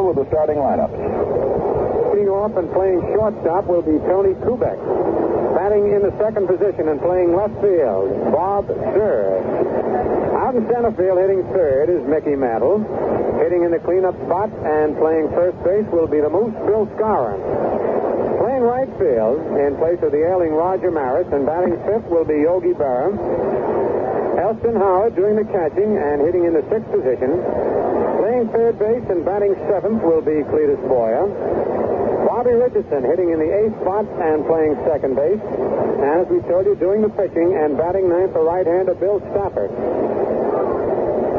through with the starting lineup. Leading off and playing shortstop will be Tony Kubek. Batting in the second position and playing left field, Bob Sir. Out in center field hitting third is Mickey Mantle. Hitting in the cleanup spot and playing first base will be the Moose, Bill Skowron. Playing right field in place of the ailing Roger Maris and batting fifth will be Yogi Berra. Elston Howard doing the catching and hitting in the sixth position. Playing third base and batting seventh will be Cletus Boyer. Bobby Richardson hitting in the eighth spot and playing second base. And as we told you, doing the pitching and batting ninth, the right-hander Bill Stafford.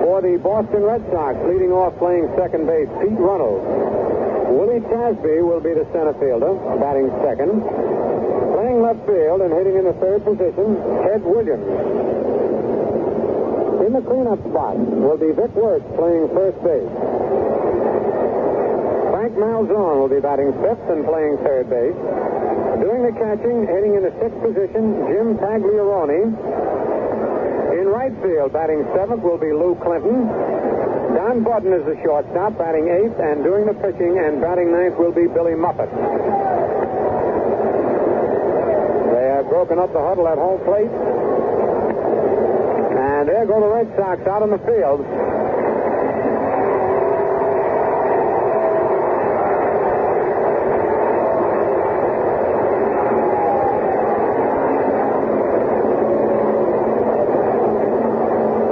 For the Boston Red Sox, leading off playing second base, Pete Runnels. Willie Tasby will be the center fielder, batting second. Playing left field and hitting in the third position, Ted Williams. In the cleanup spot will be Vic Wirtz playing first base. Frank Malzone will be batting fifth and playing third base. Doing the catching, hitting in the sixth position, Jim Tagliarone. In right field, batting seventh will be Lou Clinton. Don Budden is the shortstop, batting eighth, and doing the pitching and batting ninth will be Billy Muppet. They have broken up the huddle at home plate. And there go the Red Sox out on the field.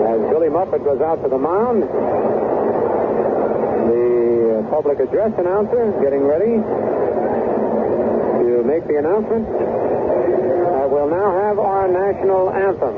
As Billy Muppet goes out to the mound, the public address announcer getting ready to make the announcement. We'll now have our national anthem.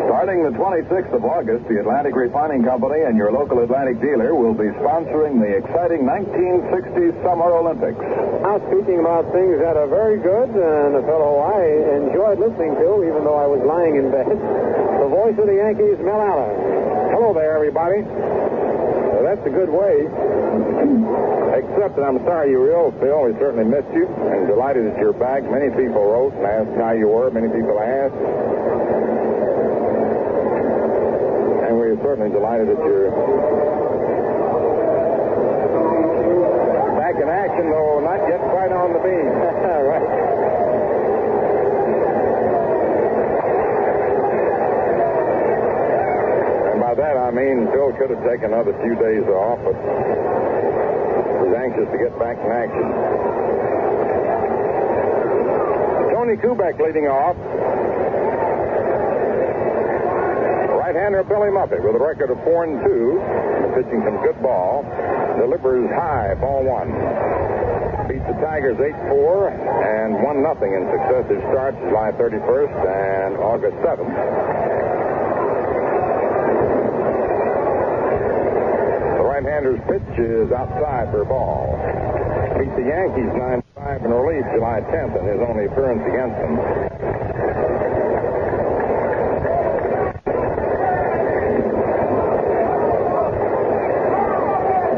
Starting the 26th of August, the Atlantic Refining Company and your local Atlantic dealer will be sponsoring the exciting 1960 Summer Olympics. Now, speaking about things that are very good, and a fellow I enjoyed listening to, even though I was lying in bed, the voice of the Yankees, Mel Allen. Hello there, everybody. That's a good way. Except that I'm sorry you were ill, Phil. We certainly missed you and delighted that you're back. Many people wrote and asked how you were. Many people asked. And we're certainly delighted that you're back in action, though not yet quite on the beam. Right. And by that I mean Phil could have taken another few days off, but was anxious to get back in action. Tony Kubek leading off. Right-hander Billy Muppet with a record of 4-2. Pitching some good ball. Delivers high, ball one. Beats the Tigers 8-4 and 1-0 in successive starts July 31st and August 7th. Right-hander's pitch is outside for a ball. Beat the Yankees 9-5 in relief July 10th in his only appearance against them.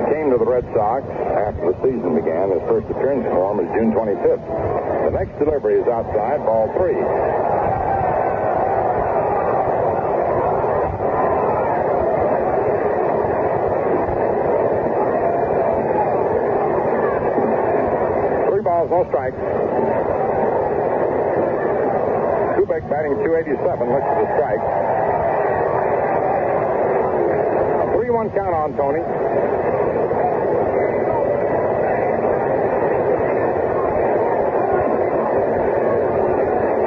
Came to the Red Sox after the season began. His first appearance for him is June 25th. The next delivery is outside, ball three. No strikes. batting .287, looks for the strike. A 3-1 count on Tony.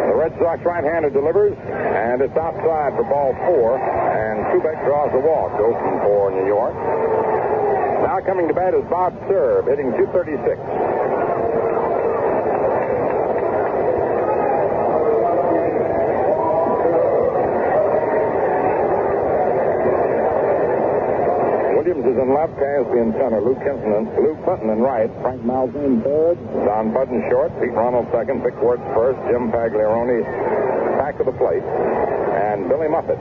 The Red Sox right-hander delivers, and it's outside for ball 4, and Kubek draws a walk, open for New York. Now coming to bat is Bob Cerv, hitting .236. Williams is in left, Casby in center, Lou Clinton in right, Frank Malzahn in third, Don Budden short, Pete Ronald second, Vic Wertz first, Jim Pagliarone back of the plate, and Billy Muffett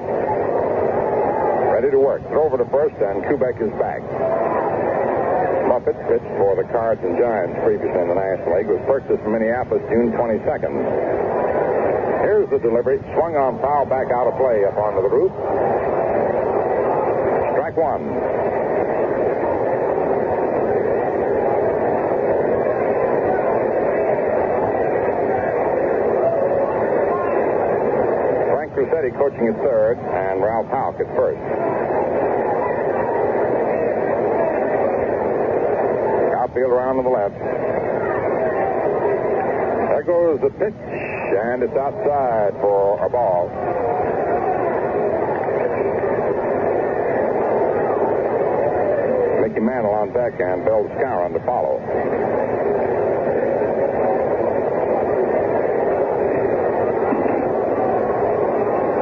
ready to work. Throw over to first, and Kubek is back. Muffett pitched for the Cards and Giants previously in the National League, was purchased from Minneapolis June 22nd. Here's the delivery, swung on, foul back out of play up onto the roof. Strike one. Frank Crusetti coaching at third, and Ralph Houck at first. Outfield around to the left. There goes the pitch, and it's outside for a ball. Mickey Mantle on deck and Bill Skowron to follow.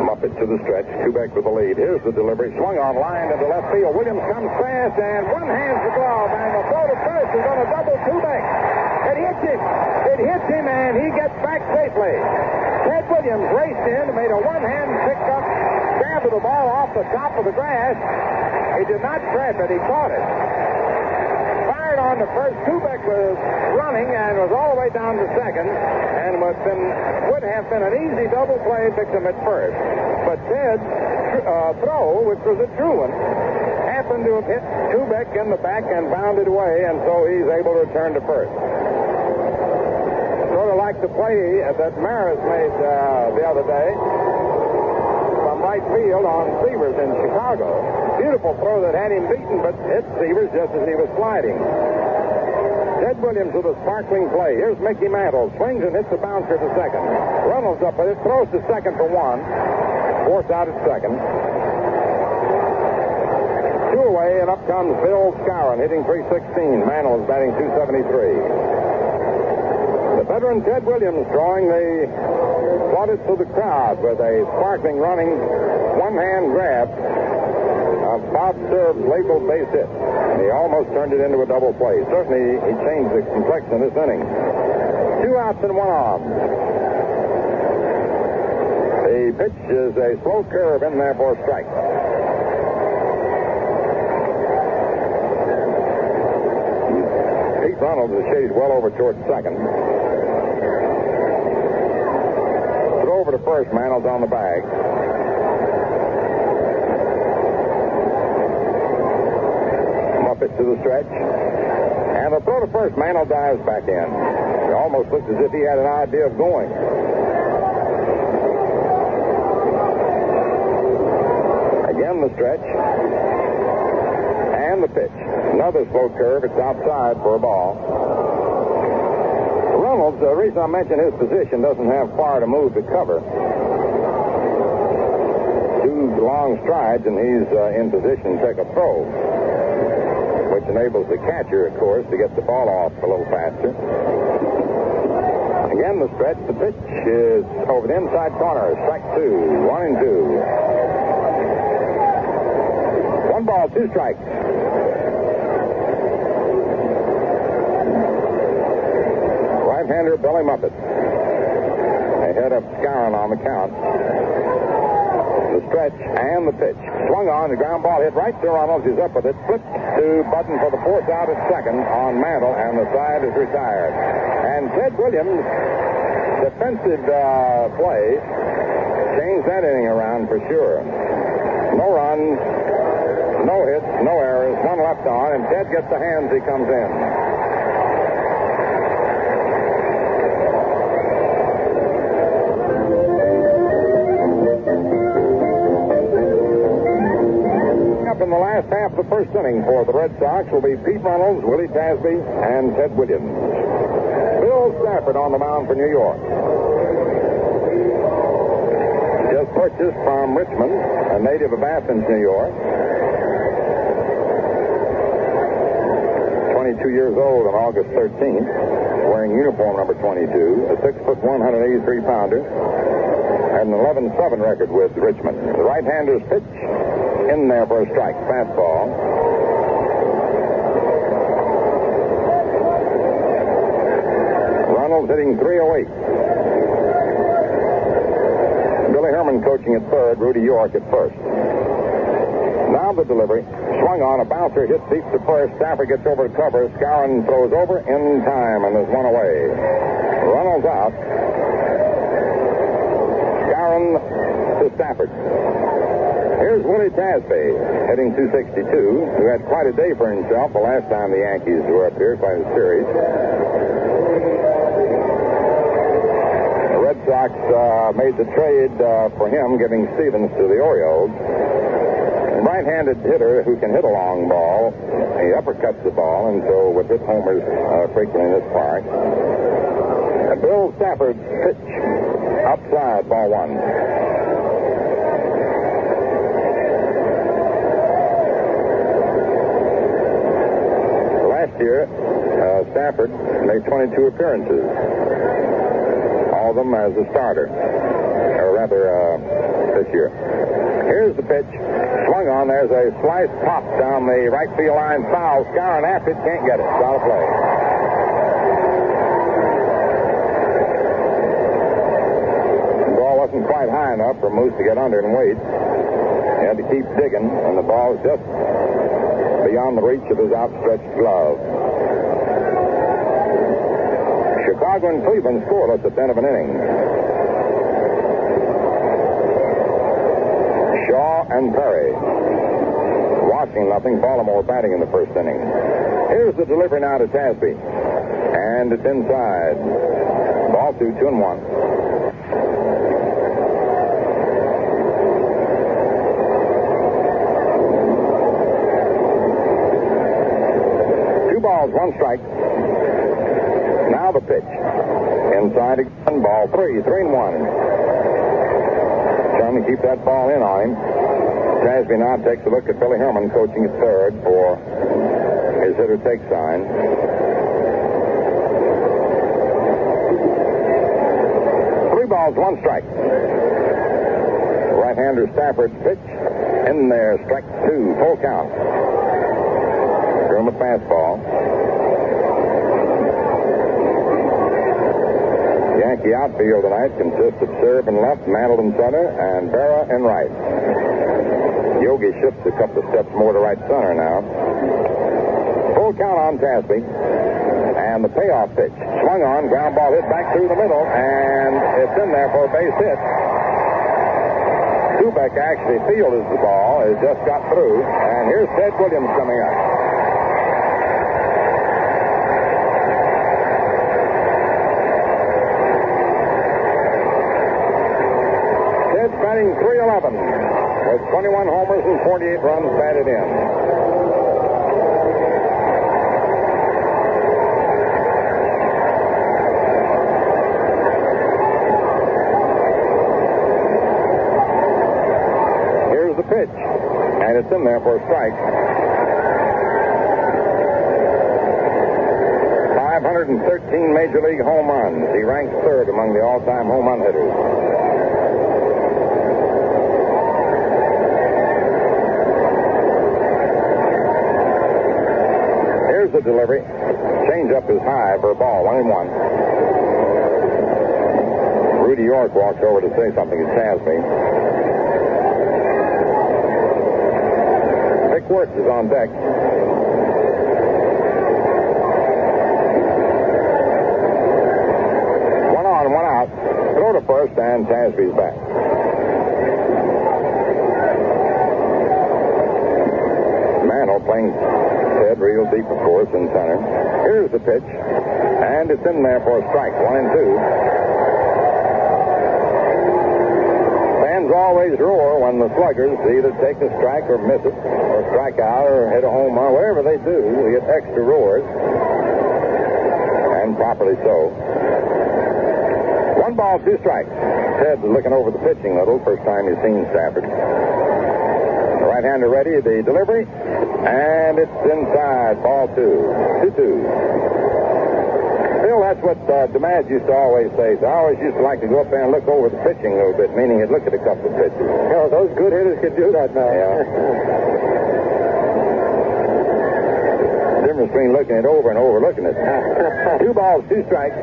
Muppet to the stretch. Kubek with the lead. Here's the delivery. Swung on line into left field. Williams comes fast and one hands the glove, and the throw to first is on a double Kubek. It hits him. It hits him, and he gets back safely. Ted Williams raced in, made a one-hand pick-up, grab of the ball off the top of the grass. He did not grab it. He caught it. Fired on the first. Kubek was running and was all the way down to second, and would have been an easy double play, picked him at first. But Ted's throw, which was a true one, happened to have hit Kubek in the back and bounded away, and so he's able to return to first. Sort of like the play that Maris made the other day from right field on Severs in Chicago. Beautiful throw that had him beaten, but hit Severs just as he was sliding. Ted Williams with a sparkling play. Here's Mickey Mantle. Swings and hits the bouncer to second. Reynolds up with it. Throws to second for one. Fourth out at second. Two away, and up comes Bill Skowron, hitting .316. Mantle is batting .273. The veteran Ted Williams drawing the plaudits of the crowd with a sparkling running one-hand grab of Bob Cerv's labeled base hit. He almost turned it into a double play. Certainly, he changed the complexion of this inning. 2 outs and 1 on. The pitch is a slow curve in there for a strike. Pete Reynolds is shaded well over towards second. Throw over to first. Mantl's on the bag. Muppet to the stretch. And the throw to first. Mantle dives back in. It almost looks as if he had an idea of going. Again, the stretch. And the pitch. Another slow curve. It's outside for a ball. Reynolds, the reason I mention his position, doesn't have far to move to cover. 2 long strides, and he's in position to take a throw, which enables the catcher, of course, to get the ball off a little faster. Again, the stretch. The pitch is over the inside corner. Strike 2. 1 and 2. 1 ball, 2 strikes. Right-hander Billy Muppet ahead of Skowron on the count. The stretch and the pitch. Swung on, the ground ball hit right to Reynolds. He's up with it. Flipped to Button for the 4th out at second on Mantle, and the side is retired. And Ted Williams' defensive play changed that inning around for sure. No runs, no hits, no errors, 1 left on, and Ted gets the hands. He comes in. first inning for the Red Sox will be Pete Reynolds, Willie Tasby, and Ted Williams. Bill Stafford on the mound for New York. Just purchased from Richmond, a native of Athens, New York. 22 years old on August 13th, wearing uniform number 22, a 6'1", 183-pounder, and an 11-7 record with Richmond. The right-hander's pitch in there for a strike, fastball. Reynolds hitting .308. Billy Herman coaching at third, Rudy York at first. Now the delivery. Swung on, a bouncer hits deep to first. Stafford gets over to cover. Skowron throws over in time, and there's one away. Reynolds out. Skowron to Stafford. Here's Willie Tasby, hitting .262, who had quite a day for himself the last time the Yankees were up here, quite a series. The Red Sox made the trade for him, giving Stevens to the Orioles. Right-handed hitter who can hit a long ball. He uppercuts the ball, and so would hit homers frequently in this park. Bill Stafford pitch outside, ball one. Last year, Stafford made 22 appearances, all of them as a starter, or rather this year. Here's the pitch. Swung on. There's a slice pop down the right field line. Foul. Skowron after it. Can't get it. It's out of play. The ball wasn't quite high enough for Moose to get under and wait. He had to keep digging, and the ball was just beyond the reach of his outstretched glove. Chicago and Cleveland scoreless at the end of an inning. Shaw and Perry. Washington nothing. Baltimore batting in the first inning. Here's the delivery now to Tasby. And it's inside. Ball 2, 2-1. Two balls, one strike. Now the pitch. Inside again. Ball 3, 3-1. Trying to keep that ball in on him. Tasby now takes a look at Billy Herman coaching at third for his hitter take sign. Three balls, one strike. Right-hander Stafford pitch in there, strike two, full count. Threw him a fastball. Yankee outfield tonight consists of Serb in left, Mantle in center, and Berra in right. Yogi shifts a couple of steps more to right center now. Full count on Tasby. And the payoff pitch. Swung on, ground ball hit back through the middle, and it's in there for a base hit. Kubek actually fielded the ball. It just got through. And here's Ted Williams coming up. Batting .311 with 21 homers and 48 runs batted in. Here's the pitch, and it's in there for a strike. 513 Major League home runs. He ranks third among the all-time home run hitters. The delivery. Change up is high for a ball, 1-1. Rudy York walks over to say something to Tasby. Vic Wirtz is on deck. One on, one out. Throw to first, and Tasby's back. Mantle playing Ted real deep, of course, in center. Here's the pitch, and it's in there for a strike, 1-2. Fans always always roar when the sluggers either take a strike or miss it, or strike out or hit a home run. Whatever they do, they get extra roars. And properly so. 1 ball, 2 strikes. Ted is looking over the pitching a little. First time he's seen Stafford. The right-hander ready. The delivery. And it's inside. Ball 2. 2-2. Bill, that's what DeMaz used to always say. So I always used to like to go up there and look over the pitching a little bit, meaning he'd look at a couple of pitches. Yeah, those good hitters can do that now. Yeah. Difference between looking it over and overlooking it. 2 balls, 2 strikes.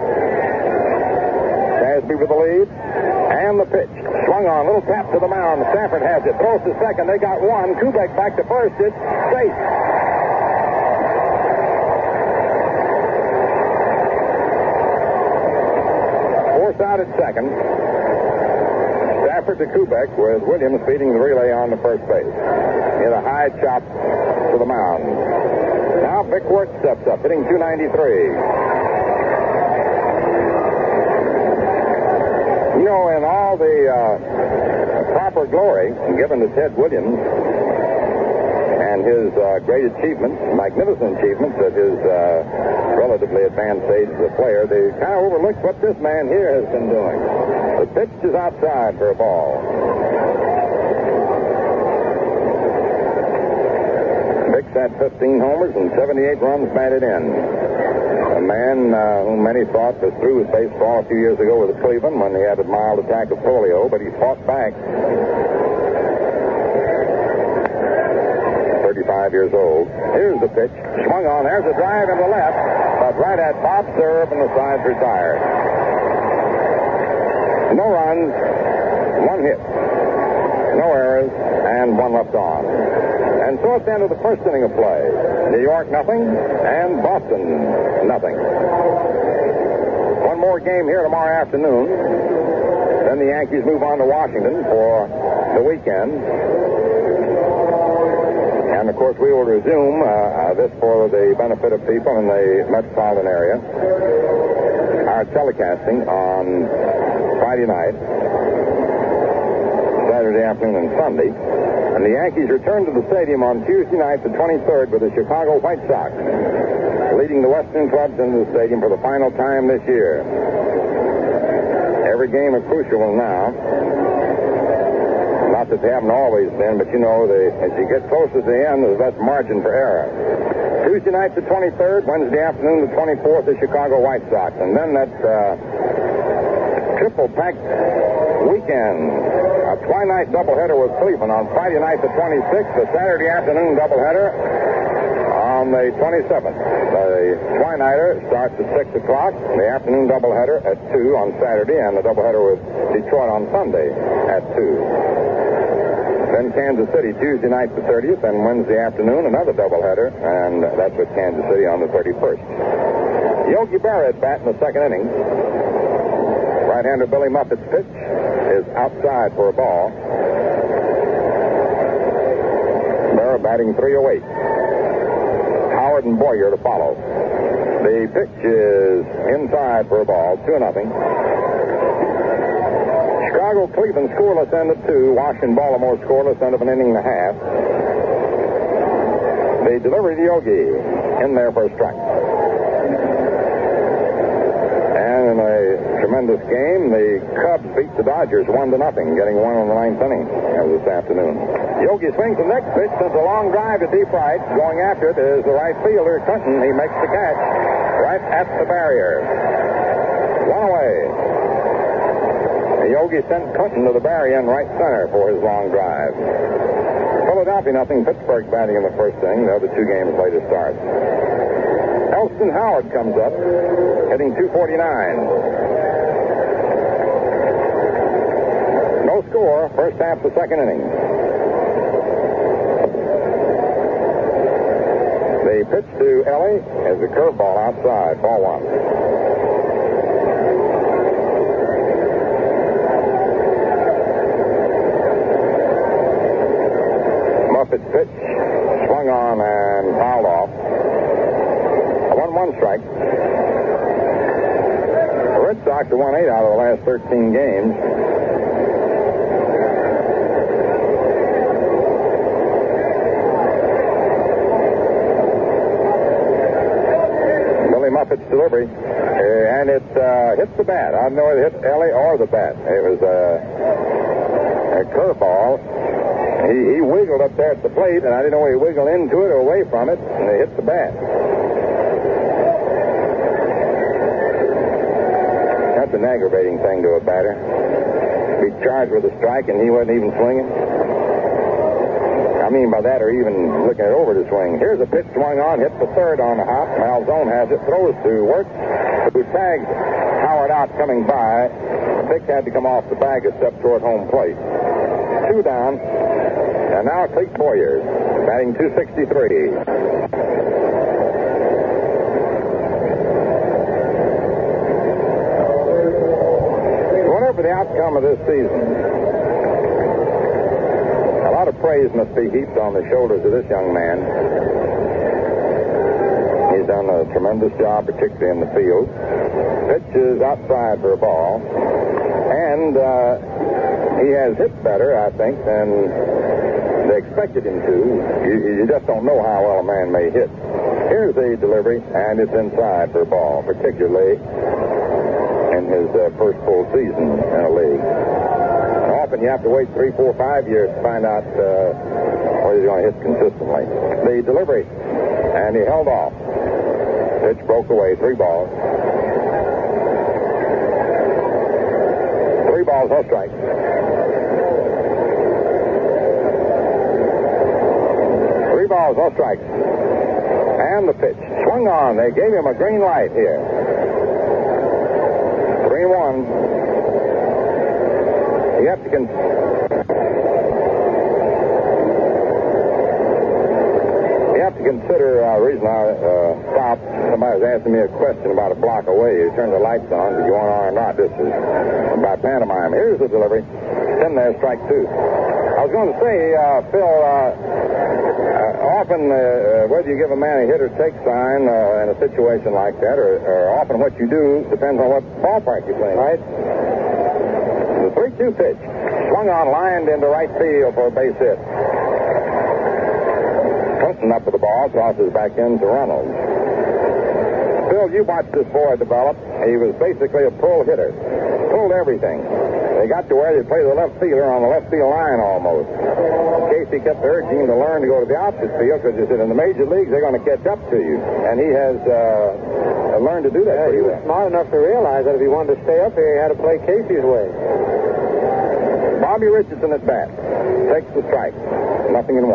Casby with the lead. And the pitch. Swung on. Little tap to the mound. Stafford has it. Throws to second. They got one. Kubek back to first. It's safe. Force out at second. Stafford to Kubek with Williams feeding the relay on to first base. Hit a high chop to the mound. Now Bickworth steps up, hitting .293. You know, in all the proper glory given to Ted Williams and his great achievements, magnificent achievements at his relatively advanced age as a player, they kind of overlooked what this man here has been doing. The pitch is outside for a ball. Vick's had 15 homers and 78 runs batted in. A man whom many thought was through with baseball a few years ago with Cleveland when he had a mild attack of polio, but he fought back. 35 years old. Here's the pitch. Swung on. There's a drive in the left, but right at Bob Serve, and the side's retired. No runs, 1 hit, no errors, and 1 left on. And so it's the end of the first inning of play. New York, nothing, and Boston, nothing. One more game here tomorrow afternoon. Then the Yankees move on to Washington for the weekend. And, of course, we will resume this for the benefit of people in the metropolitan area. Our telecasting on Friday night, Saturday afternoon, and Sunday. And the Yankees return to the stadium on Tuesday night, the 23rd, with the Chicago White Sox, leading the Western clubs into the stadium for the final time this year. Every game is crucial now. Not that they haven't always been, but you know, as you get closer to the end, there's less margin for error. Tuesday night, the 23rd, Wednesday afternoon, the 24th, the Chicago White Sox. And then that triple-packed weekend. A twilight doubleheader with Cleveland on Friday night, the 26th, the Saturday afternoon doubleheader on the 27th. The twilighter starts at 6 o'clock, the afternoon doubleheader at 2 on Saturday, and the doubleheader with Detroit on Sunday at 2. Then Kansas City, Tuesday night, the 30th, and Wednesday afternoon, another doubleheader, and that's with Kansas City on the 31st. Yogi Berra at bat in the second inning. Right-hander Billy Moffitt's pitch is outside for a ball. Berra batting .308. Howard and Boyer to follow. The pitch is inside for a ball, 2-0. Chicago, Cleveland scoreless end of 2. Washington, Baltimore scoreless end of an inning and a half. The delivery to Yogi in there for a strike. And in a tremendous game, the Cubs beat the Dodgers 1-0, getting one in the 9th inning this afternoon. Yogi swings the next pitch, sends a long drive to deep right. Going after it is the right fielder, Clinton. He makes the catch right at the barrier. One away. Yogi sent Clinton to the barrier in right center for his long drive. Philadelphia, nothing. Pittsburgh batting in the first inning. The other 2 games later start. Elston Howard comes up, hitting .249. No score, first half the second inning. The pitch to Ellie is a curveball outside, ball 1. Moffitt's pitch, swung on and fouled off. A 1-1 strike. The Red Sox have won 8 out of the last 13 games. delivery, and it hit the bat. I don't know if it hit Ellie or the bat. It was a curveball. He wiggled up there at the plate, and I didn't know whether he wiggled into it or away from it, and it hit the bat. That's an aggravating thing to a batter. Be charged with a strike, and he wasn't even swinging. I mean by that, or even looking it over to swing. Here's a pitch swung on, hit the third on the hop. Malzone has it, throws to Work, who tags Howard out coming by. Dick had to come off the bag a step toward home plate. 2 down, and now Cleet Boyer, batting .263. Whatever the outcome of this season, a lot of praise must be heaped on the shoulders of this young man. He's done a tremendous job, particularly in the field. Pitch is outside for a ball. And he has hit better, I think, than they expected him to. You just don't know how well a man may hit. Here's the delivery, and it's inside for a ball, particularly in his first full season in a league. Often you have to wait 3, 4, 5 years to find out whether he's going to hit consistently. The delivery, and he held off. Pitch broke away, 3 balls. 3 balls, no strikes. 3 balls, no strikes. And the pitch swung on. They gave him a green light here. 3-1. You have to consider the reason I stopped. Somebody was asking me a question about a block away. You turn the lights on. Did you want on or not? This is by pantomime. Here's the delivery. 10 there, strike 2. I was going to say, Phil, often whether you give a man a hit or take sign in a situation like that, or often what you do depends on what ballpark you're playing, right? The 3-2 pitch. Swung on, lined into right field for a base hit. Clinton up with the ball, tosses back into Reynolds. Phil, you watched this boy develop. He was basically a pull hitter. Pulled everything. They got to where they play the left fielder on the left field line almost. Casey kept urging him to learn to go to the opposite field because he said in the major leagues they're going to catch up to you. And he has learned to do that pretty well. He was smart enough to realize that if he wanted to stay up here, he had to play Casey's way. Bobby Richardson at bat. Takes the strike. 0-1.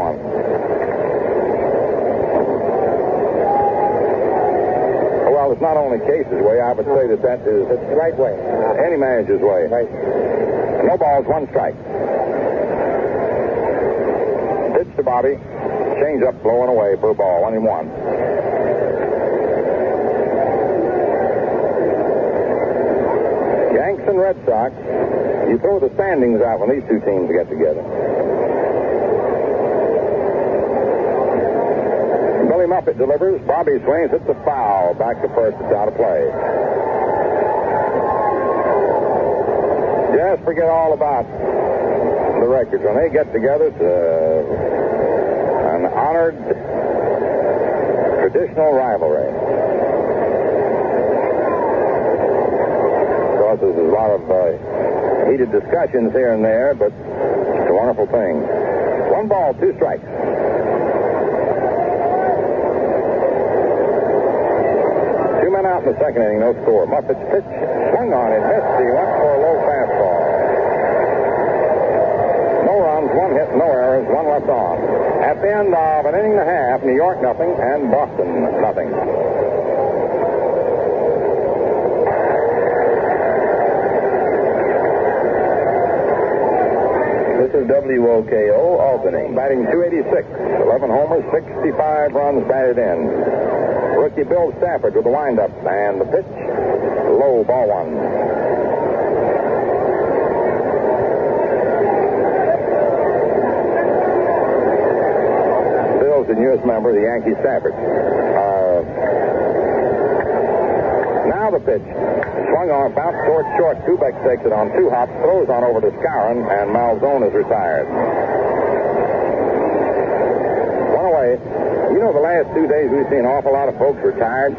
Well, it's not only Case's way. I would say that is it's the right way. Any manager's way. Right. No balls, 1 strike. Pitch to Bobby. Change up, blowing away for a ball. 1-1. Yanks and Red Sox. You throw the standings out when these two teams get together. Billy Muffet delivers. Bobby swings. Hits a foul. Back to first. It's out of play. Just forget all about the records. When they get together, it's an honored traditional rivalry. Of course, there's a lot of heated discussions here and there, but it's a wonderful thing. 1 ball, 2 strikes. 2 men out in the second inning, no score. Muffet's pitch swung on it, missed. He went for a low fastball. No runs, 1 hit, no errors, 1 left on. At the end of an inning and a half, New York nothing and Boston nothing. This is WOKO, Albany. Batting .286, 11 homers, 65 runs batted in. Rookie Bill Stafford with the windup, and the pitch, low, ball 1. Bill's the newest member of the Yankee Stafford. Now the pitch. Swung on, bounced towards short. Kubek takes it on 2 hops, throws on over to Skowron, and Malzone is retired. One away. You know, the last 2 days we've seen an awful lot of folks retired.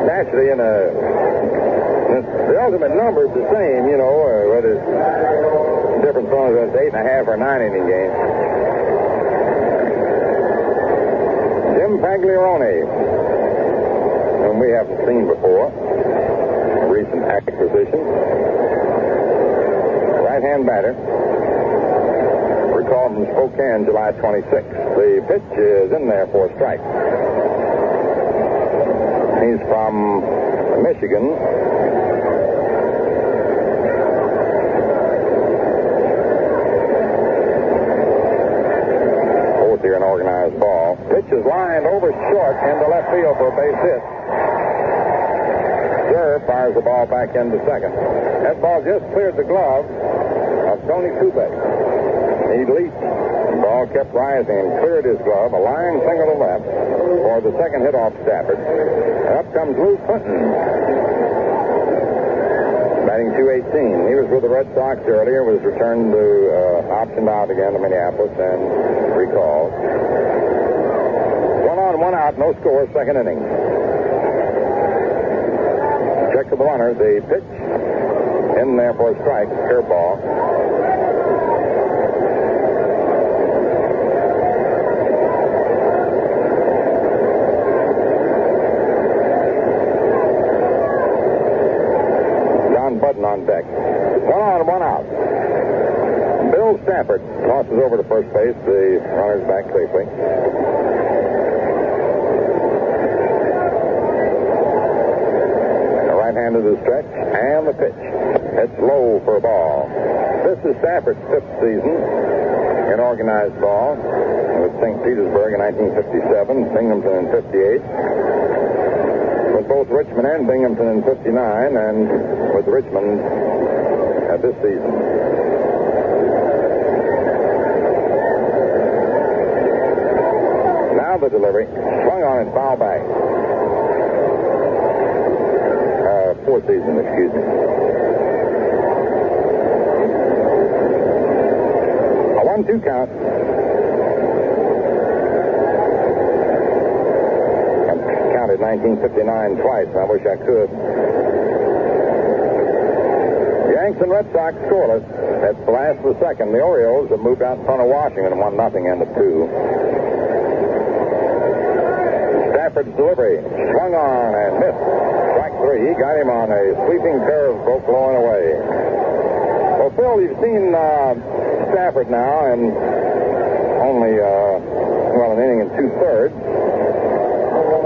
naturally the ultimate number is the same, whether it's different from whether it's 8.5 or 9 inning game. Jim Pagliarone, whom we haven't seen before, a recent acquisition. Right-hand batter. Recalled from Spokane, July 26th. The pitch is in there for a strike. He's from Michigan. Fourth here in organized ball. Pitch is lined over short into left field for a base hit. Sir fires the ball back into second. That ball just cleared the glove of Tony Kubek. He leaped. The ball kept rising and cleared his glove. A line single to left for the second hit off Stafford. And up comes Lou Clinton. Batting .218. He was with the Red Sox earlier, was returned to optioned out again to Minneapolis and recalled. 1 on, 1 out, no score, second inning. Check to the runner. The pitch in there for a strike, curveball. Button on deck. 1 on, 1 out. Bill Stafford tosses over to first base. The runner's back safely. The right hand of the stretch and the pitch. It's low for a ball. This is Stafford's 5th season in organized ball with St. Petersburg in 1957, Binghamton in 58. With both Richmond and Binghamton in 59, and with Richmond at this season. Now the delivery. Swung on and foul back. Fourth season, excuse me. A 1-2 count. Counted 1959 twice. I wish I could. Yanks and Red Sox scoreless. That's the last of the second. The Orioles have moved out in front of Washington 1-0 end of 2. Stafford's delivery. Swung on and missed. Strike 3. He got him on a sweeping curve, broke blowing away. Well, Phil, you've seen Stafford now and only, an inning and 2/3.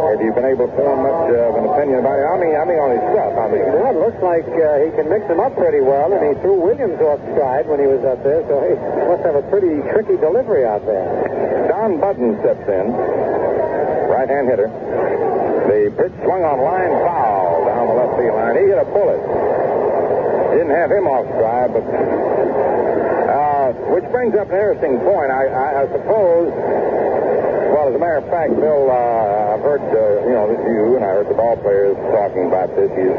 Have you been able to form much of an opinion about it? I mean on his stuff. Well, it looks like he can mix them up pretty well, and he threw Williams off stride when he was up there, so he must have a pretty tricky delivery out there. Don Budden steps in, right-hand hitter. The pitch swung on line foul down the left field line. He hit a bullet. Didn't have him off stride, but which brings up an interesting point. I suppose. Well, as a matter of fact, Bill, I've heard, you and I heard the ball players talking about this. You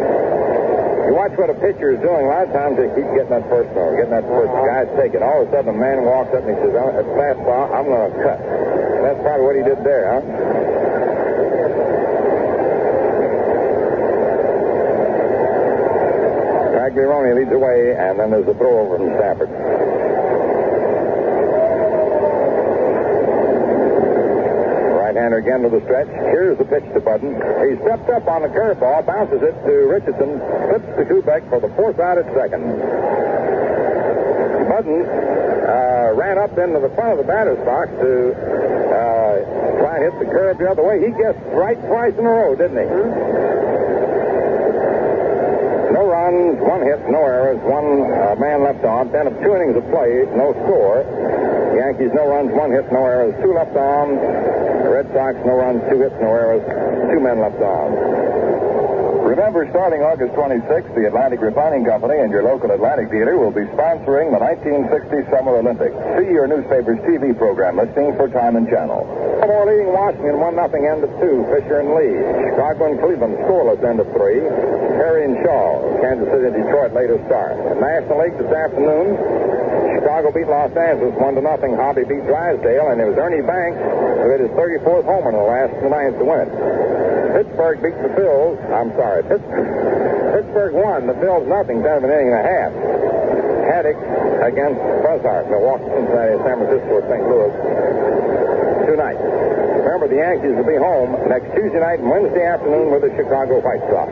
watch what a pitcher is doing. A lot of times they keep getting that first throw, getting that first. The guy's taking. All of a sudden, a man walks up and he says, "At fastball, I'm going to cut." And that's probably what he did there, huh? Pagliarone leads away, and then there's a throw over from Stafford. Right-hander again to the stretch. Here's the pitch to Budden. He stepped up on the curveball, bounces it to Richardson, flips to Kubek for the fourth out at second. Budden ran up into the front of the batter's box to try and hit the curve the other way. He guessed right twice in a row, didn't he? No runs, 1 hit, no errors, 1 man left on. 10 of 2 innings of play, no score. Yankees, no runs, 1 hit, no errors, 2 left on. The Red Sox, no runs, 2 hits, no errors, 2 men left on. Remember, starting August 26th, the Atlantic Refining Company and your local Atlantic dealer will be sponsoring the 1960 Summer Olympics. See your newspaper's TV program listing for time and channel. Baltimore leading Washington 1-0 end of 2. Fisher and Lee. Chicago and Cleveland scoreless end of 3. Perry and Shaw. Kansas City and Detroit later start. The National League this afternoon. Chicago beat Los Angeles 1-0. Hobby beat Drysdale, and it was Ernie Banks who hit his 34th homer in the last 2 nights to win it. Pittsburgh beat the Phils. I'm sorry. Pittsburgh won. The Phils nothing, 7 inning and a half. Haddock against Buzzard. Milwaukee, Cincinnati, San Francisco, St. Louis. 2 nights. Remember, the Yankees will be home next Tuesday night and Wednesday afternoon with the Chicago White Sox.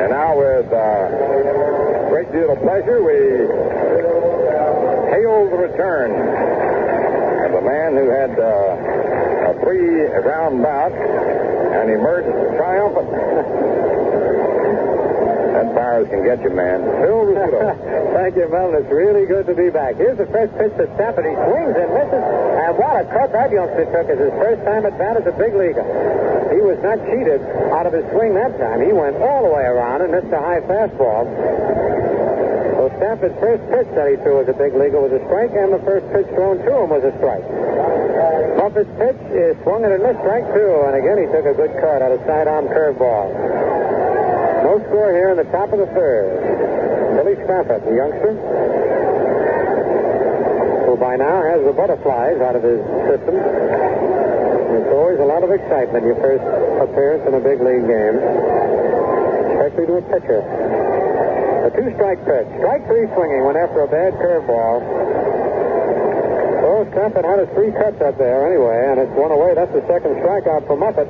And now, with a great deal of pleasure, we hail the return of a man who had a 3-round bout and emerged triumphant. That virus can get you, man. Phil Rizzuto. Thank you, Melvin. It's really good to be back. Here's the first pitch to Stafford. He swings and misses. And what a cut that youngster took as his first time at bat as a big leaguer. He was not cheated out of his swing that time. He went all the way around and missed a high fastball. So Stafford's first pitch that he threw as a big leaguer was a strike, and the first pitch thrown to him was a strike. Buffett's pitch is swung and a miss, strike 2. And again, he took a good cut out of sidearm curveball. No score here in the top of the third. Billy Stafford, the youngster, who by now has the butterflies out of his system. It's always a lot of excitement, your first appearance in a big league game, especially to a pitcher. A 2-strike pitch. Strike 3 swinging, went after a bad curveball. Oh, Stafford had his 3 cuts up there anyway, and it's one away. That's the second strikeout for Muffet.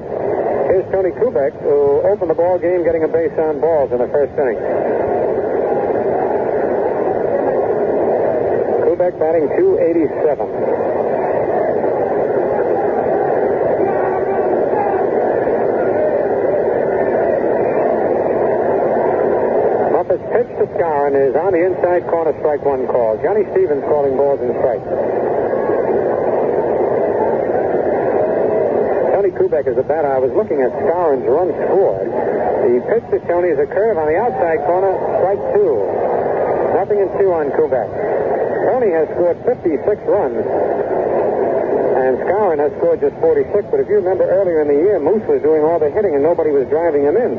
Here's Tony Kubek, who opened the ball game getting a base on balls in the first inning. Kubek batting .287. Muffet's pitch to Skowron is on the inside corner, strike 1 call. Johnny Stevens calling balls and strikes. Tony Kubek is a batter. I was looking at Skowron's run scored. The pitch to Tony is a curve on the outside corner, strike 2. 0-2 on Kubek. Tony has scored 56 runs, and Skowron has scored just 46. But if you remember earlier in the year, Moose was doing all the hitting and nobody was driving him in.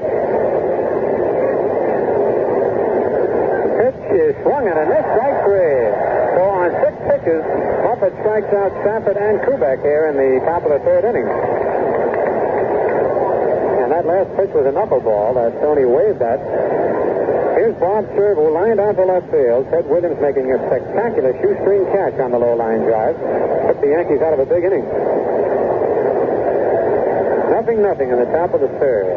The pitch is swung and a miss, strike 3. So on 6 pitches, Muffet strikes out Stafford and Kubek here in the top of the third inning. That last pitch was a knuckleball that Tony waved at. Here's Bob Serve, who lined onto left field. Ted Williams making a spectacular shoestring catch on the low line drive. Took the Yankees out of a big inning. 0-0 in the top of the third.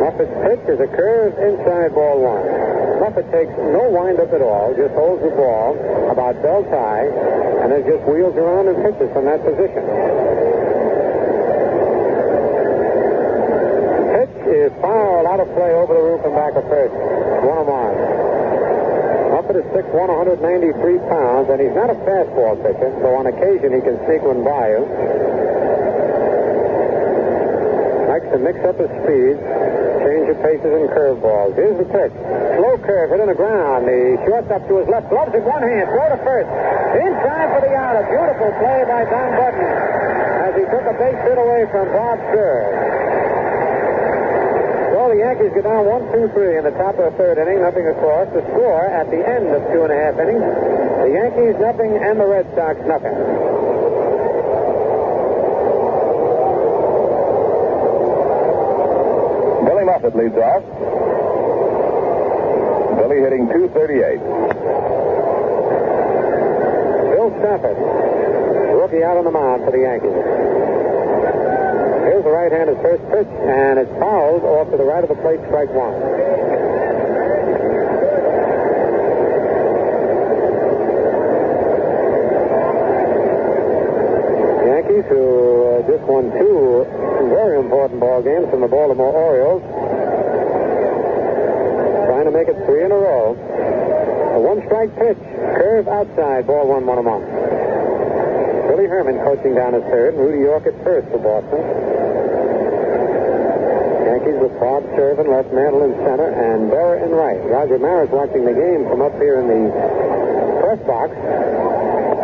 Muffet's pitch is a curved inside ball 1. Muffet takes no windup at all, just holds the ball about belt high, and then just wheels around and pitches from that position. Is foul, out of play over the roof and back of first. 1-1. Muffet is 6'1", 193 pounds, and he's not a fastball pitcher, so on occasion he can sneak one by you. Likes to mix up his speed, change of paces and curveballs. Here's the pitch. Slow curve, hit on the ground. The shortstop to his left, gloves it one hand, throw to first. In time for the out. A beautiful play by Don Button as he took a base hit away from Bob Serve. The Yankees go down 1-2-3 in the top of the third inning, 0 across. The score at the end of 2.5 innings, the Yankees 0 and the Red Sox 0. Billy Muffet leads off. Billy hitting .238. Bill Stafford, rookie out on the mound for the Yankees. Here's the right-handed first pitch, and it's fouled off to the right of the plate, strike 1. Yankees, who just won 2 very important ball games from the Baltimore Orioles, trying to make it 3 in a row. A 1-strike pitch, curve outside, ball 1, 1-1. Billy Herman coaching down at third, and Rudy York at first for Boston. Yankees with Bob Serve in left, Mantle in center, and Berra in right. Roger Maris watching the game from up here in the press box.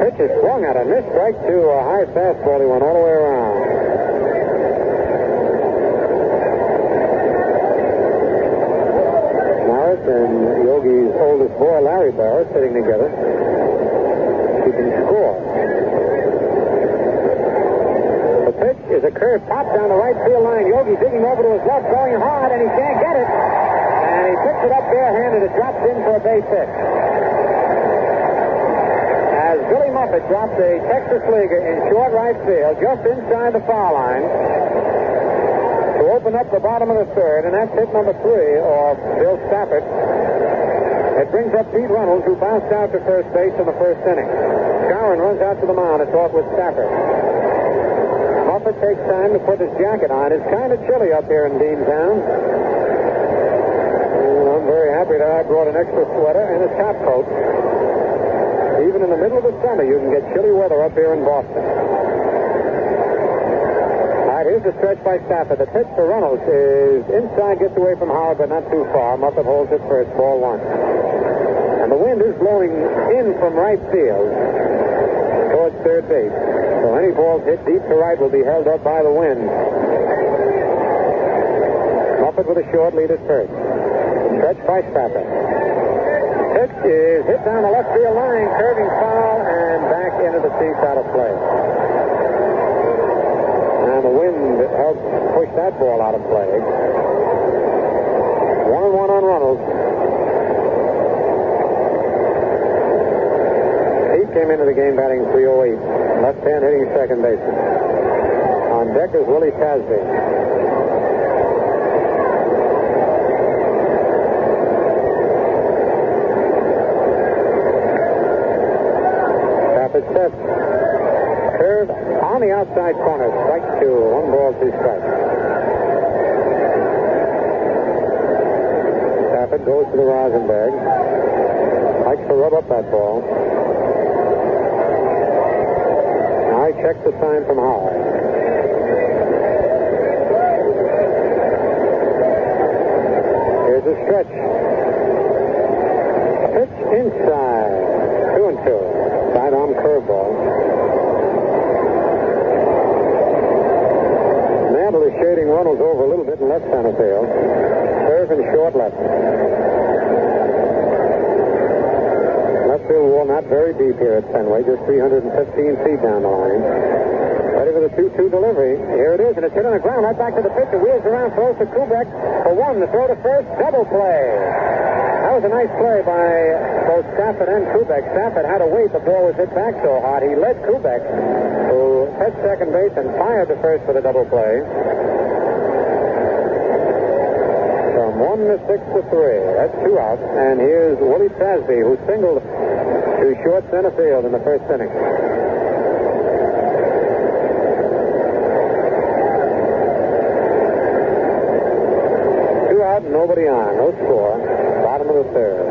Pitch is swung at a missed strike to a high fastball. He went all the way around. Maris and Yogi's old oldest boy, Larry Barrow, sitting together. He can score. The pitch is a curve pop down the right field line. Yogi digging over to his left, going hard, and he can't get it. And he picks it up barehanded. It drops in for a base hit. As Billy Muffet drops a Texas leaguer in short right field, just inside the foul line, to open up the bottom of the third, and that's hit number 3, or Bill Stafford. It brings up Pete Reynolds, who bounced out to first base in the first inning. Skowron runs out to the mound to talk with Stafford. Muffet takes time to put his jacket on. It's kind of chilly up here in Deantown. I'm very happy that I brought an extra sweater and a top coat. Even in the middle of the summer, you can get chilly weather up here in Boston. All right, here's the stretch by Stafford. The pitch for Reynolds is inside, gets away from Howard, but not too far. Muffet holds it first, ball 1. And the wind is blowing in from right field towards third base. So any balls hit deep to right will be held up by the wind. Muffet with a short lead at first. Stretch by Stafford. Pitch is hit down the left field line, curving foul, and back into the seats out of play. And the wind helped push that ball out of play. 1-1 on Reynolds. Pete came into the game batting .308. Left hand hitting second base. On deck is Willie Tasby. Set. Curve on the outside corner. Strike 2. 1 ball, 2 strikes. Stafford goes to the Rosenberg. Likes to rub up that ball. Now he checks the sign from Howard. Here's a stretch. Pitch inside. 2-2. Sidearm curveball. Mantle is shading Reynolds over a little bit in left center field. Curve and short left. Left field wall not very deep here at Fenway, just 315 feet down the line. Ready for the 2-2 delivery. Here it is, and it's hit on the ground right back to the pitcher. Wheels around, throws to Kubek for 1. The throw to first, double play. That was a nice play by both Stafford and Kubek. Stafford had to wait. The ball was hit back so hard. He led Kubek, who hit second base and fired to first for the double play. From 1 to 6 to 3. That's 2 outs. And here's Willie Tasby, who singled to short center field in the first inning. And nobody on. No score. Bottom of the third.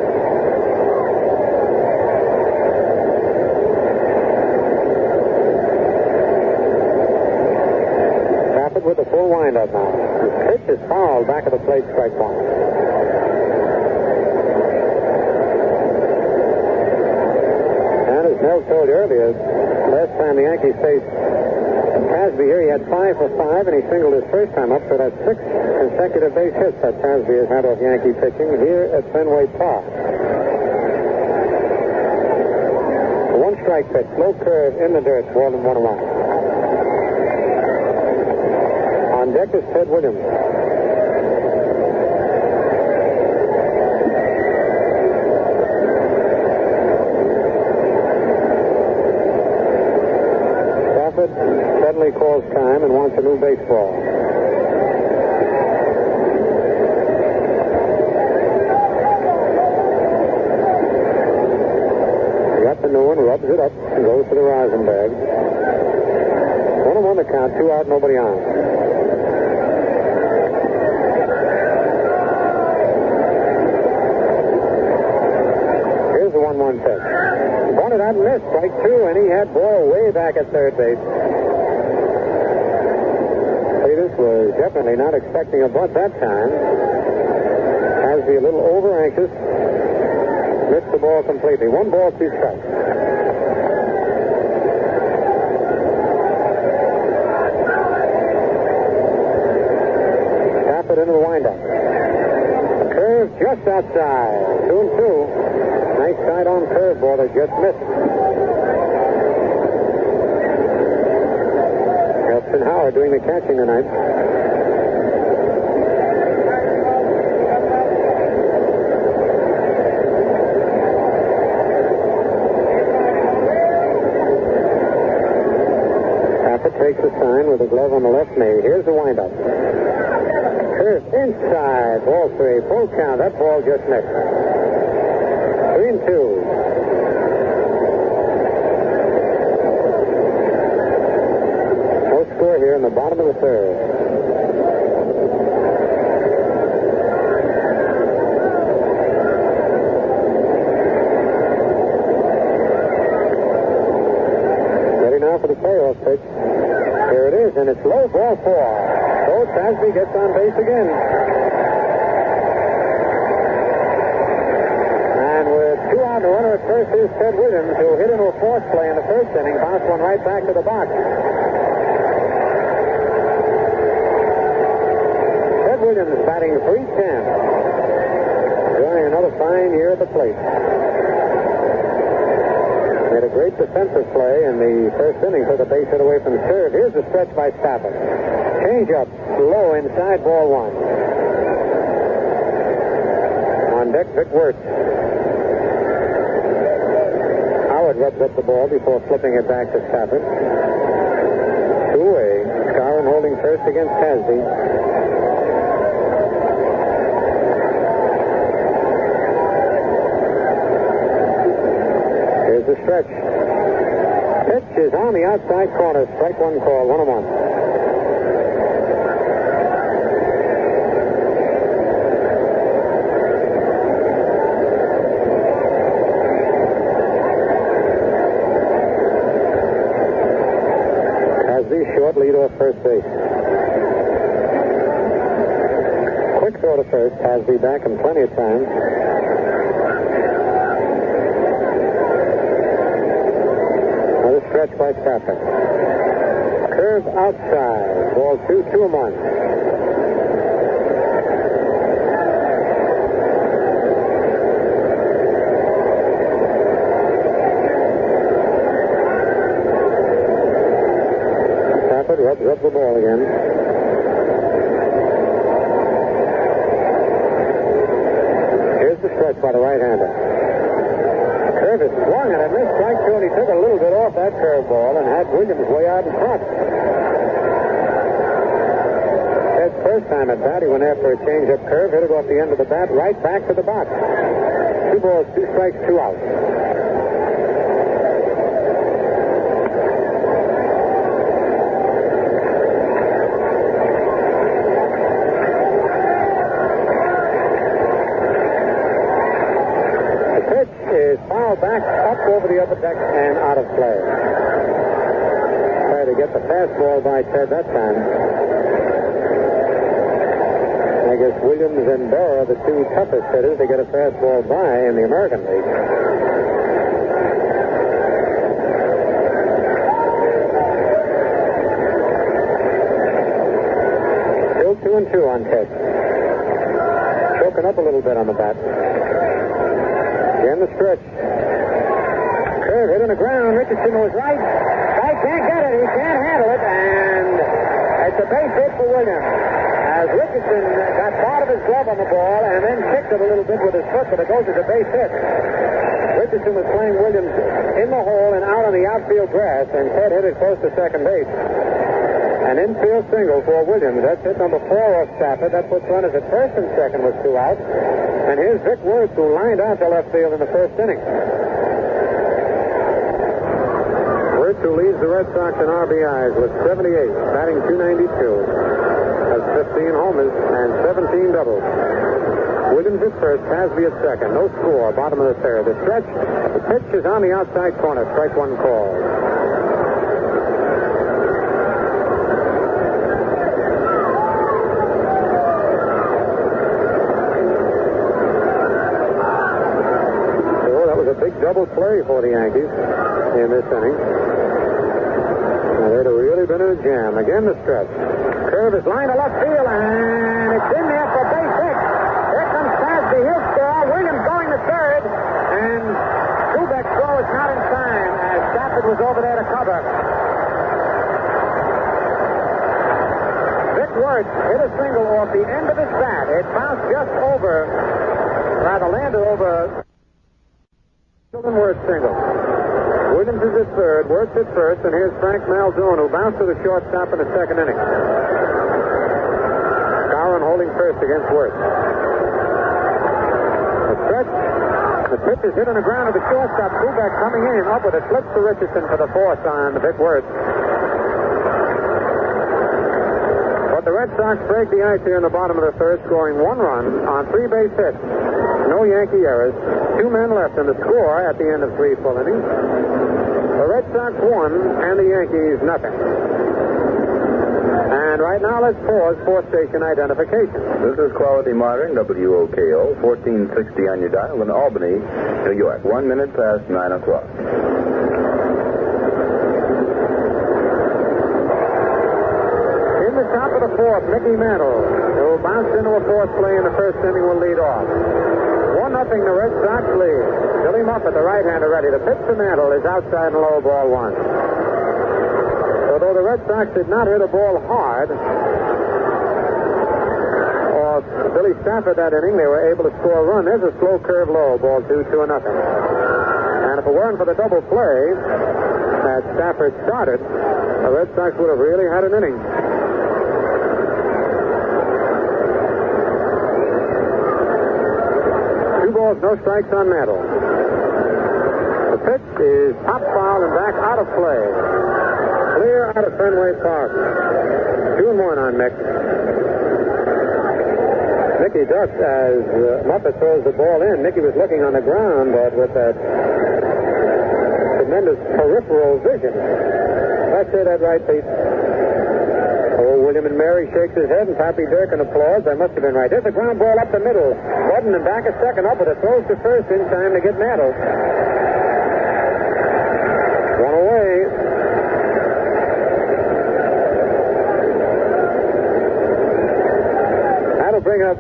Stafford with the full windup now. His pitch is fouled back of the plate, strike 1. And as Mel told you earlier, last time the Yankees faced Tasby here, he had 5 for 5, and he singled his first time up, so that's 6 consecutive base hits that Tasby has had off Yankee pitching here at Fenway Park. A 1-strike pitch, low curve in the dirt, ball and 1 away. On deck is Ted Williams. Suddenly calls time and wants a new baseball. He got the new one, rubs it up, and goes to the Rosenberg. 1-1 the count, 2 out, nobody on. Here's the 1-1 pitch. Wanted that miss, strike 2, and he had Boyle way back at third base. Cletus was definitely not expecting a bunt that time. Tasby a little over anxious. Missed the ball completely. 1 ball, 2 strikes. Stafford into the windup. Curve just outside. 2-2. Nice side-on curveball that just missed. Elson Howard doing the catching tonight. Takes a sign with a glove on the left knee. Here's the windup. Curve inside. Ball 3. Full count. That ball just missed. 3-2. No score here in the bottom of the third. Ready now for the payoff pitch. Here it is, and it's low, ball 4. So Tasby gets on base again. And with 2 out and a runner at first is Ted Williams, who hit into a fourth play in the first inning, bounced one right back to the box. Ted Williams batting .310. Enjoying another fine year at the plate. Made a great defensive play in the first inning, took a base hit away from third. Here's the stretch by Stafford. Change up, low inside, ball 1. On deck, Vic Wirtz. Howard rubs up the ball before flipping it back to Stafford. 2-away. Scarron holding first against Tasby. Here's the stretch. Pitch is on the outside corner. Strike 1 call. 1-1. Tasby short, lead off first base. Quick throw to first. Tasby back in plenty of time. Stretch by Stafford. Curve outside. Ball 2, 2-1. Stafford rubs up the ball again. Here's the stretch by the right-hander. Curve is swung and it missed strike 2, and he took a little bit off that curveball and had Williams way out in front. His first time at bat, he went after a change-up curve, hit it off the end of the bat, right back to the box. 2 balls, 2 strikes, 2 outs. Back up over the upper deck and out of play. Try to get the fastball by Ted that time. I guess Williams and Burrow are the 2 toughest hitters to get a fastball by in the American League. Still 2-2 on Ted. Choking up a little bit on the bat. Again the stretch. Curve hit on the ground. Richardson was right. Guy can't get it. He can't handle it. And it's a base hit for Williams. As Richardson got part of his glove on the ball and then kicked it a little bit with his foot, but it goes as a base hit. Richardson was playing Williams in the hole and out on the outfield grass, and Ted hit it close to second base. An infield single for Williams. That's hit number 4 off Stafford. That puts runners at first and second with 2 outs. And here's Vic Wirtz, who lined out to left field in the first inning. Wirtz, who leads the Red Sox in RBIs with 78, batting .292. Has 15 homers and 17 doubles. Williams at first, Tasby at second. No score, bottom of the third. The stretch, the pitch is on the outside corner. Strike 1 call. Big double play for the Yankees in this inning. They'd have really been in a jam. Again, the stretch. Curve is lined to left field, and it's in there for base hit. Here comes Tasby. He'll was over there to cover. Vic Wirtz hit a single off the end of his bat. It bounced just over, rather landed over Wirtz single. Williams is at third, Wirtz at first, and here's Frank Malzone, who bounced to the shortstop in the second inning. Skowron holding first against Wirtz. The stretch. The pitch is hit on the ground of the shortstop. Kubek coming in, up with it, flips to Richardson for the fourth on Vic Wirtz. But the Red Sox break the ice here in the bottom of the third, scoring 1 run on 3 base hits. No Yankee errors. 2 men left in the score at the end of 3 full innings. The Red Sox won, and the Yankees nothing. And right now, let's pause for station identification. This is Quality Monitoring, WOKO, 1460 on your dial in Albany, New York. 1 minute past 9 o'clock. In the top of the fourth, Mickey Mantle, who bounced into a fourth play in the first inning, will lead off. 1-0, the Red Sox lead. Billy Muffet, the right-hander, ready. The pitch to Mantle is outside and low, ball 1. Although the Red Sox did not hit a ball hard, or Billy Stafford that inning, they were able to score a run. There's a slow curve low, ball 2, 2-0. And if it weren't for the double play that Stafford started, the Red Sox would have really had an inning. 2 balls, no strikes on Mantle. The pitch is pop foul and back out of play. Clear out of Fenway Park. 2-1 on Mick. Mickey ducks as Muppet throws the ball in. Mickey was looking on the ground, but with that tremendous peripheral vision. Did I say that right, Pete? Oh, William and Mary shakes his head, and Pappy Durkin applauds. I must have been right. There's a ground ball up the middle. Budden and back a second up with it. Throws to first in time to get Mantle. 1 away. That'll bring up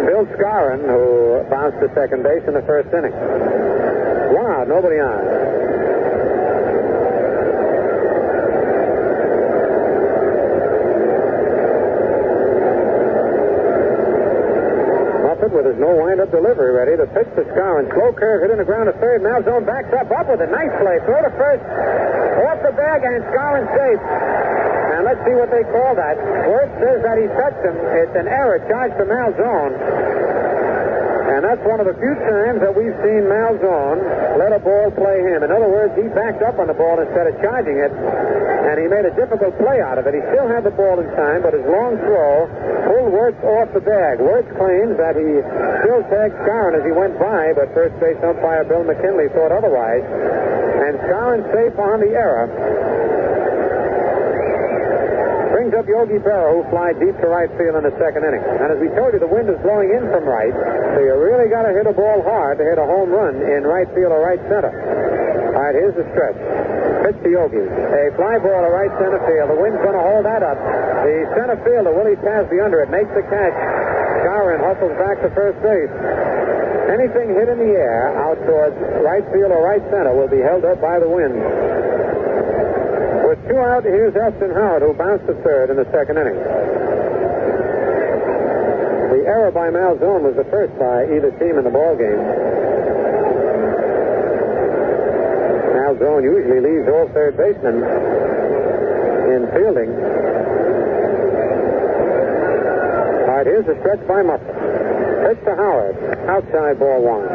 Bill Skowron, who bounced to second base in the first inning. 1 out, nobody on. With his no wind-up delivery ready. The pitch to Skowron. Slow curve hit in the ground to third. Malzone backs up with a nice play. Throw to first. Off the bag, and Skowron safe. And let's see what they call that. Wirtz says that he touched him. It's an error charged to Malzone. And that's one of the few times that we've seen Malzone let a ball play him. In other words, he backed up on the ball instead of charging it, and he made a difficult play out of it. He still had the ball in time, but his long throw pulled Wirtz off the bag. Wirtz claims that he still tagged Skowron as he went by, but first base umpire Bill McKinley thought otherwise. And Skowron safe on the error. Brings up Yogi Berra, who flied deep to right field in the second inning. And as we told you, the wind is blowing in from right, so you really got to hit a ball hard to hit a home run in right field or right center. All right, here's the stretch. Pitch to Yogi. A fly ball to right center field. The wind's going to hold that up. The center fielder, Willie Tasby, under it, makes the catch. Skowron hustles back to first base. Anything hit in the air out towards right field or right center will be held up by the wind. With 2 out, here's Elston Howard, who bounced to third in the second inning. The error by Malzone was the first by either team in the ball game. Malzone usually leaves all third basemen in fielding. All right, here's the stretch by Muffet. Pitch to Howard. Outside, ball 1.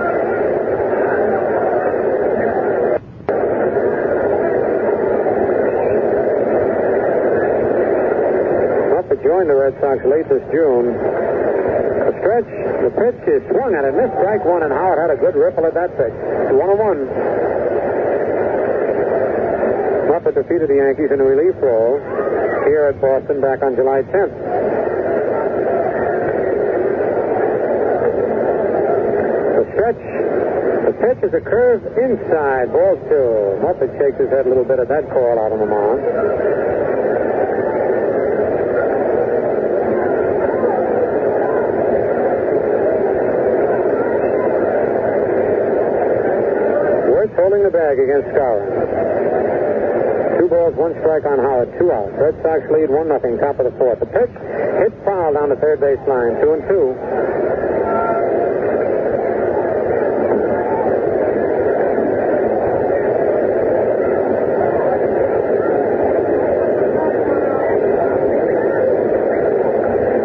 Joined the Red Sox late this June. The stretch, the pitch is swung at it, missed strike 1, and Howard had a good ripple at that pitch. 1-1. Muffet defeated the Yankees in a relief role here at Boston back on July 10th. The stretch, the pitch is a curve inside, ball 2. Muffet shakes his head a little bit at that call out on the mound. Holding the bag against Skowron. 2 balls, 1 strike on Howard, 2 outs. Red Sox lead 1-0, top of the 4th. The pitch hit foul down the third base line, 2-2.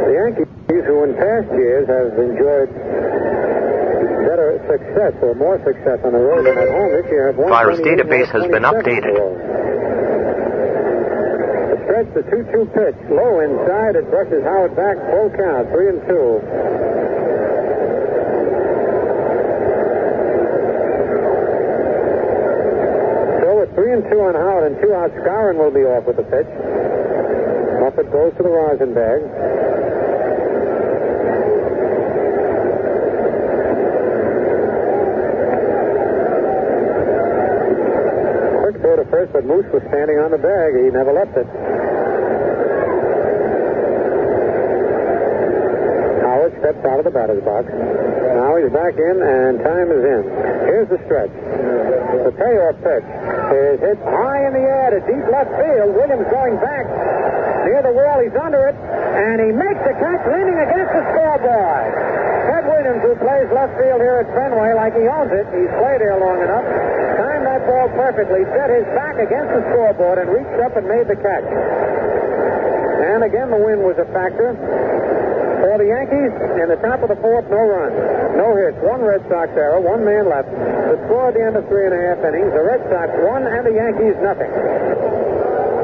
The Yankees, who in past years have enjoyed better success or more success on the road than at home, this year have won. Virus database has been updated. The stretch, the 2-2 pitch, low inside, it brushes Howard back, full count, 3-2. So with 3-2 on Howard and 2 outs, Skowron will be off with the pitch. Muffet goes to the rosin bag. Throw to first, but Moose was standing on the bag. He never left it. Howard steps out of the batter's box. Now he's back in, and time is in. Here's the stretch. The payoff pitch is hit high in the air to deep left field. Williams going back near the wall. He's under it, and he makes the catch, leaning against the scoreboard. Ted Williams, who plays left field here at Fenway like he owns it, he's played here long enough, timed that ball perfectly, set his back against the scoreboard, and reached up and made the catch. And again, the wind was a factor. For the Yankees, in the top of the 4th, no runs, no hits, 1 Red Sox error, 1 man left. The score at the end of 3.5 innings, the Red Sox 1 and the Yankees nothing.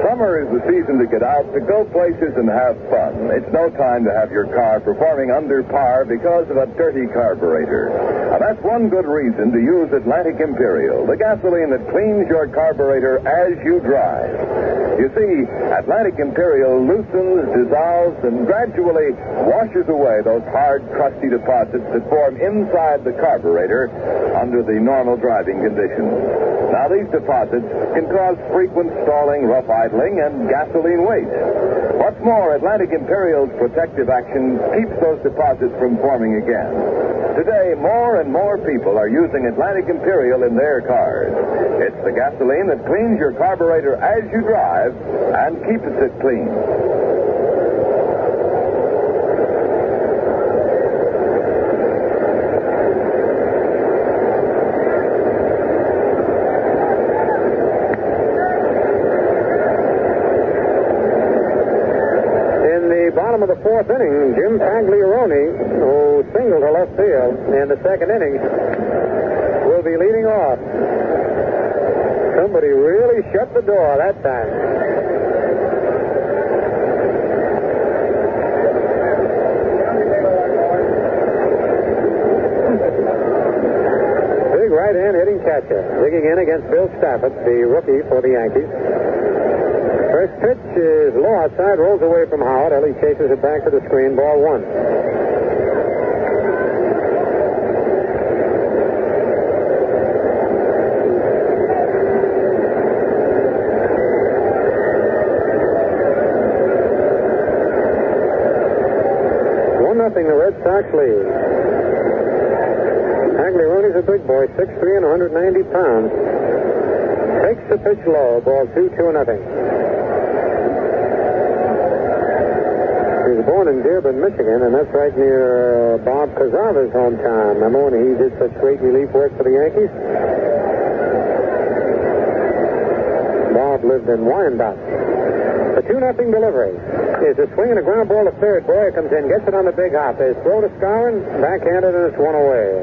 Summer is the season to get out, to go places and have fun. It's no time to have your car performing under par because of a dirty carburetor. And that's one good reason to use Atlantic Imperial, the gasoline that cleans your carburetor as you drive. You see, Atlantic Imperial loosens, dissolves, and gradually washes away those hard, crusty deposits that form inside the carburetor under the normal driving conditions. Now, these deposits can cause frequent stalling, rough idling, and gasoline waste. What's more, Atlantic Imperial's protective action keeps those deposits from forming again. Today, more and more people are using Atlantic Imperial in their cars. It's the gasoline that cleans your carburetor as you drive and keeps it clean. Bottom of the 4th inning, Jim Pagliarone, who singled to left field in the 2nd inning, will be leading off. Somebody really shut the door that time. Big right-hand hitting catcher, digging in against Bill Stafford, the rookie for the Yankees. First pitch is low outside, rolls away from Howard. Ellie chases it back to the screen, ball 1. The Red Sox lead. Pagliarone's a big boy, 6'3" and 190 pounds. Takes the pitch low, ball 2-0. He was born in Dearborn, Michigan, and that's right near Bob Cazava's hometown. Remember when he did such great relief work for the Yankees? Bob lived in Wyandotte. The 2-0 delivery is a swing and a ground ball to third. Boyer comes in, gets it on the big hop. There's throw to Skowron, backhanded, and it's 1 away.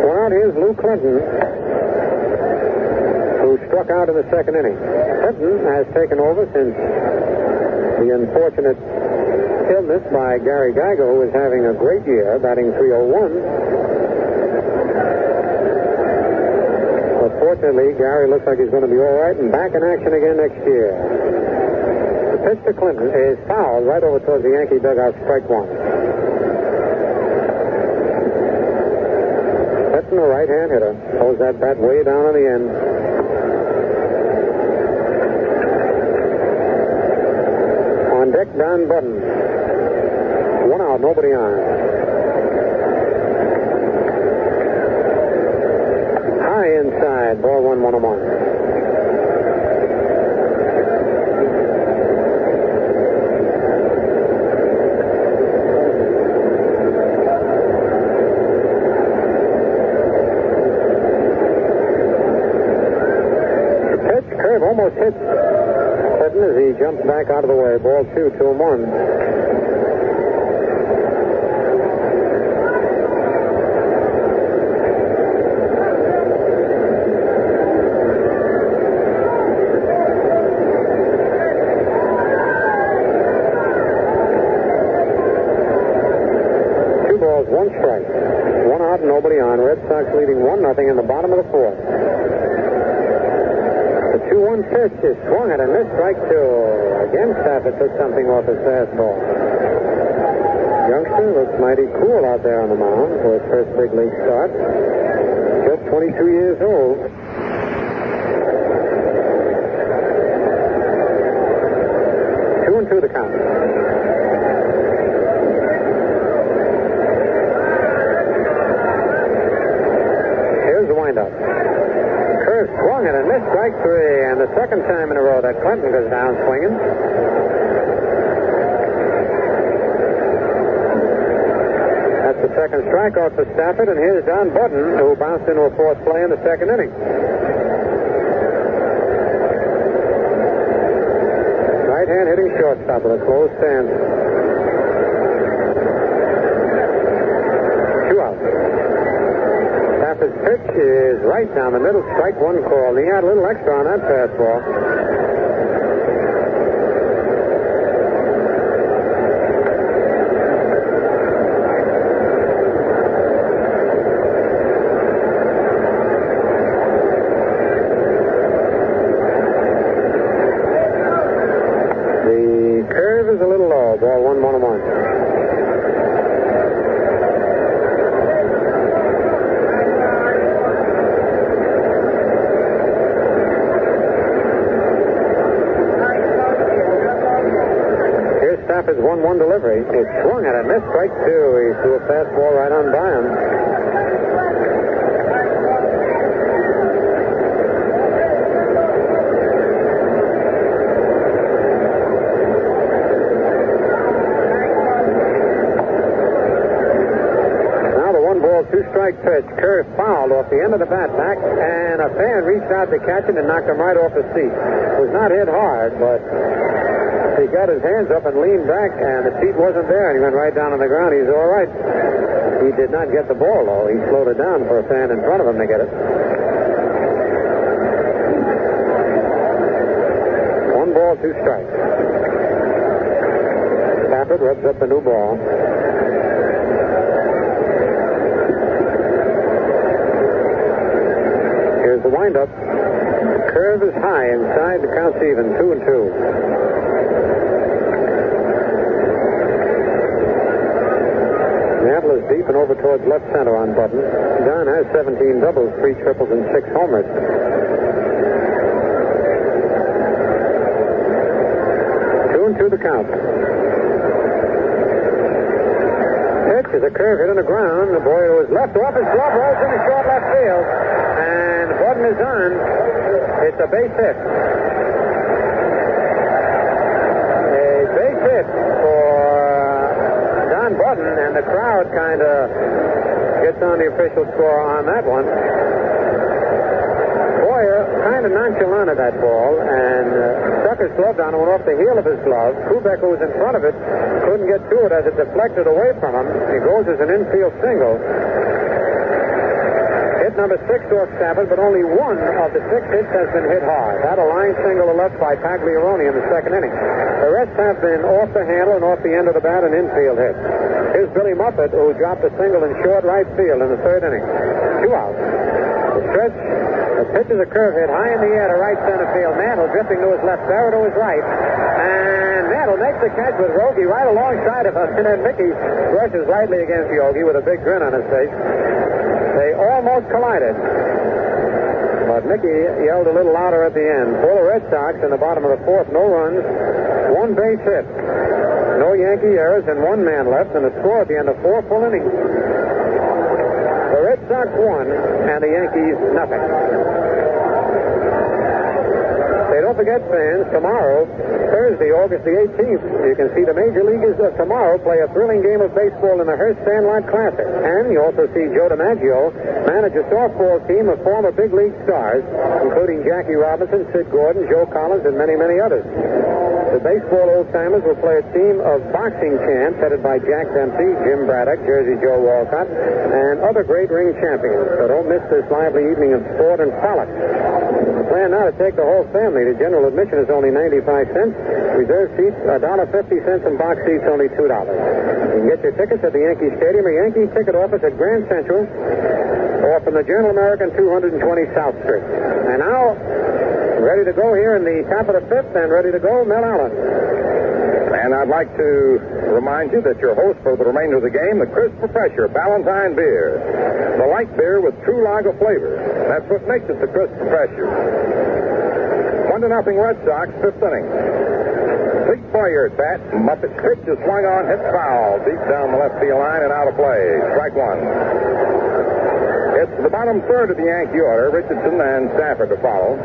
Well, out here's Lou Clinton, who struck out in the 2nd inning. Clinton has taken over since the unfortunate illness by Gary Geiger, who is having a great year, batting .301. Fortunately, Gary looks like he's going to be all right and back in action again next year. The pitch to Clinton is fouled right over towards the Yankee dugout, strike 1. Clinton, a right-hand hitter, throws that bat way down on the end. On deck, Don Budden. 1 out, nobody on. Inside, ball 1, 1 away. almost hit Clinton as he jumps back out of the way. Ball 2, 2-1. One strike. One out and nobody on. Red Sox leading 1-0 in the bottom of the fourth. The 2-1 pitch is swung at and missed. Strike 2. Again, Stafford took something off his fastball. Youngster looks mighty cool out there on the mound for his first big league start. Just 22 years old. 2-2 the count. Curve swung at and missed. Strike 3, and the second time in a row that Clinton goes down swinging. That's the second strikeout for Stafford, and here's Don Budden, who bounced into a fourth play in the second inning. Right-hand hitting shortstop with a closed stance. 2 out. Stafford's pitch is right down the middle, strike 1 call. He had a little extra on that fastball. The curve is a little low. Ball 1-1-1. Stafford's 1-1 delivery. It's swung at and missed. Strike 2. He threw a fastball right on by him. Now the 1-ball, 2-strike pitch. Curve fouled off the end of the bat back, and a fan reached out to catch it and knocked him right off his seat. It was not hit hard, but he got his hands up and leaned back, and the seat wasn't there, and he went right down on the ground. He's all right. He did not get the ball, though. He slowed it down for a fan in front of him to get it. 1-ball, 2 strikes. Stafford rubs up the new ball. Here's the windup. The curve is high inside. The count's even, 2-2. Seattle is deep and over towards left center on Budden. Don has 17 doubles, 3 triples, and 6 homers. 2-2 the count. Pitch is a curve hit on the ground. The boy who was left off his glove rolls into short left field. And Budden is on. It's a base hit. A base hit for Budden, and the crowd kind of gets on the official score on that one. Boyer kind of nonchalant at that ball, and stuck his glove down and went off the heel of his glove. Kubek, who was in front of it, couldn't get to it as it deflected away from him. He goes as an infield single. Hit number 6 off Stafford, but only one of the 6 hits has been hit hard. That a line single to left by Pagliarone in the second inning. The rest have been off the handle and off the end of the bat and infield hits. Here's Billy Muffet, who dropped a single in short right field in the third inning. 2 out. The stretch. The pitch is a curve hit high in the air to right center field. Mantle drifting to his left, Barrow to his right. And Mantle makes the catch with Yogi right alongside of him. And then Mickey brushes lightly against Yogi with a big grin on his face. They almost collided. But Mickey yelled a little louder at the end. For the Red Sox in the bottom of the fourth, no runs, 1 base hit. No Yankee errors and 1 man left, and the score at the end of 4 full innings. The Red Sox won, and the Yankees nothing. St. don't forget, fans, tomorrow, Thursday, August the 18th, you can see the major leaguers of tomorrow play a thrilling game of baseball in the Hearst Sandlot Classic. And you also see Joe DiMaggio manage a softball team of former big league stars, including Jackie Robinson, Sid Gordon, Joe Collins, and many, many others. The baseball old-timers will play a team of boxing champs headed by Jack Dempsey, Jim Braddock, Jersey Joe Walcott, and other great ring champions. So don't miss this lively evening of sport and frolic. Plan now to take the whole family. The general admission is only 95 cents. Reserve seats, $1.50, and box seats only $2. You can get your tickets at the Yankee Stadium or Yankee ticket office at Grand Central or from the Journal American 220 South Street. And now, ready to go here in the top of the fifth and ready to go, Mel Allen. And I'd like to remind you that your host for the remainder of the game, the Crisp Refresher Ballantine Beer. The light beer with true lager flavor. That's what makes it the Crisp Refresher. 1-0 Red Sox, fifth inning. Fleet Boyer at bat. Muppet's pitch is swung on, hit foul, deep down the left field line and out of play. Strike one. It's the bottom third of the Yankee order. Richardson and Stafford to follow.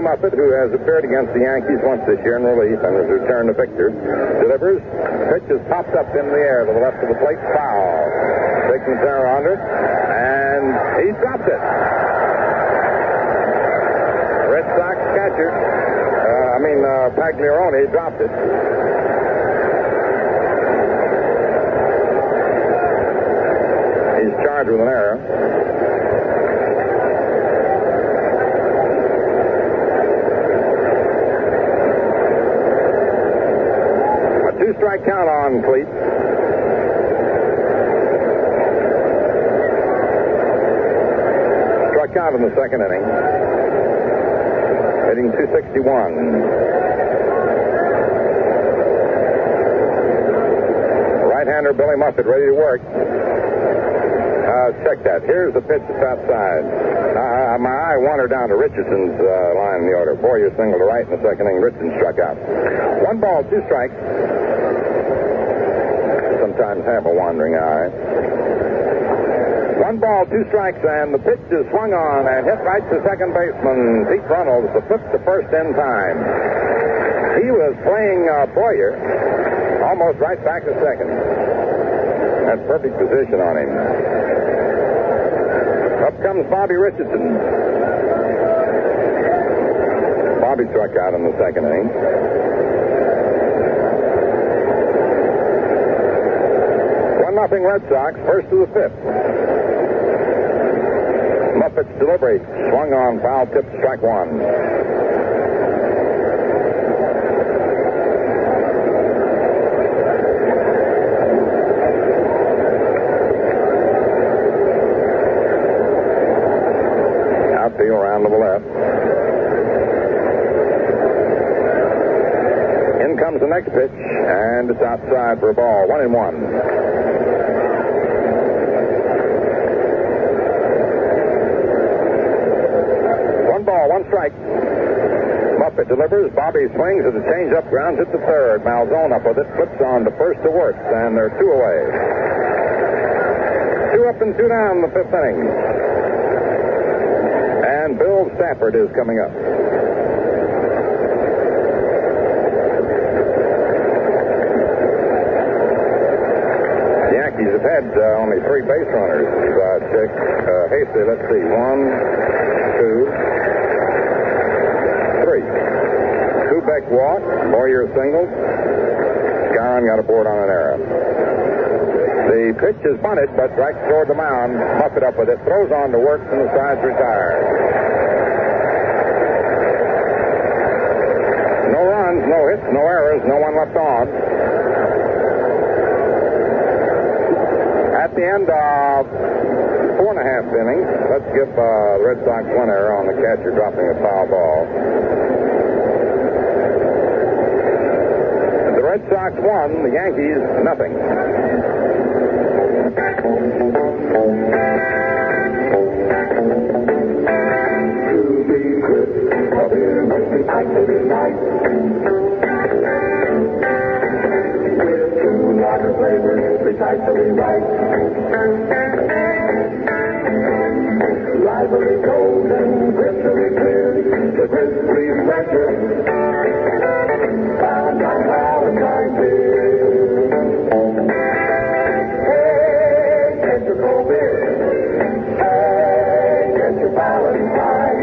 Muppet, who has appeared against the Yankees once this year in relief and has returned to Victor, delivers. Pitch is popped up in the air to the left of the plate. Foul. Big Quintero under it, and he dropped it. Red Sox catcher, Pagliarone dropped it. He's charged with an error. Two-strike count on Fleet. Struck out in the second inning. Hitting .261. Right-hander Billy Muffet ready to work. Check that. Here's the pitch that's outside. My eye wandered down to Richardson's line in the order. Boyer single to right in the second inning. Richardson struck out. 1 ball, 2 strikes. Sometimes have a wandering eye. 1 ball, 2 strikes, and the pitch is swung on and hit right to second baseman Pete Runnels, the flip to first in time. He was playing Boyer almost right back to second. Had perfect position on him. Up comes Bobby Richardson. Bobby struck out in the second inning. 1-0 Red Sox, first to the fifth. Muppet's delivery, swung on, foul tip, strike one. Outfield around to the left. In comes the next pitch, and it's outside for a ball. 1-1. 1 strike. Muppet delivers. Bobby swings at the change-up, grounds it to third. Malzone up with it, flips on to first to work, and they're 2 away. 2 up and 2 down in the fifth inning. And Bill Stafford is coming up. The Yankees have had only 3 base runners. Hasty, let's see. 1, 2, 3. Kubek walked. Boyer singled. Scarron got aboard on an error. The pitch is bunted, but right toward the mound. Muffet up with it. Throws on to work, and the side's retired. No runs, no hits, no errors, no one left on. At the end of 4.5 innings, let's give the Red Sox 1 error on the catcher dropping a foul ball. The Red Sox 1, the Yankees nothing. the flavor, precisely right. Lively golden, crystally clear, the crisp refresher. Found on Valentine's beer. Hey, get your cold beer. Hey, get your Valentine.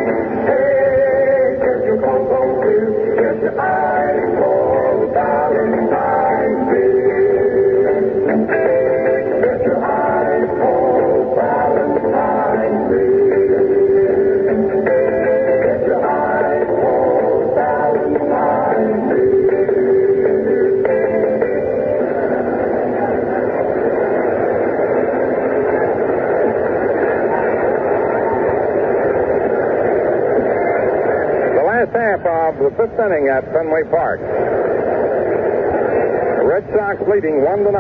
Hey, get your cold beer. Get your ice cold Valentine's beer. Get your ice cold Valentine's beer. Get your ice cold Valentine's beer. The last half of the fifth inning at Fenway Park. The Red Sox leading 1-0.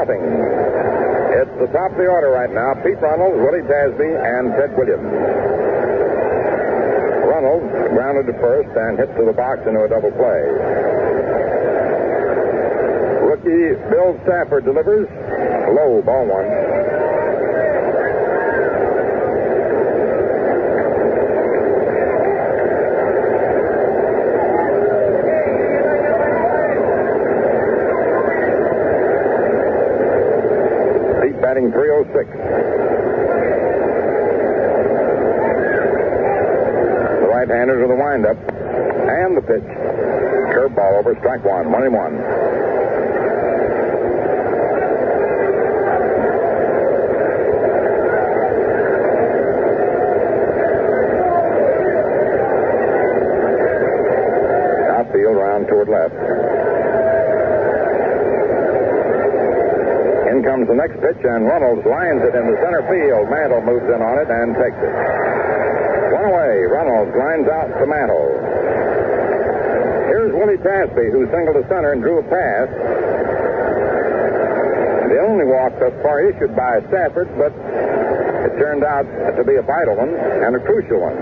It's the top of the order right now. Pete Runnels, Willie Tasby, and Ted Williams. Runnels grounded to first and hit to the box into a double play. Rookie Bill Stafford delivers. Low, ball one. Batting 306. The right-handers with the windup and the pitch. Curveball over, strike one, 1-1. Outfield round toward left. In comes the next pitch, and Runnels lines it into center field. Mantle moves in on it and takes it. One away. Runnels lines out to Mantle. Here's Willie Tasby, who singled to center and drew a pass. The only walk thus far issued by Stafford, but it turned out to be a vital one and a crucial one.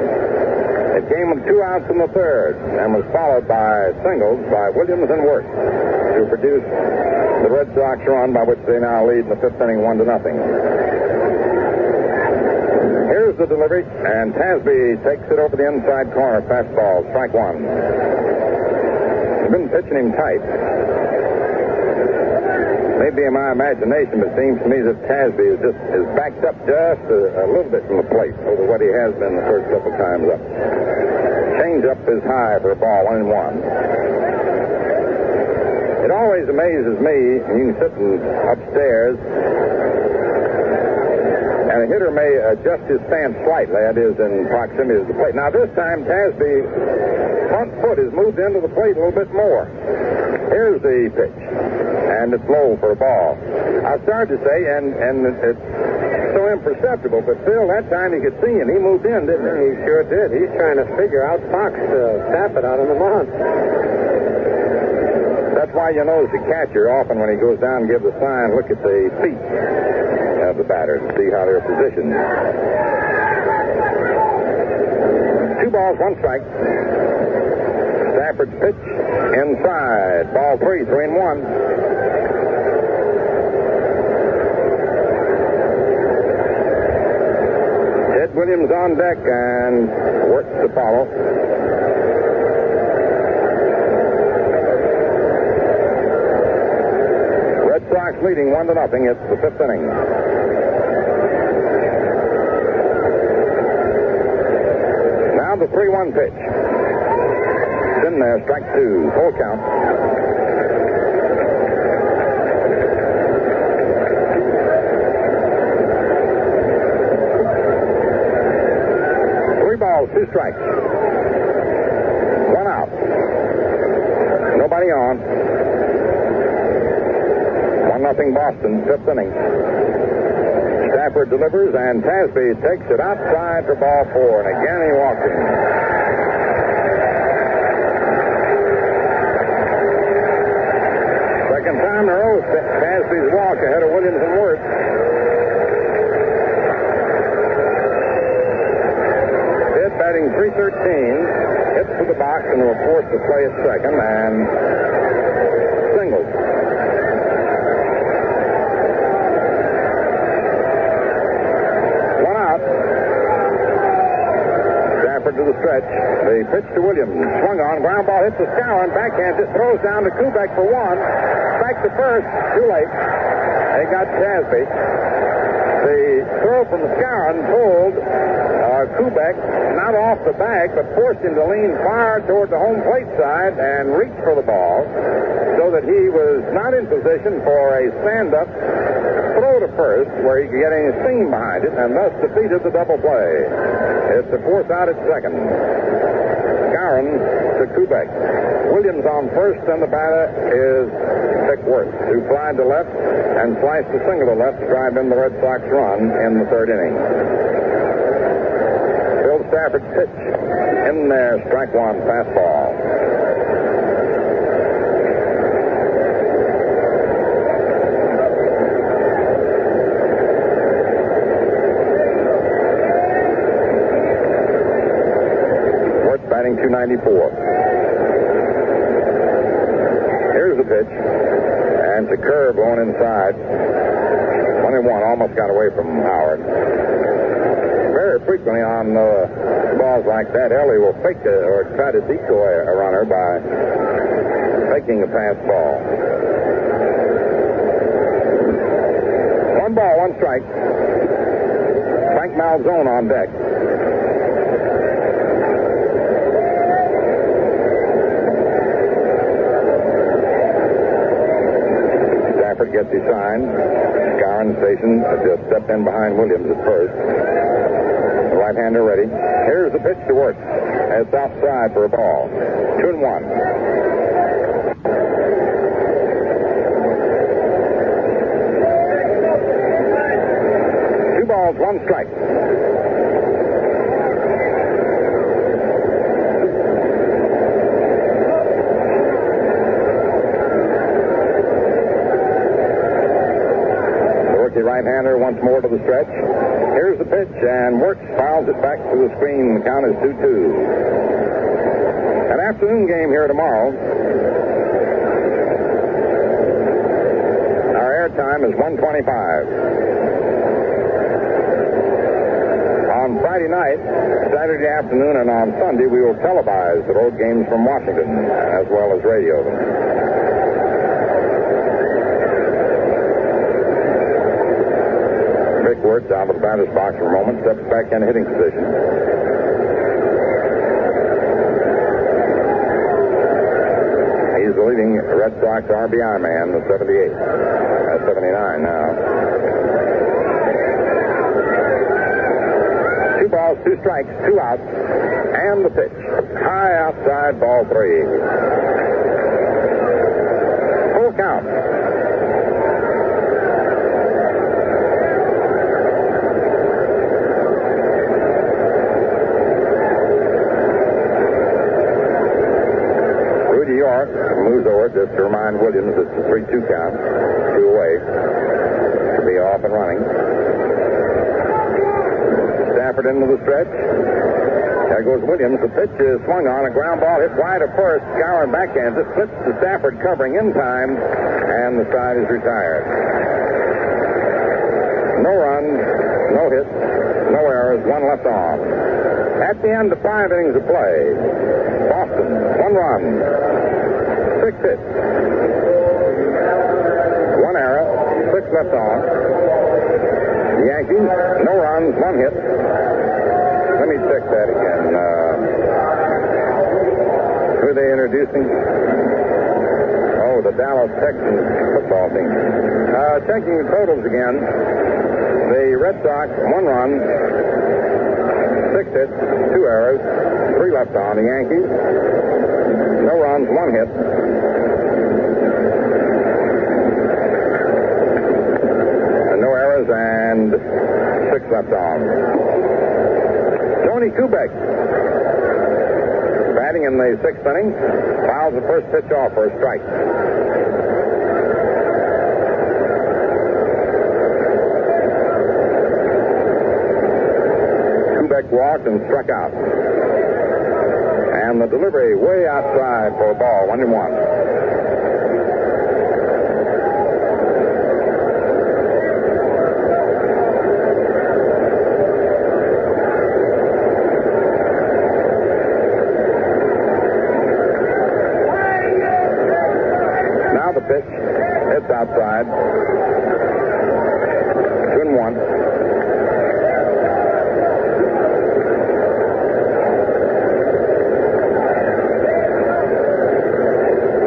It came with 2 outs in the third and was followed by singles by Williams and Wirtz to produce the Red Sox run by which they now lead in the fifth inning 1-0. Here's the delivery, and Tasby takes it over the inside corner. Fastball, strike one. They've been pitching him tight. Maybe in my imagination, but it seems to me that Tasby is backed up just a little bit from the plate over what he has been the first couple times up. Change up is high for a ball, 1-1. It always amazes me, you can sit upstairs, and a hitter may adjust his stance slightly, that is, in proximity to the plate. Now, this time, Tasby's front foot is moved into the plate a little bit more. Here's the pitch, and it's low for a ball. I started to say, and it's so imperceptible, but Phil, that time he could see him. He moved in, didn't he? He sure did. He's trying to figure out Fox to tap it out on the mound. That's why you notice the catcher often when he goes down and gives a sign, look at the feet of the batter to see how they're positioned. 2 balls, 1 strike. Stafford's pitch inside. Ball 3, 3-1. Ted Williams on deck and works to follow. Red Sox leading 1-0. It's the fifth inning. Now the 3-1 pitch. It's in there, strike 2, full count. Balls, 2 strikes. 1 out. Nobody on. 1-0 Boston, fifth inning. Stafford delivers, and Tasby takes it outside for ball 4, and again he walks in. Second time in a row, Tasby's walk ahead of Williams and Wirtz. Batting 313, hits to the box and will force to play at second and singles. stretch. The pitch to Williams. Swung on. Ground ball hits the Scowen. Backhands it. Throws down to Kubek for one. Back to first. Too late. They got Casby. The throw from Scowen pulled Kubek not off the bag, but forced him to lean far toward the home plate side and reach for the ball so that he was not in position for a stand-up throw to first where he could get any steam behind it and thus defeated the double play. It's the fourth out at second. Scowen to Kubek. Williams on first, and the batter is Vic Wirth, who flied to left and sliced a single to left to drive in the Red Sox run in the third inning. Phil Stafford pitch in there, strike one, fastball. Wirth batting .294. Here's the pitch, and it's a curve going inside. 21, almost got away from Howard. Very frequently on balls like that, Ellie will fake or try to decoy a runner by faking a pass ball. 1 ball, 1 strike. Frank Malzone on deck. Stafford gets his sign. Scowen station just stepped in behind Williams at first. The right-hander ready. Here's the pitch to Wirth. It's outside for a ball. 2-1. 2 balls, 1 strike. The right-hander once more to the stretch. Here's the pitch, and Wirth fouls it back to the screen. The count is 2-2. An afternoon game here tomorrow. Our airtime is 1:25. On Friday night, Saturday afternoon, and on Sunday, we will televise the road games from Washington, as well as radio them. Vic Wirth down to the batter's box for a moment, steps back in hitting position. He's the leading Red Sox RBI man, the 78. 79 now. 2 balls, 2 strikes, 2 outs, and the pitch. High outside, ball 3. Full count. York moves over just to remind Williams it's a 3-2 count. 2 away. To be off and running. Stafford into the stretch. There goes Williams. The pitch is swung on. A ground ball hit wide of first. Scowen backhands it. Slips to Stafford covering in time. And the side is retired. No runs. No hits. No errors. 1 left on. At the end of 5 innings of play, Boston, 1 run, 6 hits, 1 error, 6 left on. The Yankees, no runs, 1 hit. Let me check that again. Who are they introducing? Oh, the Dallas Texans football team. Checking the totals again. The Red Sox, 1 run, 6 hits, 2 errors, 3 left on. The Yankees, no runs, 1 hit. And no errors and 6 left on. Tony Kubek, batting in the 6th inning, fouls the first pitch off for a strike. Walked and struck out. And the delivery way outside for a ball, 1-1. pitch. It's outside. 2-1.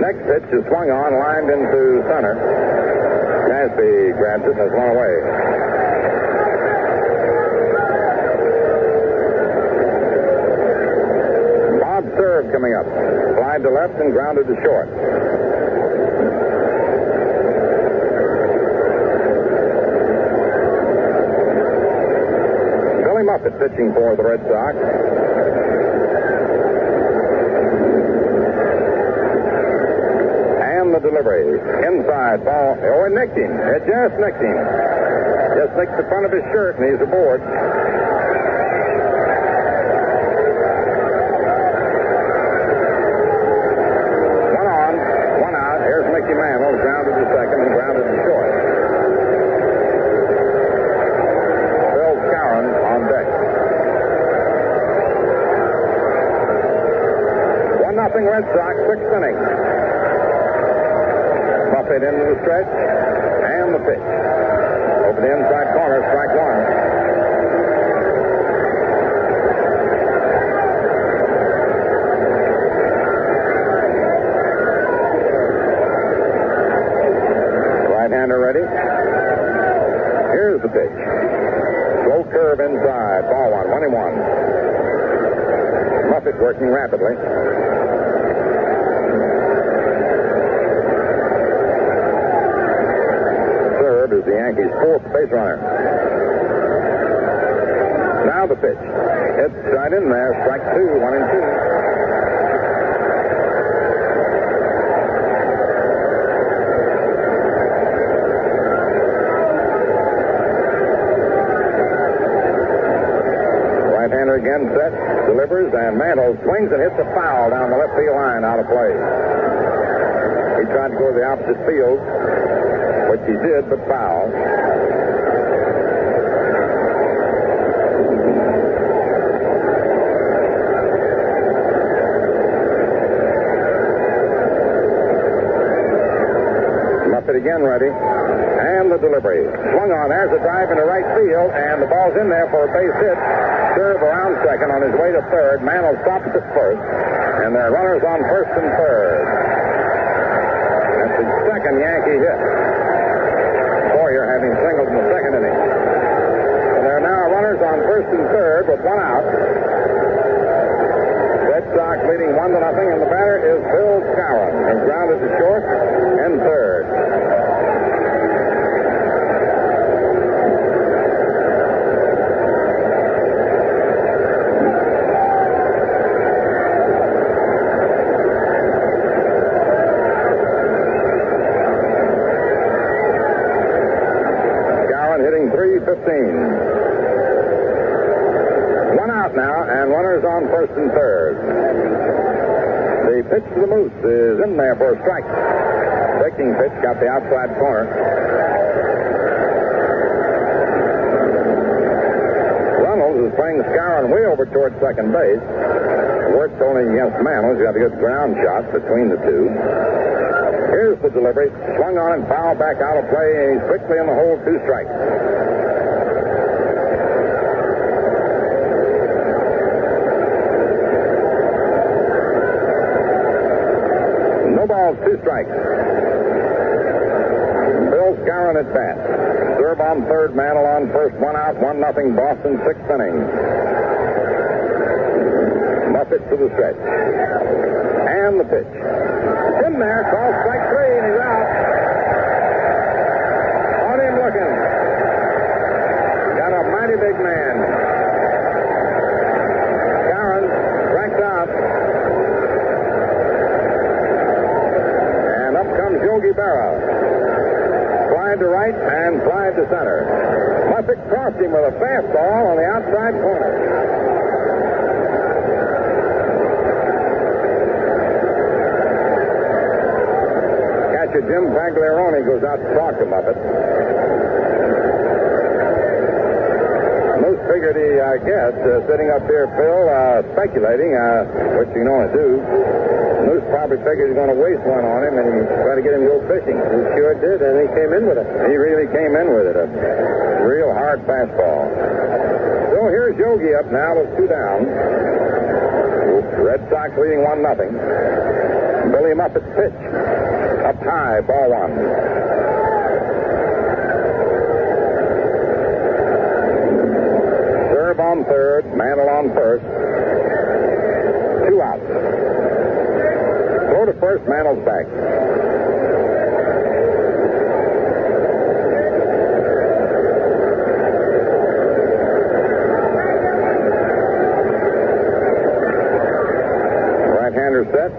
Next pitch is swung on, lined into center. Nasby grabs it and has one away. Bob Serve coming up. Flied to left and grounded to short. Billy Muffett pitching for the Red Sox. And the delivery. Inside, ball. Oh, it nicked him. It just nicked him. Just nicked the front of his shirt, and he's aboard. One on, one out. Here's Mickey Mantle, grounded to second and grounded to short. Bill Skowron on deck. 1-0 Red Sox, sixth inning. Buffett into the stretch, and the pitch. Over the inside corner, strike one. Right-hander ready. Here's the pitch. Slow curve inside, ball one, 1-1. Buffett working rapidly. Is the Yankees' fourth base runner. Now the pitch. It's right in there. Strike two, 1-2. Right-hander again set, delivers, and Mantle swings and hits a foul down the left field line, out of play. He tried to go to the opposite field, which he did, but foul. Muffett again ready. And the delivery. Swung on. There's a drive into right field, and the ball's in there for a base hit. Serve around second on his way to third. Mantle stops at first, and there are runners on first and third. That's the second Yankee hit. Boyer having singled in the second inning. So there are now runners on first and third with one out. Red Sox leading 1-0, and the batter is Bill Skowron, who grounded to short and third. Hitting .315. One out now, and runners on first and third. The pitch to the Moose is in there for a strike. Breaking pitch, got the outside corner. Runnels is playing Skowron way over towards second base. Worked only against Mantle. He's got a good ground shot between the two. Here's the delivery. Swung on and fouled back out of play, and he's quickly in the hole, 2 strikes. No balls, 2 strikes. Bill Skowron at bat. Serve on third, Mantle on first, 1 out, 1-0 Boston, 6th inning. Muffett to the stretch. And the pitch. In there, called strike 3, and he's out. On him looking. Got a mighty big man. Skowron strikes out. And up comes Yogi Berra. Flied to right and flied to center. Muffett crossed him with a fastball on the outside corner. Jim Pagliarone goes out to talk to Muffett. Moose figured he, I guess, sitting up here, Phil, speculating, which you can only do, Moose probably figured he was going to waste one on him, and he tried to get him to go fishing. He sure did, and he came in with it. He really came in with it. A real hard fastball. So here's Yogi up now with 2 down. Red Sox leading 1-0. Billy Muffitt's pitch. Up high, ball 1. Serve on third, Mantle on first. 2 outs. Throw to first, Mantle's back. Right-hander set.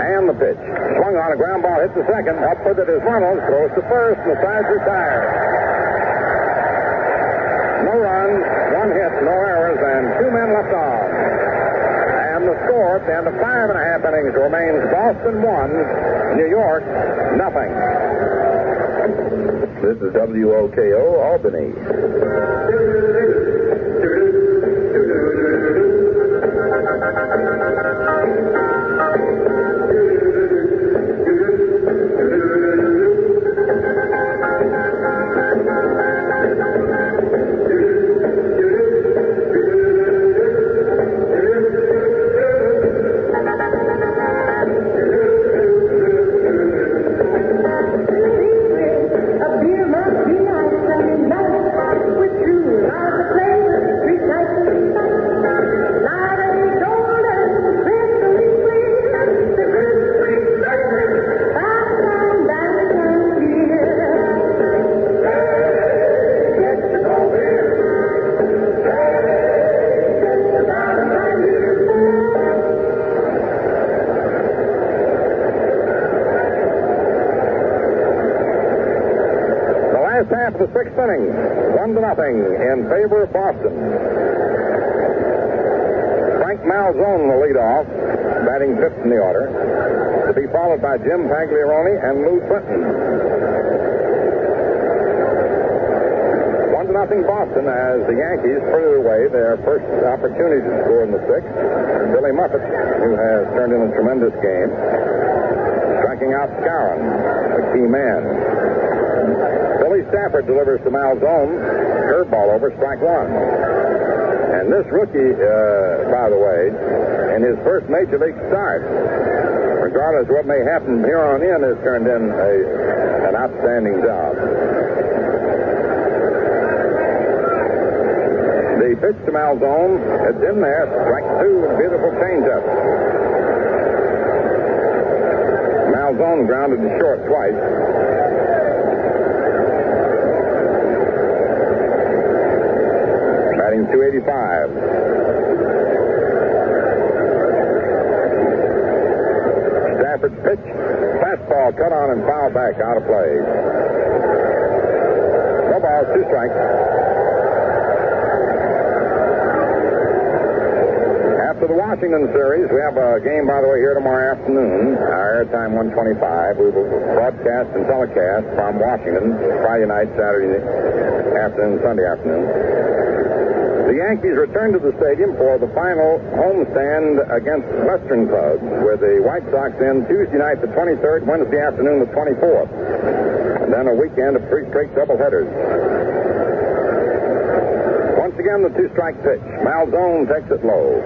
And the pitch. Swung on a ground ball, hit the second. Up with it is Reynolds. Throws to first, and the side's retired. No runs, 1 hit, no errors, and 2 men left on. And the score at the end of 5.5 innings remains Boston 1, New York 0. This is WOKO, Albany. Half of the 6th inning, 1-0 in favor of Boston. Frank Malzone will lead off, batting 5th in the order, to be followed by Jim Pagliarone and Lou Clinton. 1-0 Boston as the Yankees further away their first opportunity to score in the 6th. Billy Muffett, who has turned in a tremendous game, striking out Scarron, a key man. Billy Stafford delivers to Malzone. Curveball over, strike 1. And this rookie, by the way, in his first major league start, regardless of what may happen here on in, has turned in an outstanding job. The pitch to Malzone, it's in there, strike 2, and a beautiful changeup. Malzone grounded to short twice. Batting .285. Stafford's pitch. Fastball cut on and fouled back out of play. No balls, 2 strikes. After the Washington series, we have a game, by the way, here tomorrow afternoon. Our airtime 125. We will broadcast and telecast from Washington Friday night, Saturday afternoon, Sunday afternoon. The Yankees return to the stadium for the final homestand against Western clubs, where the White Sox end Tuesday night the 23rd, Wednesday afternoon the 24th. And then a weekend of 3 straight doubleheaders. Once again, the 2-strike pitch. Malzone takes it low.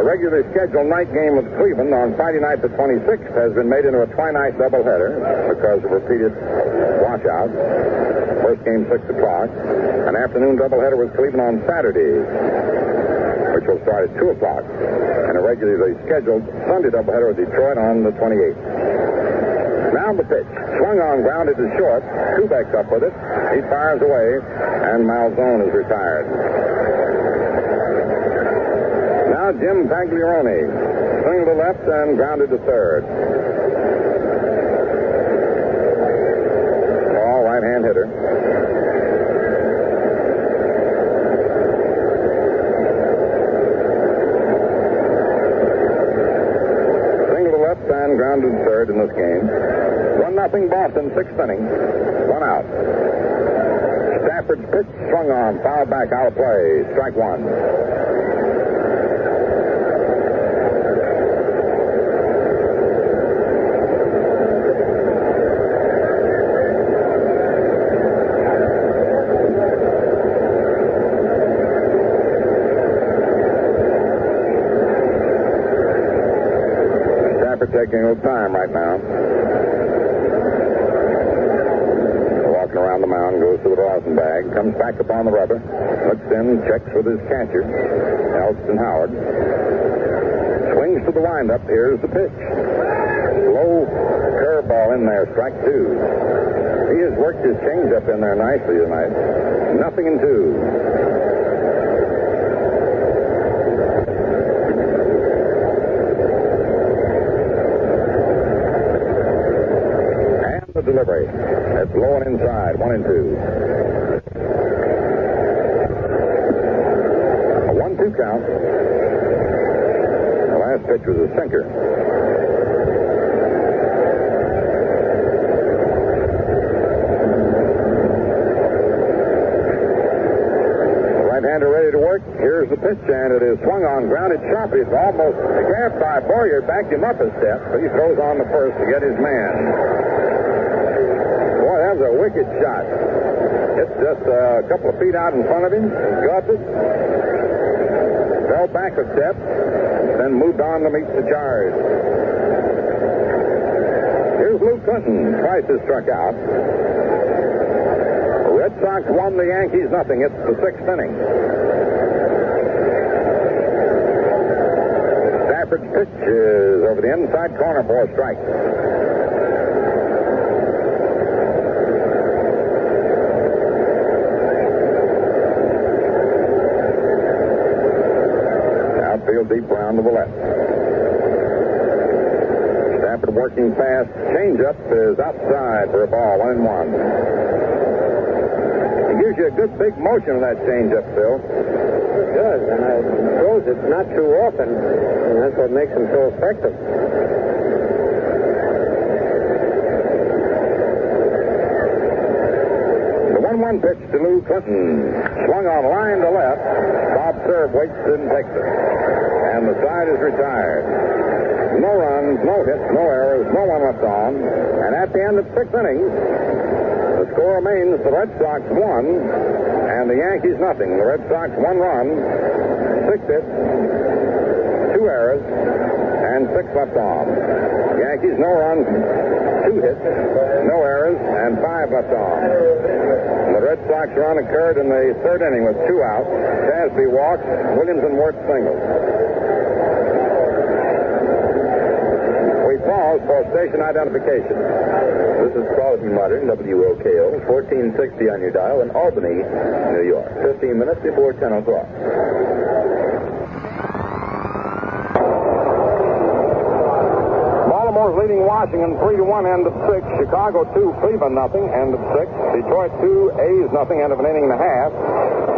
A regularly scheduled night game with Cleveland on Friday night the 26th has been made into a twilight doubleheader because of repeated washouts. First game 6 o'clock. An afternoon doubleheader with Cleveland on Saturday, which will start at 2 o'clock. And a regularly scheduled Sunday doubleheader with Detroit on the 28th. Now the pitch. Swung on, grounded to short. Kubek's up with it. He fires away, and Malzone is retired. Now Jim Pagliarone. Swing to the left and grounded to third. Ball, right-hand hitter. And grounded third in this game. 1-0 Boston, 6th inning. 1 out. Stafford's pitch swung on, fouled back out of play. Strike 1. Stafford taking a little time right now. Walking around the mound, goes to the rosin bag, comes back upon the rubber, looks in, checks with his catcher, Elston Howard. Swings to the windup. Here's the pitch. Low curveball in there, strike two. He has worked his changeup in there nicely tonight. 0-2. And the delivery. It's low and inside. 1-2. A 1-2 count. The last pitch was a sinker. Right-hander ready to work. Here's the pitch, and it is swung on, grounded sharply. It's almost grabbed by Boyer, backed him up a step, but he throws on the first to get his man. Boy, that was a wicked shot. It's just a couple of feet out in front of him. Got it. Fell back a step, then moved on to meet the charge. Here's Lou Clinton. Twice has struck out. The Red Sox won, the Yankees nothing. It's the 6th inning. Stafford's pitch is over the inside corner for a strike. Deep round to the left. Stafford working fast. Changeup is outside for a ball. 1-1. It gives you a good big motion of that changeup, Phil. It does, and it throws it not too often, and that's what makes him so effective. The 1-1 pitch to Lou Clinton. Swung on line to left. Bob Serve waits and takes it. And the side is retired. No runs, no hits, no errors, no one left on. And at the end of 6 innings, the score remains the Red Sox 1 and the Yankees nothing. The Red Sox 1 run, 6 hits, 2 errors, and 6 left on. The Yankees no runs, 2 hits, no errors, and 5 left on. The Red Sox run occurred in the 3rd inning with 2 outs. Tasby walks, Williams and Wirtz singles. We pause for station identification. This is Quality Modern, WOKO, 1460 on your dial in Albany, New York. 15 minutes before 10 o'clock. Baltimore's leading Washington 3-1, end of 6. Chicago 2, Cleveland nothing, end of 6. Detroit 2, A's nothing, end of an inning and a half.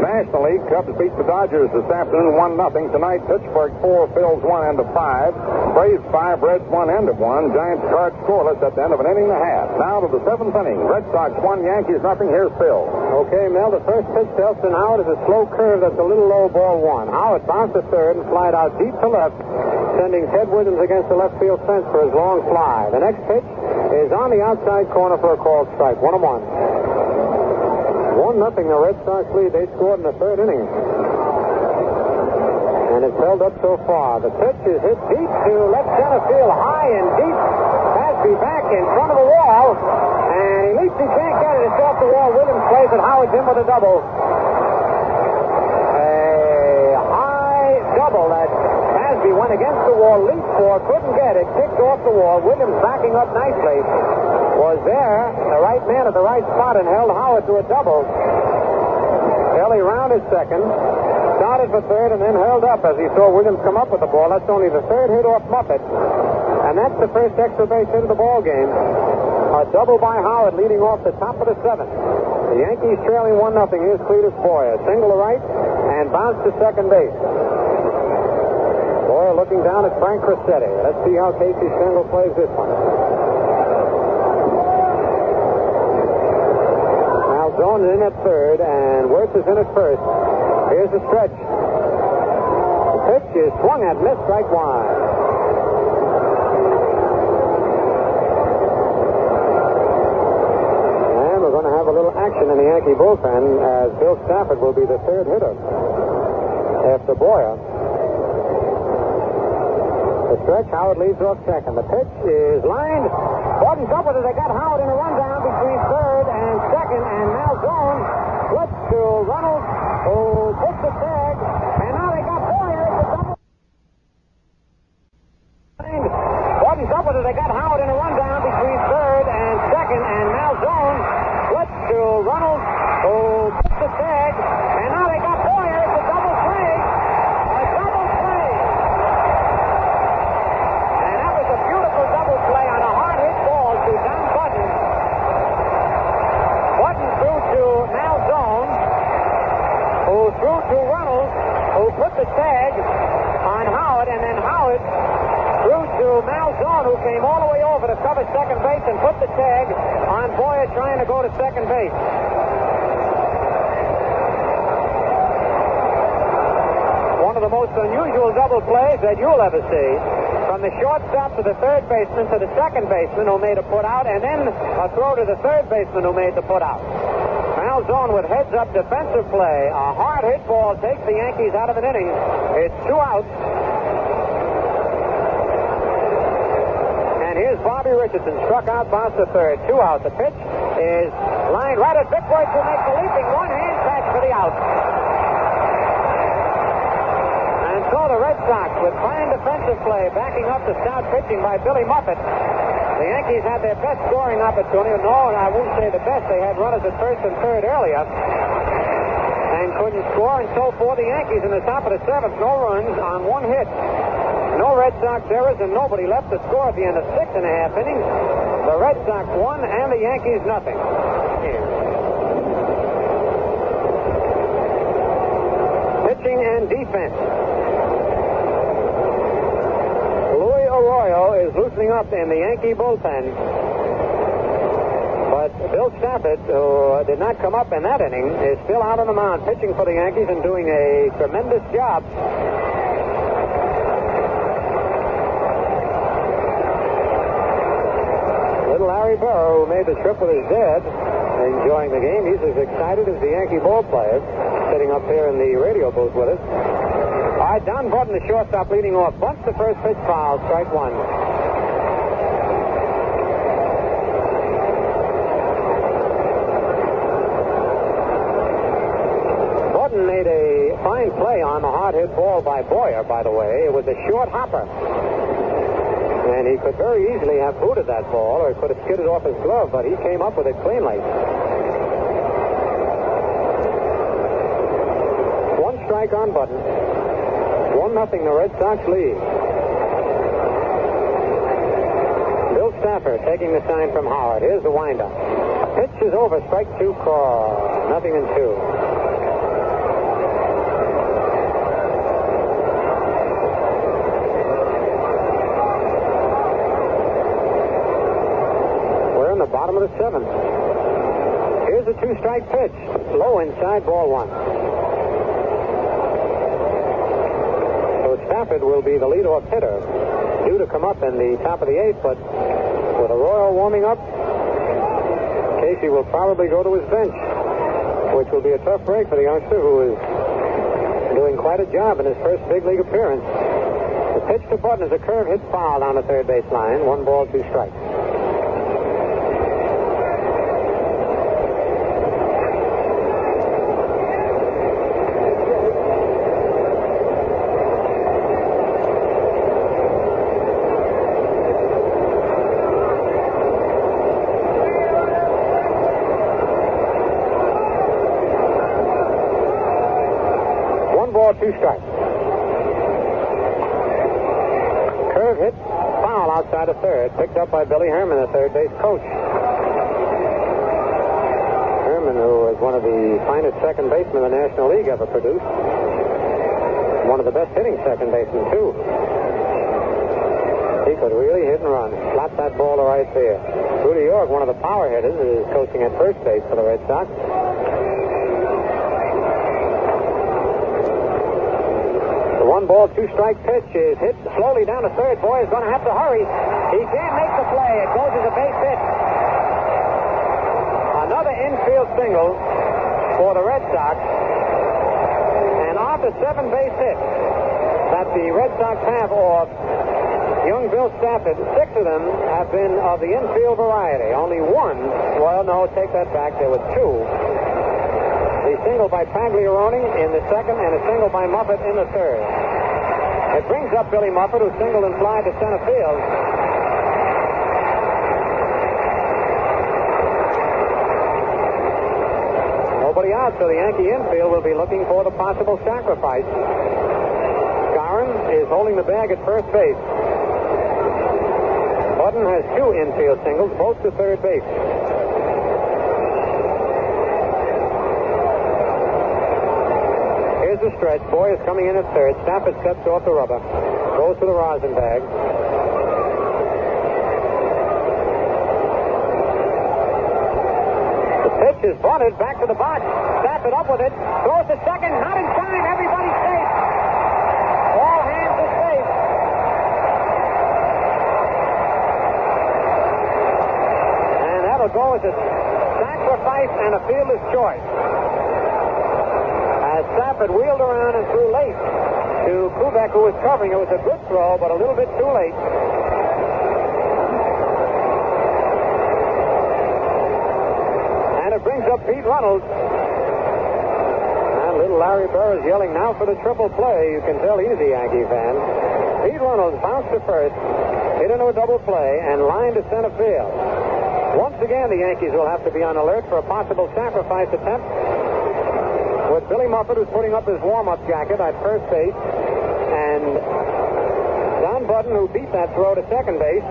National League, Cubs beat the Dodgers this afternoon 1-0. Tonight, Pittsburgh 4, Phils 1, end of 5. Braves 5, Reds 1, end of 1. Giants Cards scoreless at the end of an inning and a half. Now to the 7th inning. Red Sox 1, Yankees nothing. Here's Phil. Okay, Mel, the first pitch to Elston Howard is a slow curve that's a little low, ball 1. Howard bounced to third and slide out deep to left, sending Ted Williams against the left field fence for his long fly. The next pitch is on the outside corner for a called strike. 1-1. 1-0, the Red Sox lead. They scored in the 3rd inning. And it's held up so far. The pitch is hit deep to left center field, high and deep. Tasby back in front of the wall. And he leaps, he can't get it. It's off the wall. Williams plays it. Howard's in with a double. A high double that Tasby went against the wall, leaped for, couldn't get it, kicked off the wall. Williams backing up nicely. Was there, the right man at the right spot, and held Howard to a double. Kelly rounded second, started for third, and then held up as he saw Williams come up with the ball. That's only the 3rd hit off Muppet, and that's the first extra base hit of the ball game. A double by Howard leading off the top of the 7th. The Yankees trailing 1-0. Here's Cletus Boyer. Single to right and bounce to second base. Boyer looking down at Frank Crissetti. Let's see how Casey Stengel plays this one. Zone in at third, and Wirtz is in at first. Here's the stretch. The pitch is swung at, missed, strike 1. And we're going to have a little action in the Yankee bullpen as Bill Stafford will be the 3rd hitter after Boyer. The stretch. Howard leads off second. The pitch is lined. Gordon's up with it. They got Howard in a rundown between third and second, and now zone flips to Runnels, who puts the tag, and now they got Boyer. It's a double. Gordon's up with it. They got Howard in a rundown between third and second, and now zone flips to Runnels, who puts the tag, and now they got Boyer. It's a double play. A double play. And that was a beautiful double play on a hard hit ball to Don Button. Button threw to now zone, who threw to Runnels, who put the tag on Howard, and then Howard threw to Malzone, who came all the way over to cover second base and put the tag on Boyer trying to go to second base. One of the most unusual double plays that you'll ever see. From the shortstop to the third baseman to the second baseman who made a put out, and then a throw to the third baseman who made the put out. Malzone with heads up defensive play. A hard hit ball takes the Yankees out of an inning. It's 2 outs. And here's Bobby Richardson, struck out, bounced to third. 2 outs. The pitch is lined right at Bickford, who makes the leaping one-hand catch for the out. And so the Red Sox, with fine defensive play, backing up the stout pitching by Billy Muffett. The Yankees had their best scoring opportunity. No, I wouldn't say the best. They had runners at first and third earlier and couldn't score. And so for the Yankees in the top of the seventh, no runs on 1 hit. No Red Sox errors, and nobody left to score at the end of 6.5 innings. The Red Sox won, and the Yankees nothing. Pitching and defense. Louis Arroyo is loosening up in the Yankee bullpen. But Bill Stafford, who did not come up in that inning, is still out on the mound pitching for the Yankees and doing a tremendous job. Larry Burrow, who made the trip with his dad, enjoying the game. He's as excited as the Yankee ball players, sitting up here in the radio booth with us. All right, Don Button, the shortstop, leading off. Bunts the first pitch, foul, strike 1. Button made a fine play on the hard hit ball by Boyer, by the way. It was a short hopper. And he could very easily have booted that ball, or could have skidded off his glove, but he came up with it cleanly. 1 strike on Button. 1-0, the Red Sox lead. Bill Stafford taking the sign from Howard. Here's the windup. Pitch is over. Strike 2 call. 0-2. Bottom of the 7th. Here's a 2-strike pitch. Low inside, ball 1. So Stafford will be the leadoff hitter. Due to come up in the top of the 8th, but with Arroyo warming up, Casey will probably go to his bench, which will be a tough break for the youngster who is doing quite a job in his first big league appearance. The pitch to Button is a curve hit foul down the third base line. 1 ball, 2 strikes. ball, 2 strikes. Curve hit, foul outside of third, picked up by Billy Herman, the third base coach. Herman, who is one of the finest second basemen the National League ever produced. One of the best hitting second basemen, too. He could really hit and run. Slap that ball to right field. Rudy York, one of the power hitters, is coaching at first base for the Red Sox. The 1 ball, 2 strike pitch is hit slowly down to third. Boy is going to have to hurry. He can't make the play. It goes as a base hit. Another infield single for the Red Sox. And of the 7 base hits that the Red Sox have off young Bill Stafford, 6 of them have been of the infield variety. Only one, well, no, take that back. There were 2. A single by Pagliarone in the second and a single by Muffet in the third. It brings up Billy Muffet, who singled and flied to center field. Nobody out, so the Yankee infield will be looking for the possible sacrifice. Skowron is holding the bag at first base. Budden has 2 infield singles, both to third base. Here's the stretch. Boy is coming in at third. Stafford steps off the rubber. Goes to the rosin bag. The pitch is bunted back to the box. Stafford up with it. Throws to second. Not in time. Everybody's safe. All hands are safe. And that'll go as a sacrifice and a fielder's choice. As Stafford wheeled around and threw late to Kubek, who was covering. It was a good throw, but a little bit too late. And it brings up Pete Runnels. And little Larry Burris yelling now for the triple play. You can tell he's a Yankee fan. Pete Runnels bounced to first, hit into a double play, and lined to center field. Once again, the Yankees will have to be on alert for a possible sacrifice attempt, with Billy Muffet, who's putting up his warm-up jacket at first base, and Don Budden, who beat that throw to second base.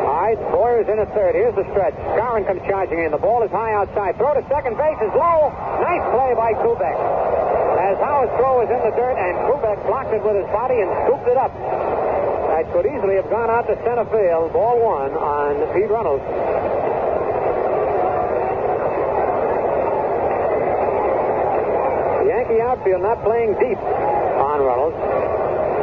All right, Boyer's in at third. Here's the stretch. Skowron comes charging in. The ball is high outside. Throw to second base is low. Nice play by Kubek. As Howard's throw was in the dirt, and Kubek blocked it with his body and scooped it up. That could easily have gone out to center field. Ball 1 on Pete Runnels. The Yankee outfield not playing deep on Runnels.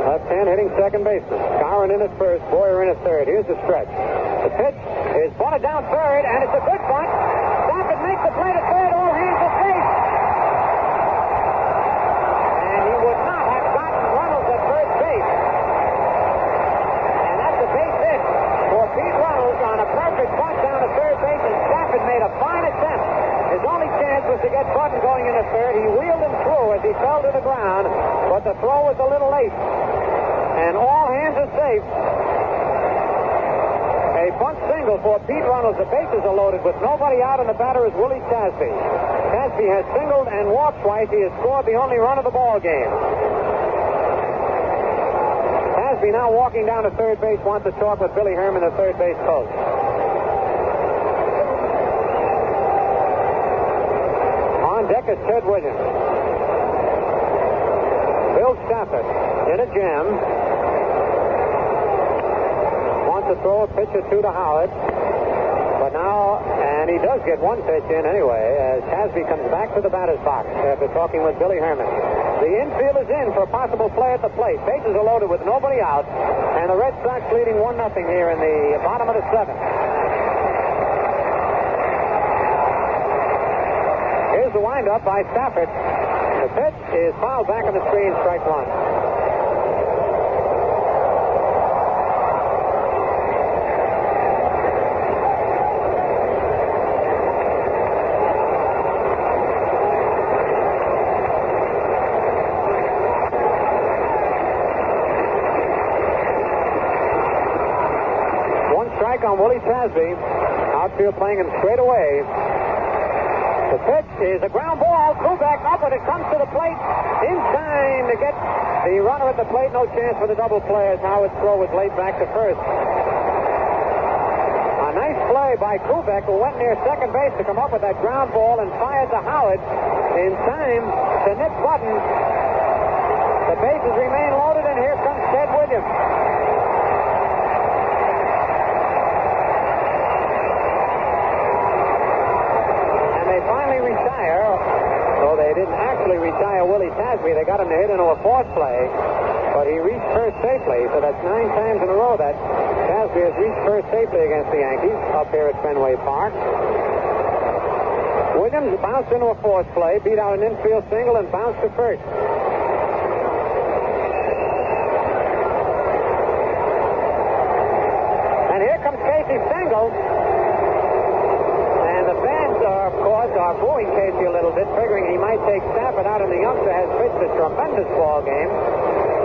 Left hand hitting second baseman. Skowron in at first, Boyer in at third. Here's the stretch. The pitch is bunted down third, and it's a good bunt. Stafford makes the play to third. All hands are safe. And he would not have gotten Runnels at first base. Base hit for Pete Runnels on a perfect bunt down to third base, and Stafford made a fine attempt. His only chance was to get Budden going into third. He wheeled and threw as he fell to the ground, but the throw was a little late. And all hands are safe. A bunt single for Pete Runnels. The bases are loaded with nobody out, and the batter is Willie Tasby. Tasby has singled and walked twice. He has scored the only run of the ball game. Tasby now walking down to third base, wants to talk with Billy Herman, the third base coach. On deck is Ted Williams. Bill Stafford in a jam. Wants to throw a pitch or two to Howard. But now, and he does get one pitch in anyway, as Tasby comes back to the batter's box after talking with Billy Herman. The infield is in for a possible play at the plate. Bases are loaded with nobody out, and the Red Sox leading 1-0 here in the bottom of the 7th. Here's the windup by Stafford. The pitch is fouled back on the screen, strike 1. On Willie Tasby. Outfield playing him straight away. The pitch is a ground ball. Kubek up, and it comes to the plate in time to get the runner at the plate. No chance for the double play as Howard's throw was laid back to first. A nice play by Kubek, who went near second base to come up with that ground ball and fired to Howard in time to nip Budden. The bases remain loaded, and here comes Ted Williams. Finally retire, though they didn't actually retire Willie Tasby. They got him to hit into a fourth play, but he reached first safely, so that's 9 times in a row that Tasby has reached first safely against the Yankees up here at Fenway Park. Williams bounced into a force play, beat out an infield single, and bounced to first. And here comes Casey Stengel. And the fans, of course, are booing Casey a little bit, figuring he might take Stafford out, and the youngster has pitched a tremendous ball game.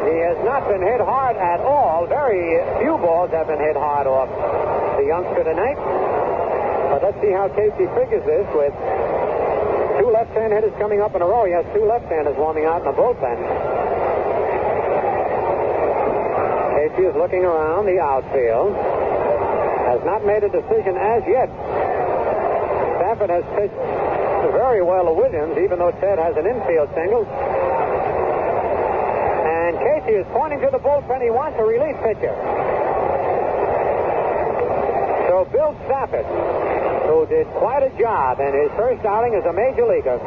He has not been hit hard at all. Very few balls have been hit hard off the youngster tonight. But let's see how Casey figures this with two left-hand hitters coming up in a row. He has two left-handers warming out in the bullpen. Casey is looking around the outfield. Has not made a decision as yet. Stafford has pitched very well to Williams, even though Ted has an infield single. And Casey is pointing to the bullpen. He wants a relief pitcher. So Bill Stafford, who did quite a job in his first outing as a major leaguer,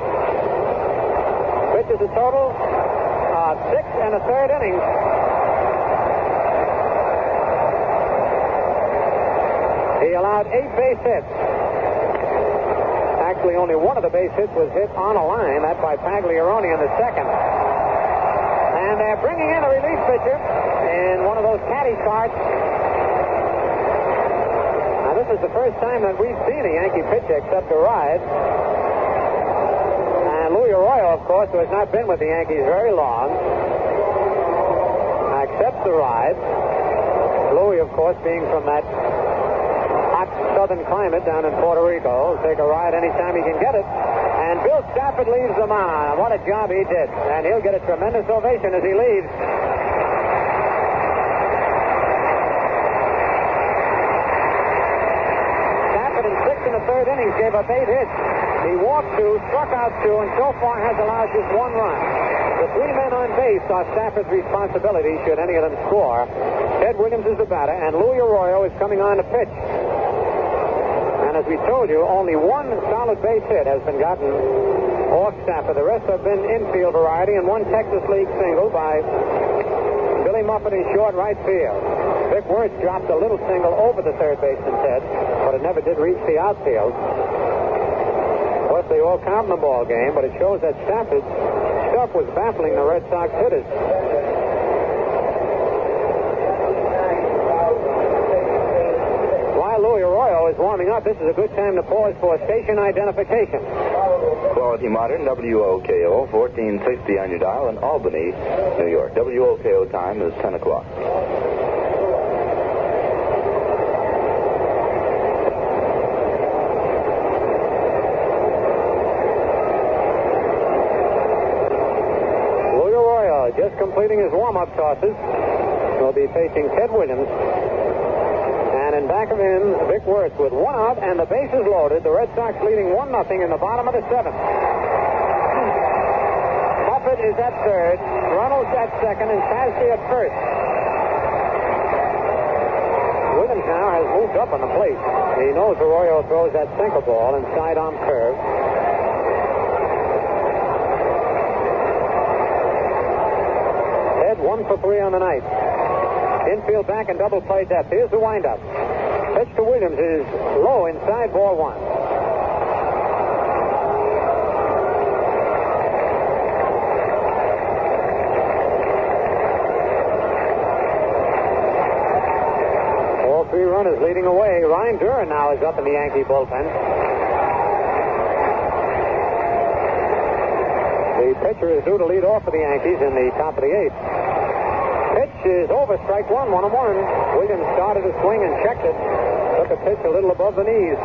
pitches a total of 6 1/3 innings. He allowed 8 base hits. Actually, only one of the base hits was hit on a line, that by Pagliarone in the second. And they're bringing in a relief pitcher in one of those caddy carts. Now, this is the first time that we've seen a Yankee pitcher accept a ride. And Louis Arroyo, of course, who has not been with the Yankees very long, accepts the ride. Louis, of course, being from that hot southern climate down in Puerto Rico, will take a ride anytime he can get it. And Bill Stafford leaves the mound. What a job he did. And he'll get a tremendous ovation as he leaves. Stafford in 6 1/3 innings gave up 8 hits. He walked 2, struck out 2, and so far has allowed just 1 run. The 3 men on base are Stafford's responsibility should any of them score. Ted Williams is the batter, and Louis Arroyo is coming on to pitch. And as we told you, only 1 solid base hit has been gotten off Stafford. The rest have been infield variety, and 1 Texas League single by Billy Muffet in short right field. Vic Wertz dropped a little single over the third baseman's head, but it never did reach the outfield. Of course, they all count in the ball game, but it shows that Stafford's stuff was baffling the Red Sox hitters. Louis Arroyo is warming up. This is a good time to pause for station identification. Quality Modern, WOKO, 1460 on your dial in Albany, New York. WOKO time is 10 o'clock. Louis Arroyo just completing his warm-up tosses. He'll be facing Ted Williams. And in back of him, Vic Wertz with 1 out and the bases loaded. The Red Sox leading 1-0 in the bottom of the 7th. Muffet is at third, Reynolds at second, and Tasby at first. Williams now has moved up on the plate. He knows Arroyo throws that sinker ball and side-arm curve. Ted 1 for 3 on the night. Infield back and double play depth. Here's the windup. Pitch to Williams is low inside, ball 1. All 3 runners leading away. Ryan Duran now is up in the Yankee bullpen. The pitcher is due to lead off for the Yankees in the top of the 8th. Pitch is over, strike 1, 1-1. Williams started a swing and checked it. Took a pitch a little above the knees.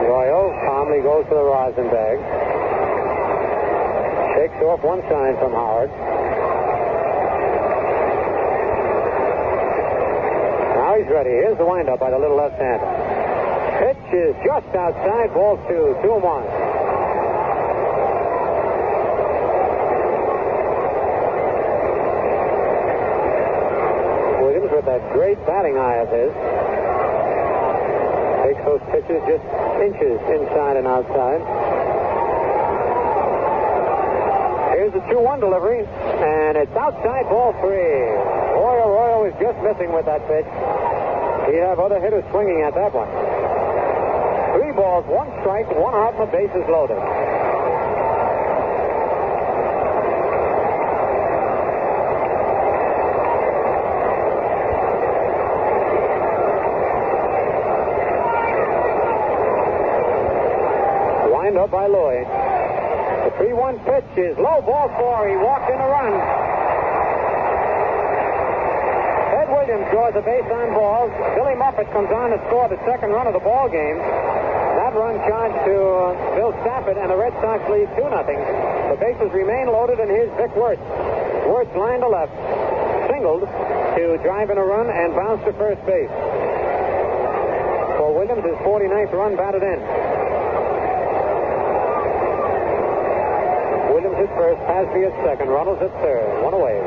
Arroyo calmly goes to the rosin bag. Shakes off 1 sign from Howard. Now he's ready. Here's the windup by the little left-hander. Pitch is just outside, ball 2, 2-1. With that great batting eye of his, takes those pitches just inches inside and outside. Here's the 2-1 delivery, and it's outside, ball 3. Boy, Arroyo is just missing with that pitch. He'd have other hitters swinging at that one. 3 balls, 1 strike, 1 out, and the bases loaded. Wind up by Lloyd. The 3-1 pitch is low, ball 4. He walked in a run. Ed Williams draws a base on balls. Billy Muffet comes on to score the second run of the ball game. That run charged to Bill Stafford, and the Red Sox lead 2-0. The bases remain loaded, and here's Vic Wirtz. Wirtz line to left, singled to drive in a run and bounce to first base. For Williams, his 49th run batted in. Williams at first, Pasby at second, Runnels at third. 1 away.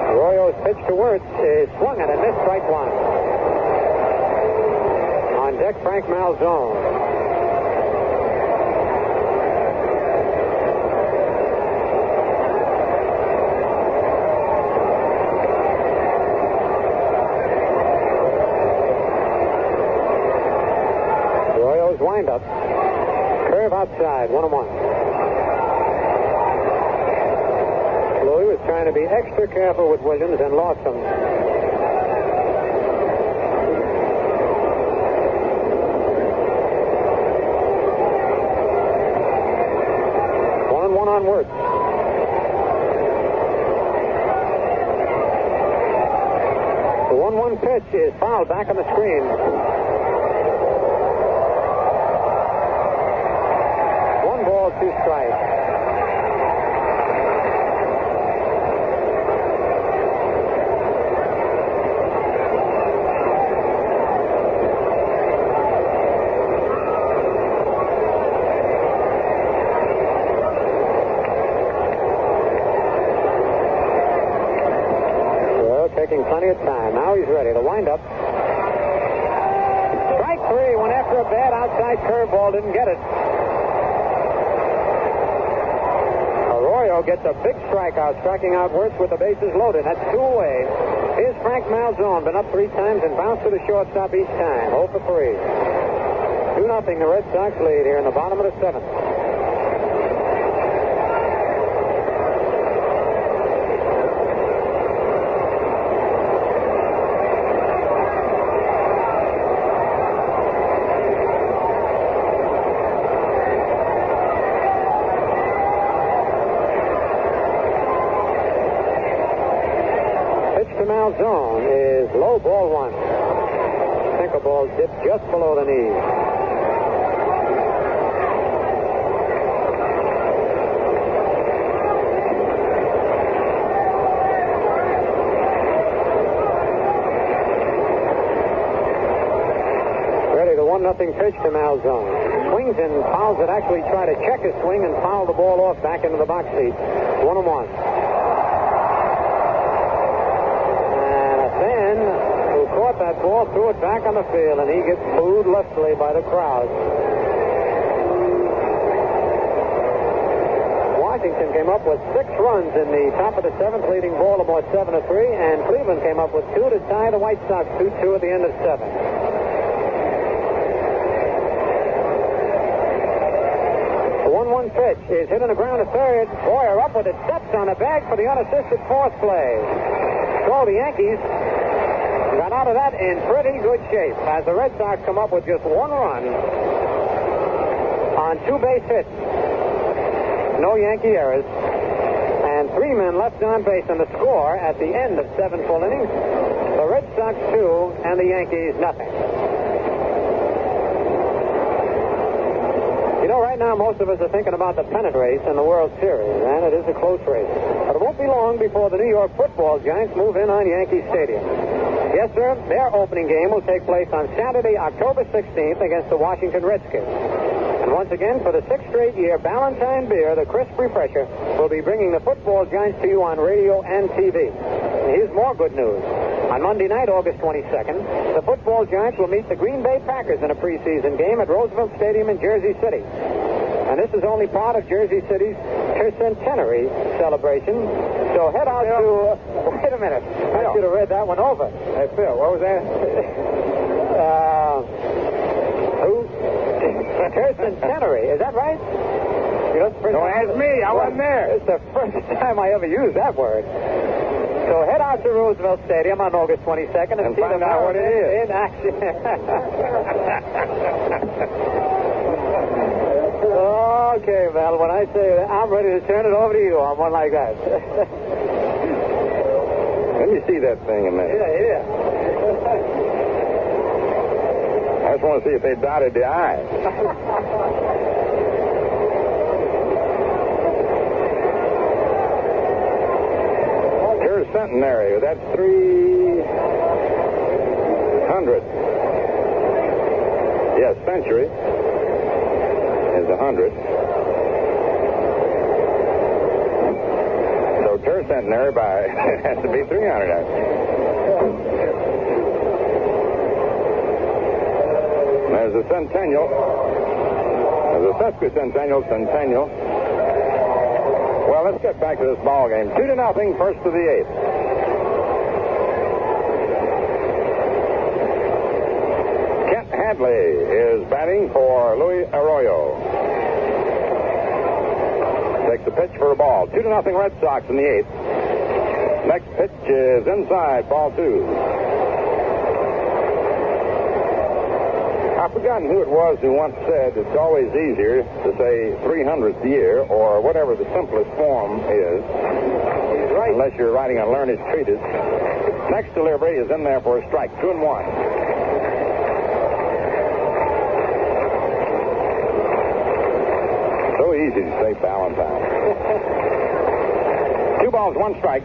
Arroyo's pitch to Wirtz is swung at and missed, strike 1. On deck, Frank Malzone. Arroyo's windup. Curve outside, 1-1. Louis was trying to be extra careful with Williams and lost him. 1-1 on Wirtz. The 1-1 pitch is fouled back on the screen. 1 ball, 2 strikes. Taking plenty of time. Now he's ready. The windup. Strike 3. Went after a bad outside curveball. Didn't get it. Arroyo gets a big strikeout, striking out Wirtz with the bases loaded. That's 2 away. Here's Frank Malzone. Been up 3 times and bounced to the shortstop each time. 0 for 3. 2-0. The Red Sox lead here in the bottom of the 7th. Malzone is low, ball 1. Sinker ball dipped just below the knee. Ready, the 1-0 pitch to Malzone. Swings and fouls it. Actually try to check his swing and foul the ball off back into the box seat. 1-1. Who caught that ball, threw it back on the field, and he gets booed lustily by the crowd. Washington came up with 6 runs in the top of the 7th, leading Baltimore 7-3, and Cleveland came up with 2 to tie the White Sox 2-2 at the end of 7. The 1-1 pitch is hit on the ground to third. Boyer up with it, steps on the bag for the unassisted fourth play. So the Yankees got out of that in pretty good shape as the Red Sox come up with just 1 run on 2 base hits. No Yankee errors. And 3 men left on base, and the score at the end of 7 full innings, the Red Sox 2 and the Yankees nothing. You know, right now most of us are thinking about the pennant race in the World Series, and it is a close race. But it won't be long before the New York Football Giants move in on Yankee Stadium. Yes, sir, their opening game will take place on Saturday, October 16th against the Washington Redskins. And once again, for the 6th straight year, Ballantine Beer, the crisp refresher, will be bringing the Football Giants to you on radio and TV. And here's more good news. On Monday night, August 22nd, the Football Giants will meet the Green Bay Packers in a preseason game at Roosevelt Stadium in Jersey City. And this is only part of Jersey City's tercentenary celebration. So head out to... wait a minute. I should have read that one over. Hey, Phil, what was that? Who? Tercentenary. Is that right? You know, Don't ask me. I wasn't there. It's the first time I ever used that word. So head out to Roosevelt Stadium on August 22nd and see find the out what it is. in action. Okay, Val, when I say that, I'm ready to turn it over to you on one like that. Let me see that thing a minute. Yeah. I just want to see if they dotted the I. Here's centenary. That's 300. Yes, century is 100. So tercentenary by has to be 300. There's a centennial. There's a sesquicentennial, centennial. Well, let's get back to this ball game. 2-0, first to the 8th. Kent Hadley is batting for Luis Arroyo. Takes the pitch for a ball. 2-0 Red Sox in the 8th. Next pitch is inside, ball 2. I've forgotten who it was who once said it's always easier to say 300th year or whatever the simplest form is, unless you're writing a learned treatise. Next delivery is in there for a strike. 2-1. So easy to say Valentine. 2 balls, 1 strike.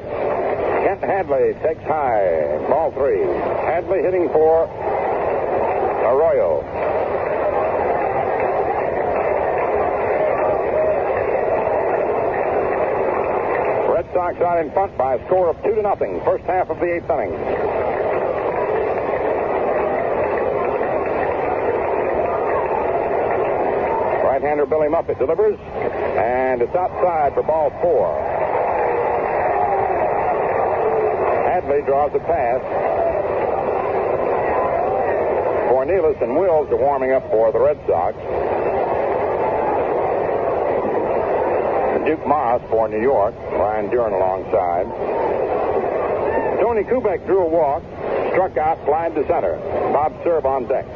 Kent Hadley takes high. Ball 3. Hadley hitting for Arroyo. Red Sox out in front by a score of 2-0. First half of the 8th inning. Right-hander Billy Muffet delivers, and it's outside for ball 4. Hadley draws a pass. Cornelius and Wills are warming up for the Red Sox. Duke Moss for New York. Ryan Duran alongside. Tony Kubek drew a walk. Struck out, flied to center. Bob Cerv on deck.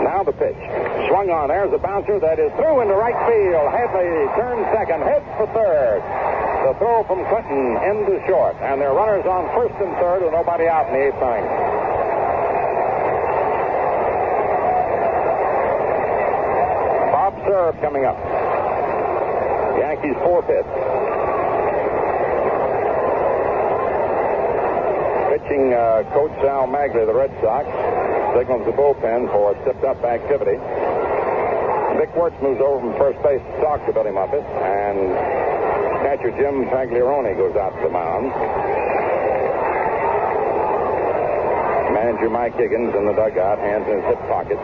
Now the pitch. Swung on. There's a bouncer that is through into right field. Hadley turns second. Heads for third. The throw from Clinton into short. And there are runners on first and third with nobody out in the 8th inning. Bob Cerv coming up. Yankees 4th hit. Pitching coach Sal Maglia, the Red Sox, signals the bullpen for stepped-up activity. Vic Wirtz moves over from first base to talk to Billy Muffet, and catcher Jim Pagliarone goes out to the mound. Manager Mike Higgins in the dugout, hands in his hip pocket.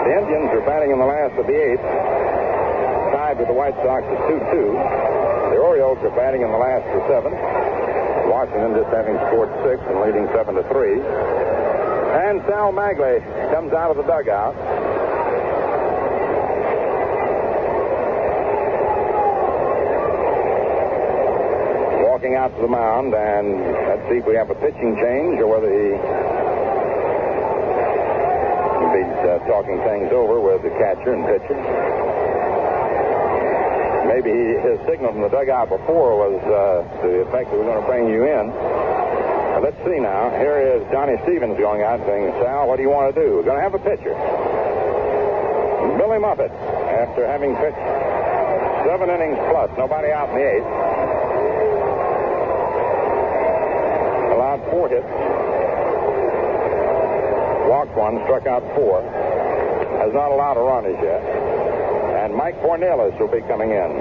The Indians are batting in the last of the 8th, tied with the White Sox at 2-2. The Orioles are batting in the last of 7th. Washington just having scored 6 and leading 7-3. And Sal Maglia comes out of the dugout. Walking out to the mound, and let's see if we have a pitching change or whether he's talking things over with the catcher and pitcher. Maybe his signal from the dugout before was to the effect that we're going to bring you in. But let's see now. Here is Johnny Stevens going out saying, Sal, what do you want to do? We're going to have a pitcher. Billy Muffet, after having pitched 7 innings plus, nobody out in the 8th. Allowed 4 hits. Walked 1, struck out 4. Has not allowed a run as yet. And Mike Cornelis will be coming in.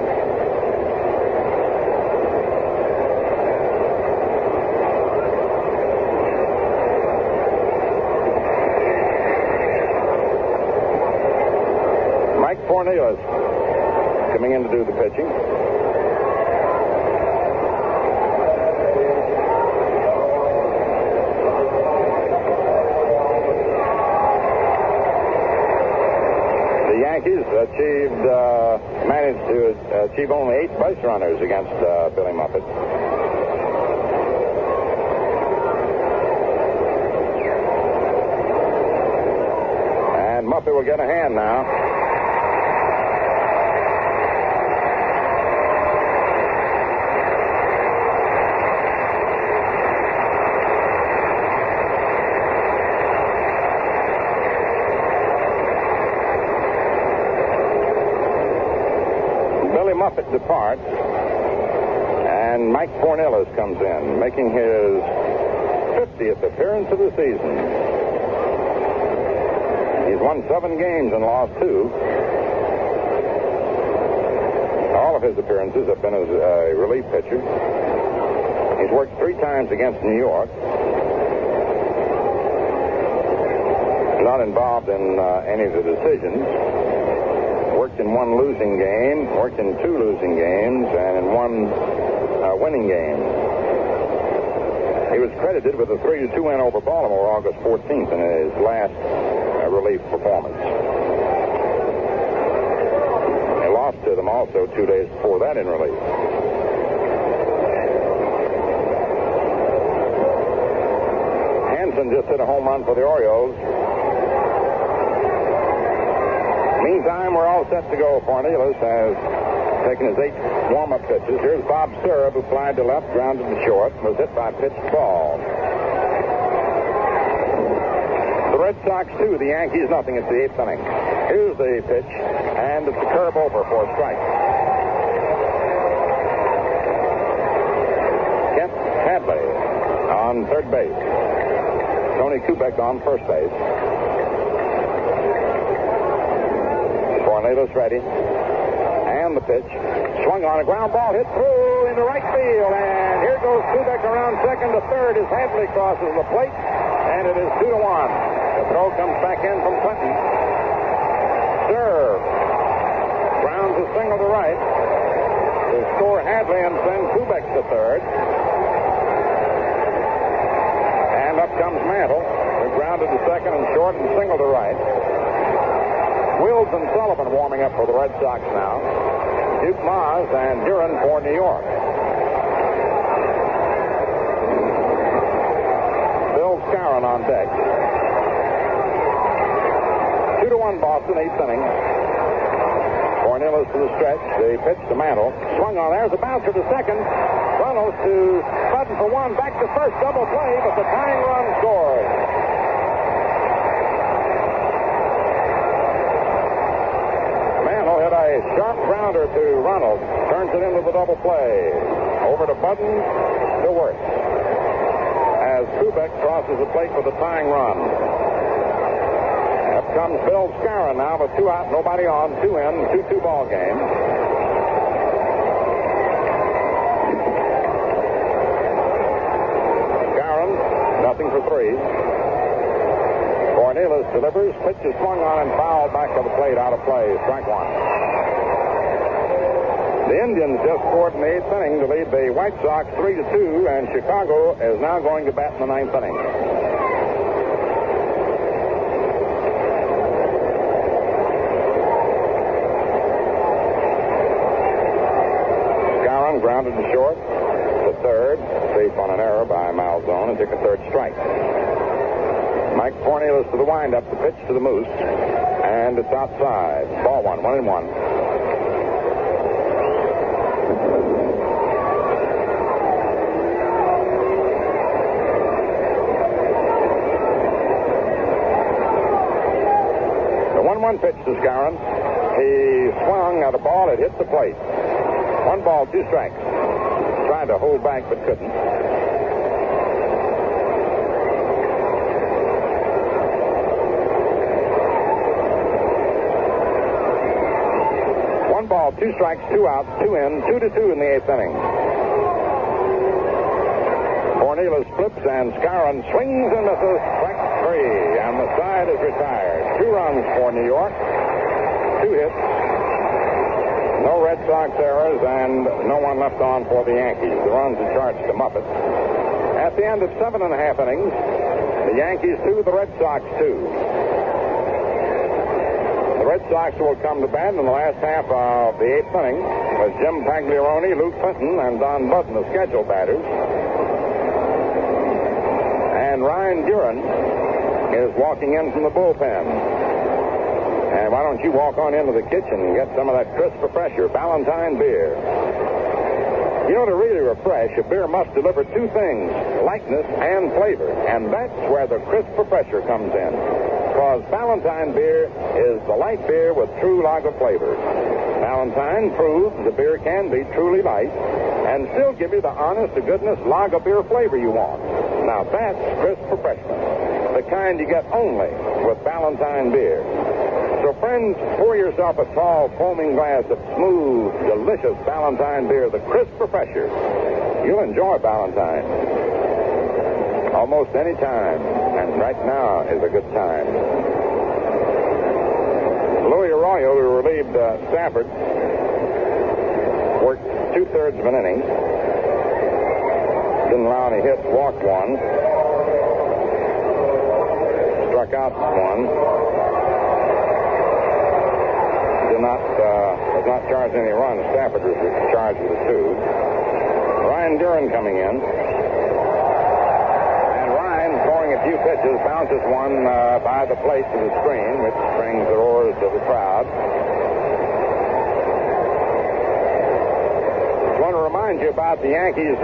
Mike Cornelis coming in to do the pitching. The Yankees managed to achieve only 8 base runners against Billy Muppet. And Muppet will get a hand now. Muppet departs, and Mike Cornelis comes in, making his 50th appearance of the season. He's won 7 games and lost 2. All of his appearances have been as a relief pitcher. He's worked 3 times against New York. Not involved in any of the decisions. Worked in 1 losing game, worked in 2 losing games, and in 1 winning game. He was credited with a 3-2 win over Baltimore August 14th in his last relief performance. He lost to them also 2 days before that in relief. Hansen just hit a home run for the Orioles. Meantime, we're all set to go. Cornelis has taken his 8 warm-up pitches. Here's Bob Serb, who flied to left, grounded to short, was hit by a pitched ball. The Red Sox 2, the Yankees nothing. It's the 8th inning. Here's the pitch, and it's a curve over for a strike. Kent Hadley on third base. Tony Kubek on first base. Cornelis ready. And the pitch. Swung on a ground ball, hit through into right field. And here goes Kubek around second to third as Hadley crosses the plate. And it is 2-1. The throw comes back in from Clinton. Serve. Grounds a single to right. To score Hadley and send Kubek to third. And up comes Mantle. Who grounded to second and short and single to right. Wills and Sullivan warming up for the Red Sox now. Duke Maz and Duran for New York. Bill Scarron on deck. 2-1 Boston, 8th inning. Cornelis to the stretch. The pitch to Mantle. Swung on. There's a bouncer to second. Runnels to Sutton for 1. Back to first. Double play, but the tying run scores. Hit a sharp grounder to Ronald. Turns it into the double play. Over to Budden to Wirtz. As Kubek crosses the plate for the tying run. Up comes Bill Scarron now with 2 out, nobody on, 2 in, 2-2 ball game. Scarron, nothing for 3. Cornelis delivers. Pitch is swung on and fouled back to the plate. Out of play. Strike 1. The Indians just scored in the 8th inning to lead the White Sox 3-2, and Chicago is now going to bat in the 9th inning. Scarron grounded to short. To third. Safe on an error by Malzone and took a third strike. Mike Cornelis to the windup, the pitch to the Moose, and it's outside. Ball 1, 1-1. The 1-1 pitch to Scarron. He swung at a ball, it hit the plate. 1 ball, 2 strikes. Tried to hold back, but couldn't. 1 ball, 2 strikes, 2 outs, 2 in, 2-2 in the 8th inning. Cornelius flips and Skowron swings and misses. Strike 3, and the side is retired. 2 runs for New York, 2 hits, no Red Sox errors, and no one left on for the Yankees. The runs are charged to Muppet. At the end of 7 1/2 innings, the Yankees 2, the Red Sox 2. The Red Sox will come to bat in the last half of the 8th inning with Jim Pagliarone, Luke Clinton, and Don Budden, the scheduled batters. And Ryan Duran is walking in from the bullpen. And why don't you walk on into the kitchen and get some of that crisp refresher, Ballantine beer. You know, to really refresh, a beer must deliver 2 things, lightness and flavor. And that's where the crisp refresher comes in. Because Ballantine beer is the light beer with true lager flavor. Ballantine proves the beer can be truly light and still give you the honest-to-goodness lager beer flavor you want. Now, that's crisp refreshment, the kind you get only with Ballantine beer. So, friends, pour yourself a tall, foaming glass of smooth, delicious Ballantine beer, the crisp refresher. You'll enjoy Ballantine almost any time, and right now is a good time. Louis Arroyo, who relieved Stafford, worked 2/3 of an inning. Didn't allow any hits, walked 1. Struck out 1. Was not charged any runs. Stafford was charged with a 2. Ryan Duran coming in. And Ryan, throwing a few pitches, bounces one by the plate to the screen, which brings the roars of the crowd. I want to remind you about the Yankees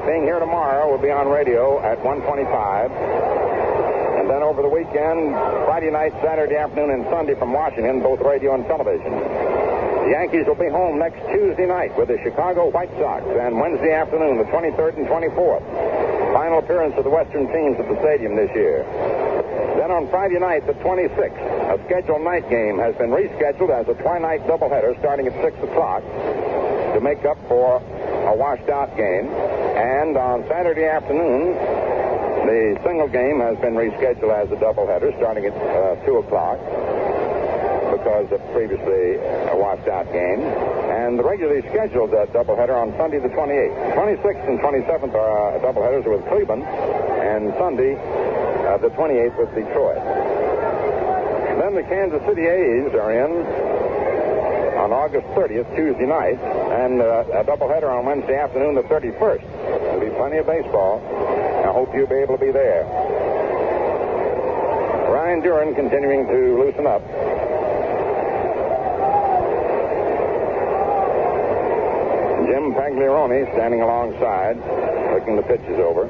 being here tomorrow. We'll be on radio at 1:25. And then over the weekend, Friday night, Saturday afternoon, and Sunday from Washington, both radio and television. The Yankees will be home next Tuesday night with the Chicago White Sox, and Wednesday afternoon, the 23rd and 24th. Final appearance of the Western teams at the stadium this year. Then on Friday night, the 26th, a scheduled night game has been rescheduled as a twilight doubleheader starting at 6 o'clock to make up for a washed-out game. And on Saturday afternoon, the single game has been rescheduled as a doubleheader starting at 2 o'clock because of previously a washed-out game. And the regularly scheduled doubleheader on Sunday the 28th. 26th and 27th are doubleheaders with Cleveland, and Sunday the 28th with Detroit. Then the Kansas City A's are in on August 30th, Tuesday night, and a doubleheader on Wednesday afternoon, the 31st. There'll be plenty of baseball. I hope you'll be able to be there. Ryan Duran continuing to loosen up. Jim Pagliarone standing alongside, looking the pitches over.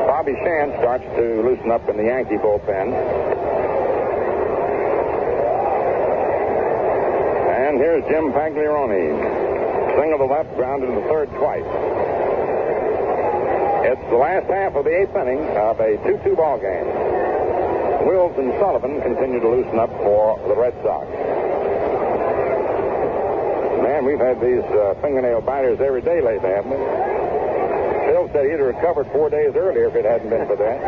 Bobby Shant starts to loosen up in the Yankee bullpen. And here's Jim Pagliarone. Single to left, grounded to the third twice. It's the last half of the 8th inning of a 2-2 ball game. Wills and Sullivan continue to loosen up for the Red Sox. Man, we've had these fingernail biters every day lately, haven't we? Phil said he'd have recovered 4 days earlier if it hadn't been for that.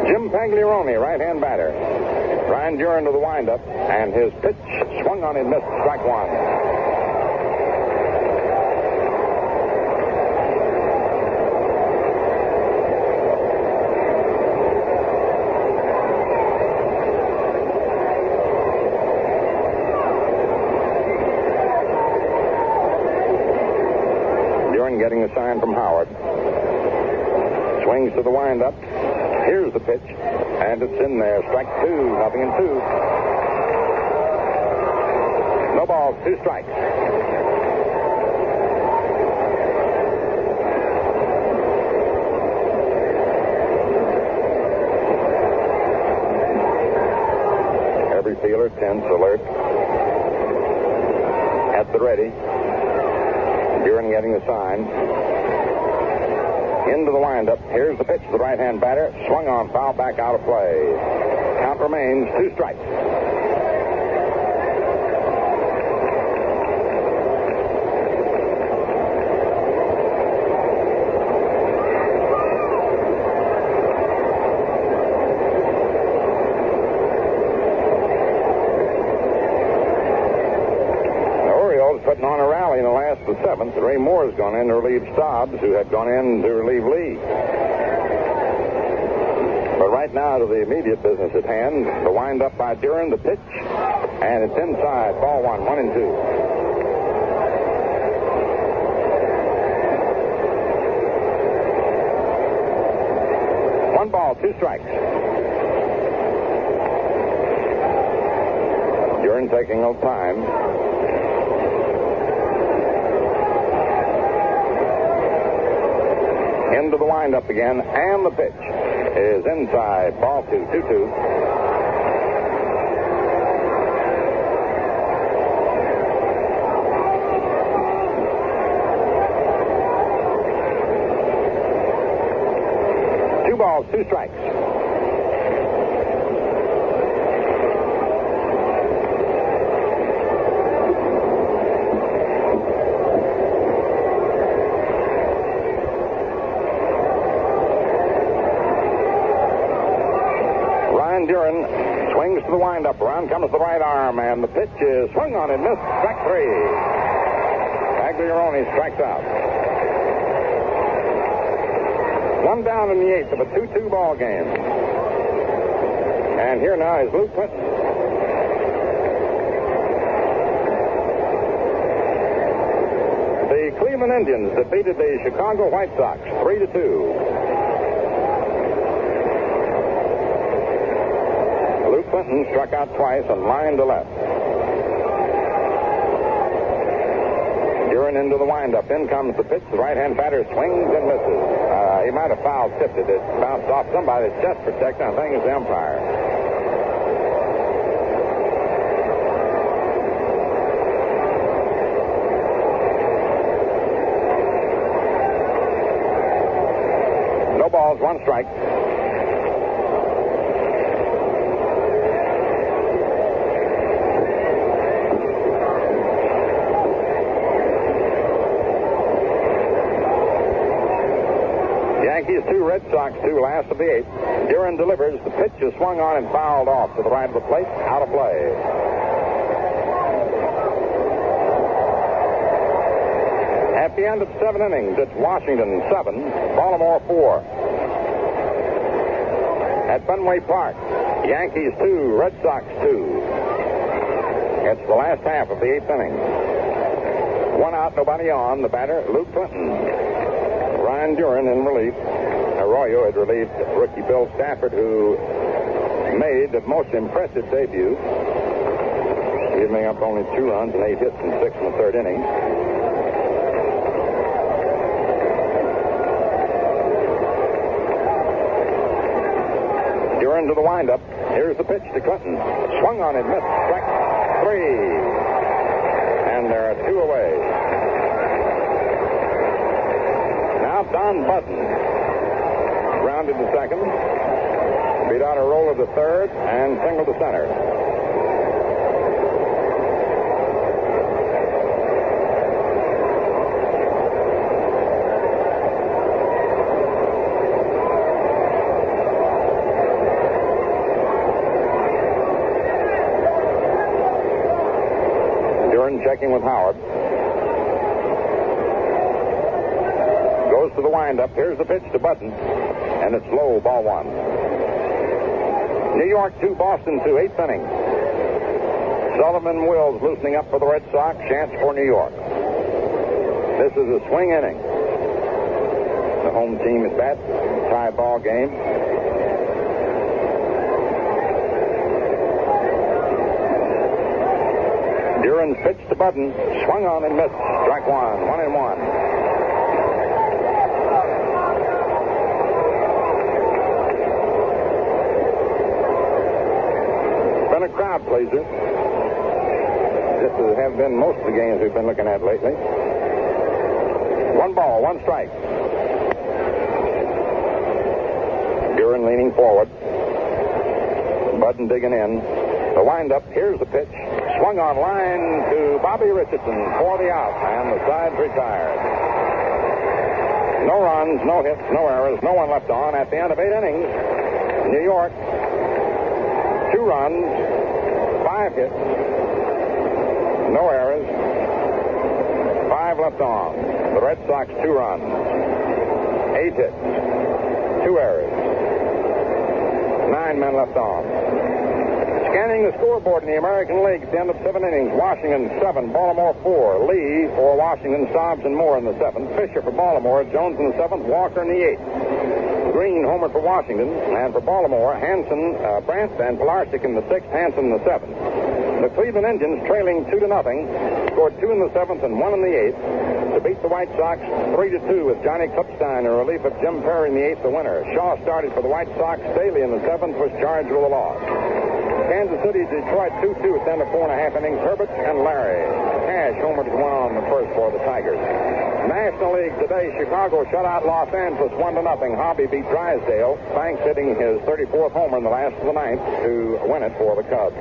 Jim Pagliarone, right-hand batter. Ryan Duran to the windup, and his pitch swung on and missed, strike 1. Getting a sign from Howard. Swings to the windup. Here's the pitch, and it's in there. Strike 2, 0-2. No balls, 2 strikes. Every fielder tense, alert, at the ready. Duran getting the sign. Into the windup. Here's the pitch to the right-hand batter. Swung on, foul back, out of play. Count Count remains 2 strikes. Putting on a rally in the last of the 7th. Ray Moore's gone in to relieve Stobbs, who had gone in to relieve Lee. But right now, to the immediate business at hand, the wind-up by Duran, the pitch, and it's inside. Ball 1, 1-2. One ball, 2 strikes. Duran taking no time. Into the windup again, and the pitch is inside. Ball 2, 2-2. Two balls, 2 strikes. Duran swings to the windup. Around comes the right arm, and the pitch is swung on and missed. Strike 3. Pagliarone strikes out. 1 down in the 8th of a 2-2 ball game. And here now is Luke Clinton. The Cleveland Indians defeated the Chicago White Sox 3-2. Clinton struck out twice and lined to left. Duran into the windup. In comes the pitch. The right-hand batter swings and misses. He might have foul tipped it. It bounced off somebody's chest protector. I think it's the umpire. No balls, 1 strike. Yankees 2, Red Sox 2, last of the 8th. Duran delivers. The pitch is swung on and fouled off to the right of the plate. Out of play. At the end of 7 innings, it's Washington 7, Baltimore 4. At Fenway Park, Yankees 2, Red Sox 2. It's the last half of the 8th inning. 1 out, nobody on. The batter, Luke Clinton. Ryan Duran in relief. Arroyo had relieved rookie Bill Stafford, who made the most impressive debut, giving up only 2 runs and 8 hits in 6 in the 3rd inning. Duran to the windup. Here's the pitch to Clinton. Swung on and missed. Strike 3. And there are 2 away. Now Don Button grounded to second, beat out a roller to third, and singled to center. Duran checking with Howard. Goes to the windup. Here's the pitch to Button. And it's low, ball 1. New York 2, Boston 2, 8th inning. Sullivan Wills loosening up for the Red Sox. Chance for New York. This is a swing inning. The home team at bat. Tie ball game. Duran's pitch to Button. Swung on and missed. Strike 1. 1-1. Been a crowd pleaser. Just as have been most of the games we've been looking at lately. 1 ball, 1 strike. Duran leaning forward. Budden digging in. The windup. Here's the pitch. Swung on line to Bobby Richardson for the out, and the side's retired. No runs, no hits, no errors, no one left on at the end of 8 innings. New York, 2 runs, 5 hits, no errors, 5 left on. The Red Sox, 2 runs, 8 hits, 2 errors, 9 men left on. Scanning the scoreboard in the American League at the end of 7 innings. Washington 7, Baltimore 4. Lee for Washington, Stobbs and Moore in the 7th. Fisher for Baltimore, Jones in the 7th, Walker in the 8th. Green homered for Washington, and for Baltimore, Hanson, Brandt, and Pilarczyk in the 6th, Hanson in the 7th. The Cleveland Indians, trailing 2-0, scored 2 in the 7th and 1 in the 8th to beat the White Sox 3-2 with Johnny Klipstein in relief of Jim Perry in the 8th, the winner. Shaw started for the White Sox. Staley in the 7th was charged with a loss. Kansas City, Detroit 2-2 at the end of 4.5 innings. Herbert and Larry. Cash homered 1 on the first for the Tigers. National League today, Chicago shut out Los Angeles 1-0. Hobby beat Drysdale. Banks hitting his 34th homer in the last of the ninth to win it for the Cubs.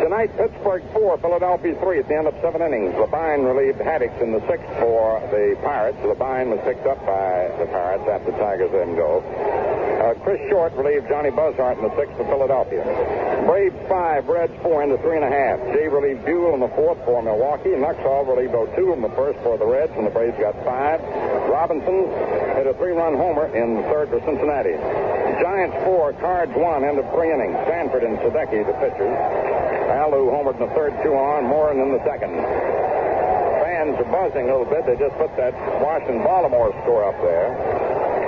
Tonight, Pittsburgh 4, Philadelphia 3 at the end of 7 innings. Levine relieved Haddix in the 6th for the Pirates. Levine was picked up by the Pirates after the Tigers let him go. Chris Short relieved Johnny Buzzhart in the 6th for Philadelphia. Braves 5, Reds 4 into 3.5. Jay relieved Buell in the 4th for Milwaukee. Nuxhall relieved O'Toole in the 1st for the Reds, and the Braves got 5. Robinson hit a 3-run homer in the 3rd for Cincinnati. Giants 4, Cards 1, end of 3 innings. Stanford and Sadecki, the pitchers. Alou homered in the 3rd, 2 on. Morin in the 2nd. Fans are buzzing a little bit. They just put that Washington-Baltimore score up there.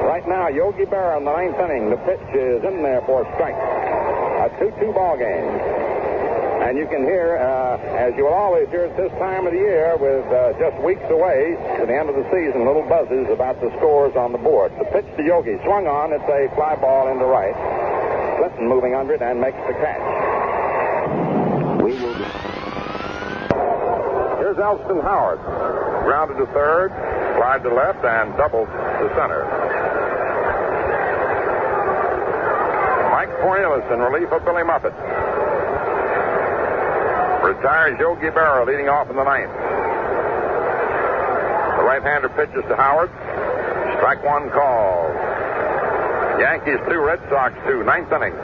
Right now, Yogi Berra in the 9th inning. The pitch is in there for a strike. A 2-2 ball game. And you can hear, as you will always hear at this time of the year, with just weeks away to the end of the season, little buzzes about the scores on the board. The pitch to Yogi, swung on. It's a fly ball into right. Clinton moving under it and makes the catch. Here's Elston Howard. Grounded to 3rd, slide to left, and doubled to center. Mike Cornelis in relief of Billy Muffett. Retires Yogi Berra leading off in the 9th. The right-hander pitches to Howard. Strike 1 called. Yankees 2, Red Sox 2, 9th inning.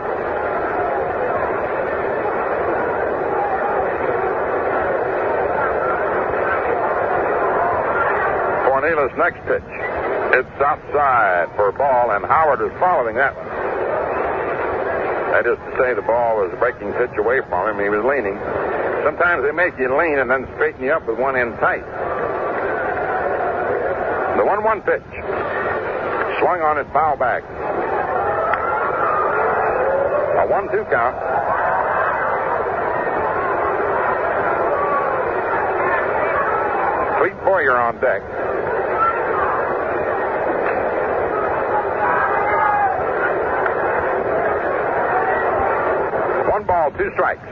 Cornelis' next pitch. It's outside for a ball, and Howard is following that one. That is to say, the ball was a breaking pitch away from him. He was leaning. Sometimes they make you lean and then straighten you up with one end tight. The 1-1 pitch. Swung on it, foul back. A 1-2 count. Clete Boyer on deck. One ball, 2 strikes.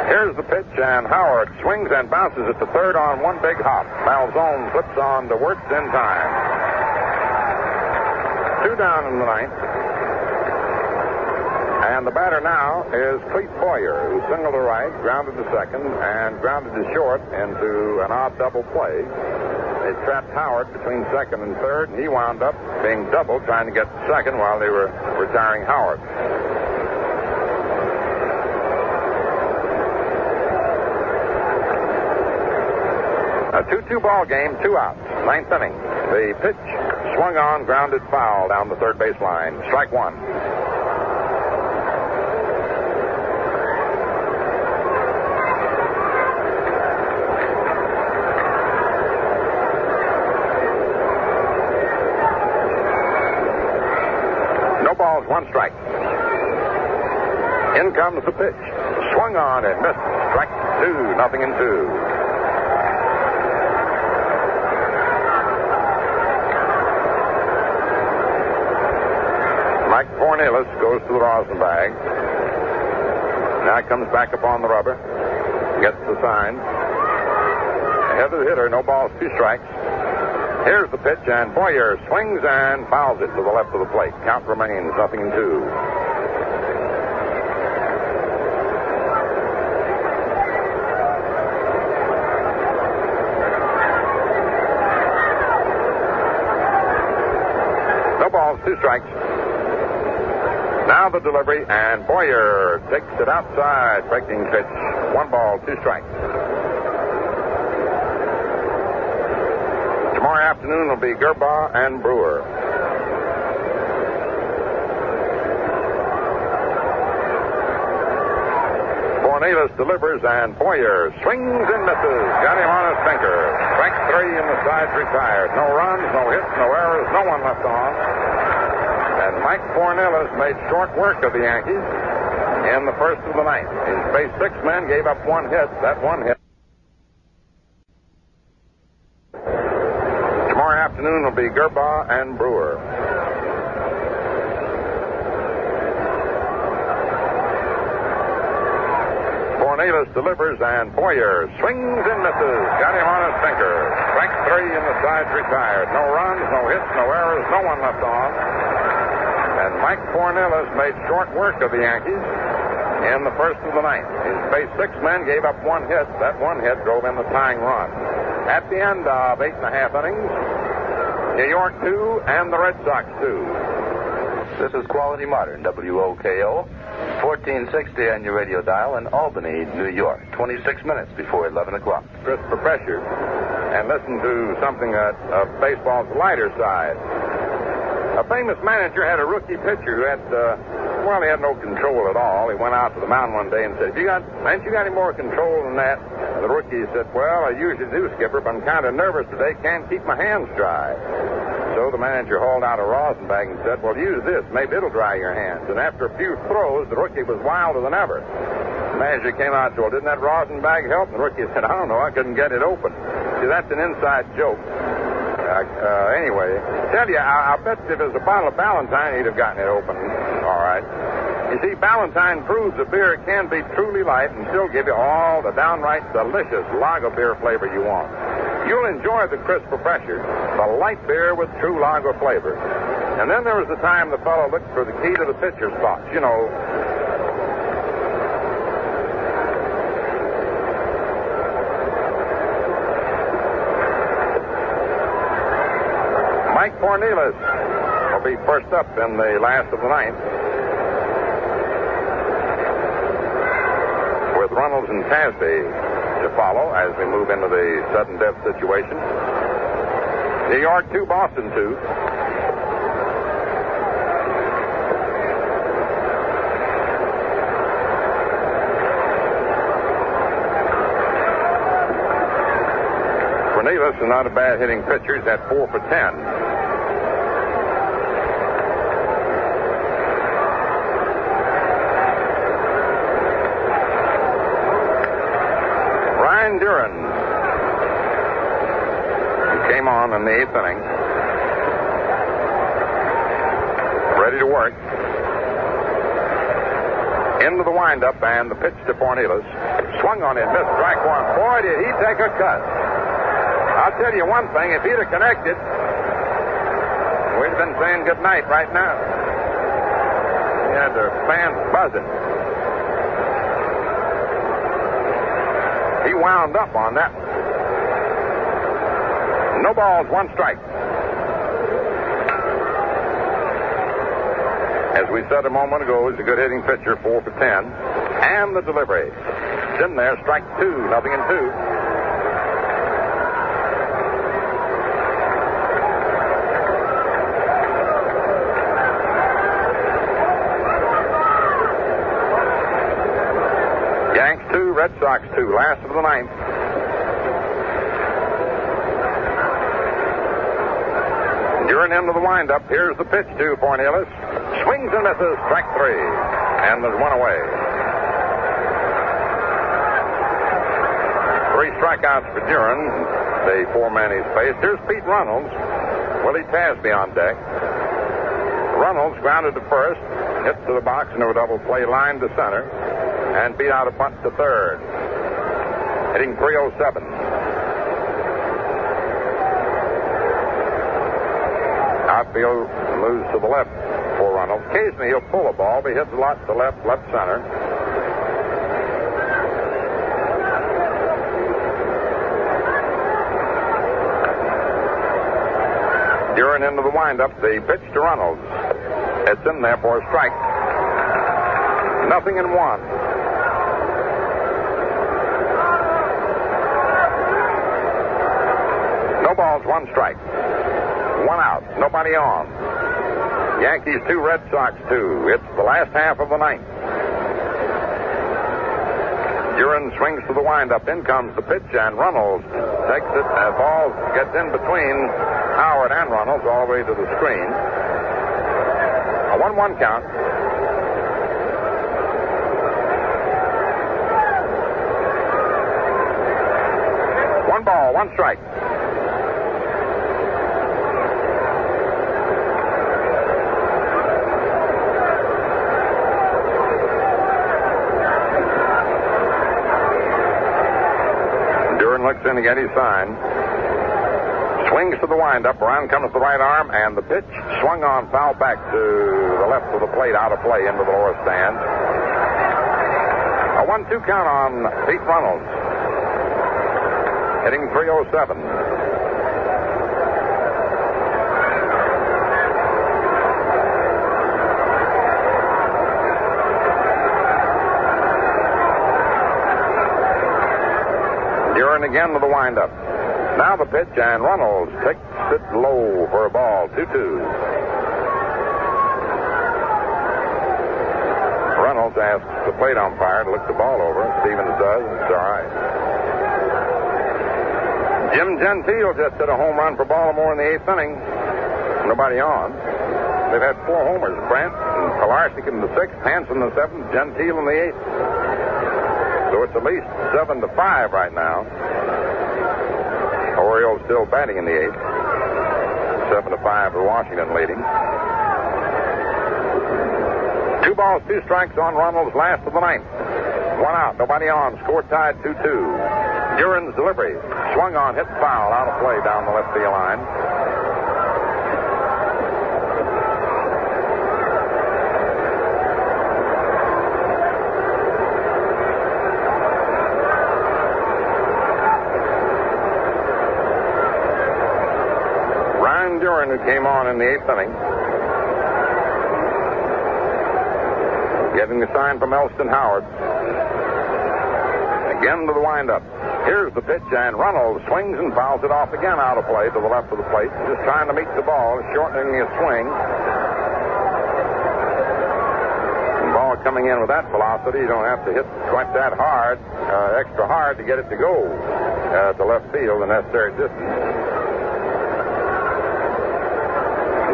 Here's the pitch, and Howard swings and bounces it to 3rd on 1 big hop. Malzone flips on to Wirtz in time. 2 down in the 9th. And the batter now is Clete Boyer, who singled to right, grounded to 2nd, and grounded to short into an odd double play. They trapped Howard between 2nd and 3rd, and he wound up being doubled, trying to get to 2nd while they were retiring Howard. A 2-2 ball game, 2 outs, 9th inning. The pitch swung on, grounded foul down the 3rd baseline. Strike 1. No balls, 1 strike. In comes the pitch. Swung on and missed. Strike 2, 0-2. Mike Cornelis goes to the rosin bag. Now comes back up on the rubber. Gets the sign. Ahead of the hitter, no balls, 2 strikes. Here's the pitch, and Boyer swings and fouls it to the left of the plate. Count remains 0-2. 2 strikes. Now the delivery, and Boyer takes it outside. Breaking pitch. 1 ball, 2 strikes. Tomorrow afternoon will be Gerbaugh and Brewer. Cornelius delivers, and Boyer swings and misses. Got him on a sinker. Strike 3, and the side's retired. No runs, no hits, no errors, no one left on. And Mike Cornelius made short work of the Yankees in the first of the ninth. He faced 6 men, gave up 1 hit. That 1 hit. Tomorrow afternoon will be Gerbaugh and Brewer. Cornelius delivers, and Boyer swings and misses. Got him on a sinker. Strike 3, and the side's retired. No runs, no hits, no errors, no one left on. And Mike Cornelius made short work of the Yankees in the first of the ninth. He faced 6 men, gave up 1 hit. That 1 hit drove in the tying run. At the end of 8 1/2 innings, New York 2 and the Red Sox 2. This is Quality Modern, WOKO, 1460 on your radio dial in Albany, New York, 26 minutes before 11 o'clock. Christopher Pressure, and listen to something of baseball's lighter side. A famous manager had a rookie pitcher who had, he had no control at all. He went out to the mound one day and said, "Ain't you got any more control than that?" The rookie said, "Well, I usually do, Skipper, but I'm kind of nervous today. Can't keep my hands dry." So the manager hauled out a rosin bag and said, "Well, use this. Maybe it'll dry your hands." And after a few throws, the rookie was wilder than ever. The manager came out and said, "Well, didn't that rosin bag help?" And the rookie said, "I don't know. I couldn't get it open." See, that's an inside joke. Anyway, tell you, I bet if it was a bottle of Ballantine, he'd have gotten it open. All right. You see, Ballantine proves a beer can be truly light and still give you all the downright delicious lager beer flavor you want. You'll enjoy the Crisp Refresher, the light beer with true lager flavor. And then there was the time the fellow looked for the key to the pitcher's box. You know, Mike Cornelius will be first up in the last of the ninth, with Runnels and Tasby to follow as we move into the sudden death situation. New York 2, Boston 2. Cornelius is not a bad hitting pitcher. He's at 4 for 10. Ryan Duran, who came on in the 8th inning, ready to work. Into the windup, and the pitch to Cornelius. Swung on it, missed strike 1. Boy, did he take a cut. I'll tell you one thing, if he'd have connected, we'd have been saying good night right now. He had the fans buzzing. He wound up on that one. No balls, 1 strike. As we said a moment ago, he's a good hitting pitcher, 4 for 10. And the delivery. It's in there, strike 2, 0-2. Yanks 2, Red Sox 2, last of the ninth. Duran into the windup. Here's the pitch to Cornelius. Swings and misses, strike 3. And there's 1 away. 3 strikeouts for Duran, the 4-man he's faced. Here's Pete Runnels. Willie Tasby on deck. Runnels grounded to first, hit to the box into a double play, line to center, and beat out a bunt to third. Hitting .307. Outfield moves to the left for Runnels. Occasionally he'll pull a ball, but he hits a lot to left center. Duran into the windup. The pitch to Reynolds. It's in there for a strike. 0-1. No balls, 1 strike. 1 out. Nobody on. Yankees 2, Red Sox 2. It's the last half of the 9th. Duran swings to the windup. In comes the pitch, and Reynolds takes it. Ball gets in between Howard and Reynolds all the way to the screen. A 1-1 count. One ball, 1 strike. Looks in to get his sign. Swings to the windup. Around comes the right arm, and the pitch swung on, foul back to the left of the plate, out of play into the lower stand. A 1-2 count on Pete Reynolds. Hitting .307. Again to the windup. Now the pitch, and Reynolds takes it low for a ball. 2-2. Reynolds asks the plate umpire to look the ball over. Stevens does. It's all right. Jim Gentile just hit a home run for Baltimore in the 8th inning. Nobody on. They've had 4 homers. Brandt and Kolarczyk in the 6th, Hansen in the 7th, Gentile in the 8th. So it's at least 7-5 right now. Orioles still batting in the 8th. 7-5 for Washington leading. 2 balls, 2 strikes on Reynolds, last of the 9th. 1 out, nobody on. Score tied 2-2. Duran's delivery. Swung on, hit foul, out of play down the left field line. Duran, who came on in the 8th inning. Getting the sign from Elston Howard. Again to the windup. Here's the pitch, and Reynolds swings and fouls it off again out of play to the left of the plate. Just trying to meet the ball, shortening his swing. The ball coming in with that velocity, you don't have to hit quite that hard, extra hard to get it to go to left field, the necessary distance.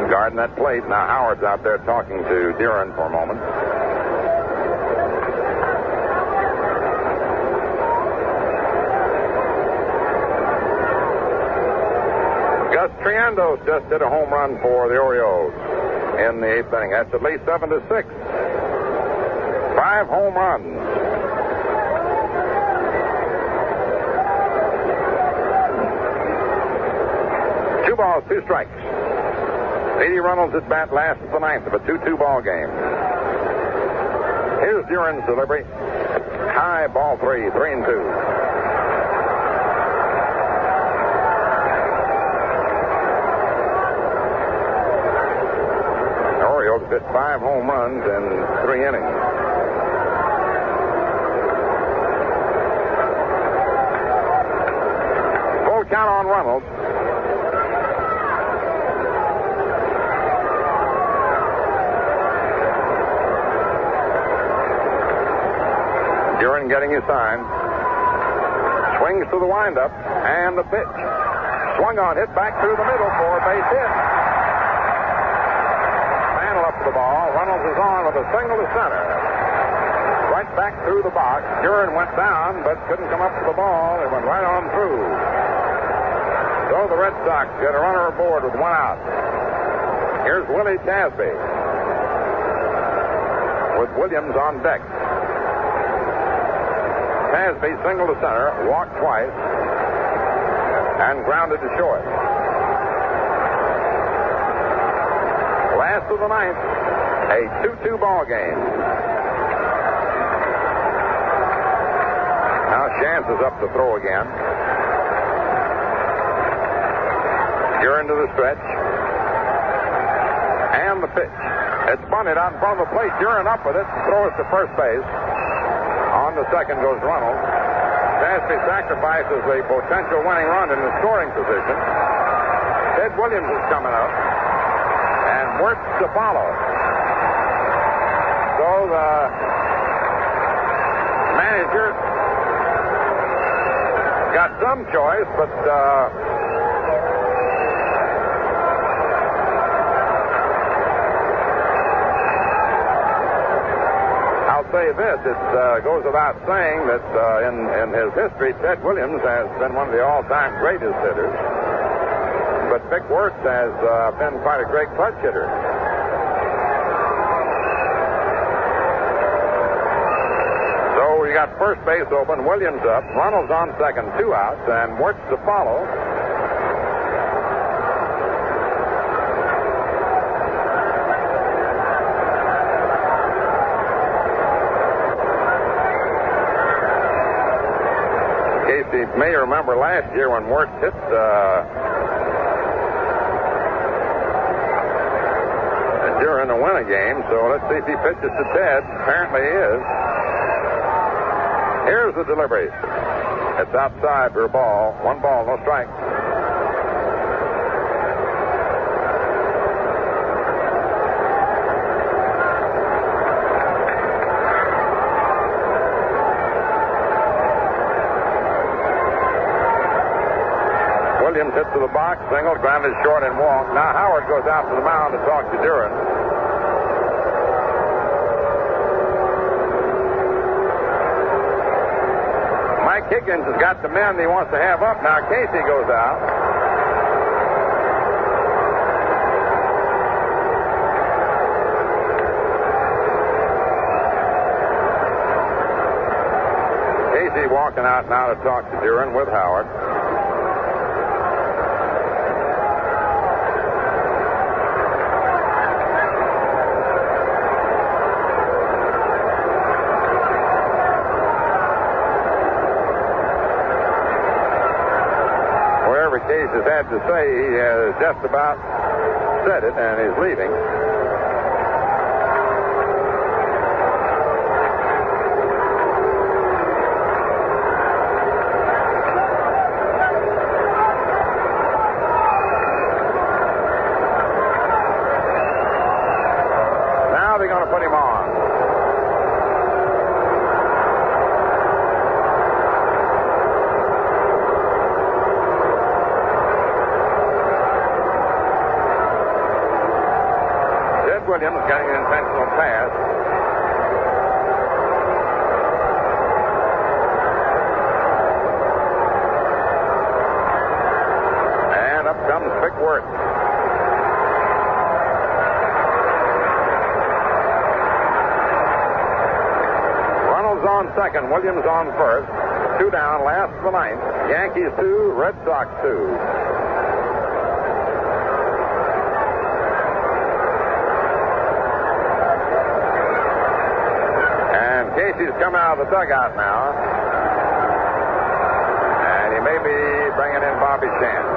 Guarding that plate. Now Howard's out there talking to Duran for a moment. Gus Triandos just hit a home run for the Orioles in the 8th inning. That's at least 7-6. 5 home runs. Two balls, 2 strikes. Petey Reynolds at bat, last of the 9th of a 2-2 ball game. Here's Duran's delivery. High, ball 3, 3-2. The Orioles hit 5 home runs in 3 innings. Full count on Reynolds. Duran getting his sign. Swings to the windup, and the pitch. Swung on, hit back through the middle for a base hit. Mantle up to the ball. Reynolds is on with a single to center. Right back through the box. Duran went down, but couldn't come up to the ball. It went right on through. So the Red Sox get a runner aboard with 1 out. Here's Willie Tasby with Williams on deck. Tasby single to center, walked twice, and grounded to short. Last of the 9th, a 2-2 ball game. Now Chance is up to throw again. Duran to the stretch. And the pitch. It's bunted out in front of the plate. Duran up with it. Throws to first base. On the second goes Runnels. Dasby sacrifices the potential winning run in the scoring position. Ted Williams is coming up. And Wirtz to follow. So the manager got some choice, but I'll say this, it goes without saying that in his history, Ted Williams has been one of the all-time greatest hitters. But Vic Wirtz has been quite a great clutch hitter. So we got first base open, Williams up, Runnels on second, 2 outs, and Wirtz to follow. Casey may remember last year when Wirtz hit Duran to win a game, so let's see if he pitches to Ted. Apparently he is. Here's the delivery. It's outside for a ball. 1 ball, no strike. Williams hits to the box, single, grounded short and walk. Now Howard goes out to the mound to talk to Duran. Mike Higgins has got the men he wants to have up. Now Casey goes out. Casey walking out now to talk to Duran with Howard. Case has had to say, he has just about said it, and he's leaving. Now they're going to put him on. Williams getting an intentional pass. And up comes Vic Wirtz. Runnels on second, Williams on first. 2 down, last of the ninth. Yankees 2, Red Sox 2. Casey's coming out of the dugout now. And he may be bringing in Bobby Chance.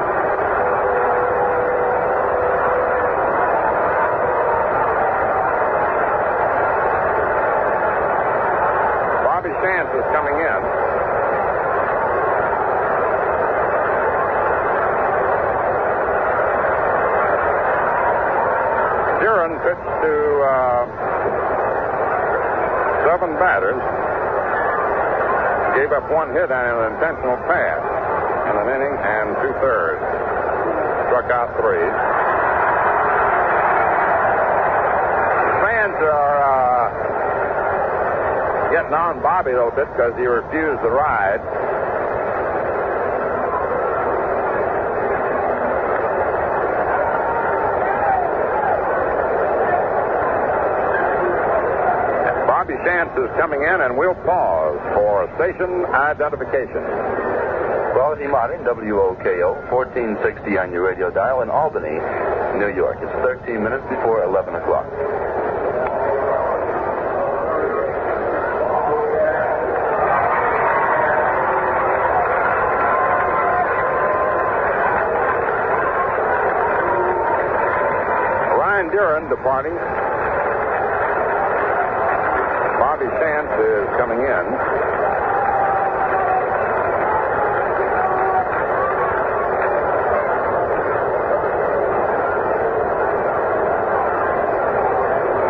Bobby Chance is coming in. Duran pitched to 7 batters. Gave up 1 hit and an intentional pass in an inning and 2/3. Struck out 3. Fans are getting on Bobby a little bit because he refused the ride. Bobby Chance is coming in, and we'll pause for station identification. Quality Modern, WOKO, 1460 on your radio dial in Albany, New York. It's 13 minutes before 11 o'clock. departing. Bobby Shantz is coming in.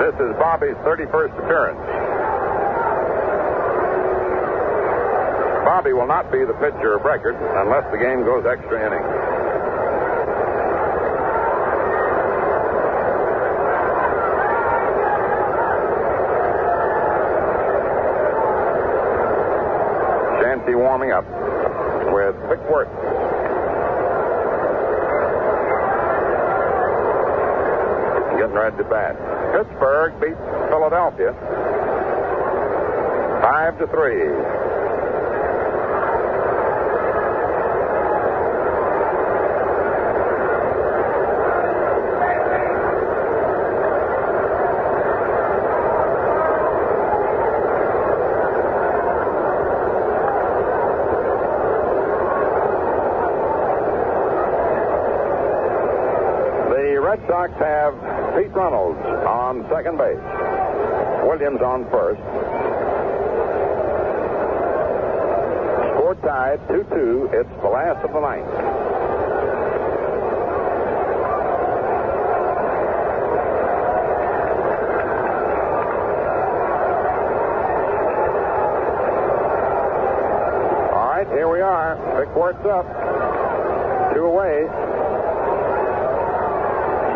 This is Bobby's 31st appearance. Bobby will not be the pitcher of record unless the game goes extra innings. Shanty warming up with Vic Wertz. Getting ready to bat. Pittsburgh beats Philadelphia 5-3. Red Sox have Pete Reynolds on second base. Williams on first. Score tied 2-2. It's the last of the ninth. All right, here we are. Vic Wertz up. 2 away.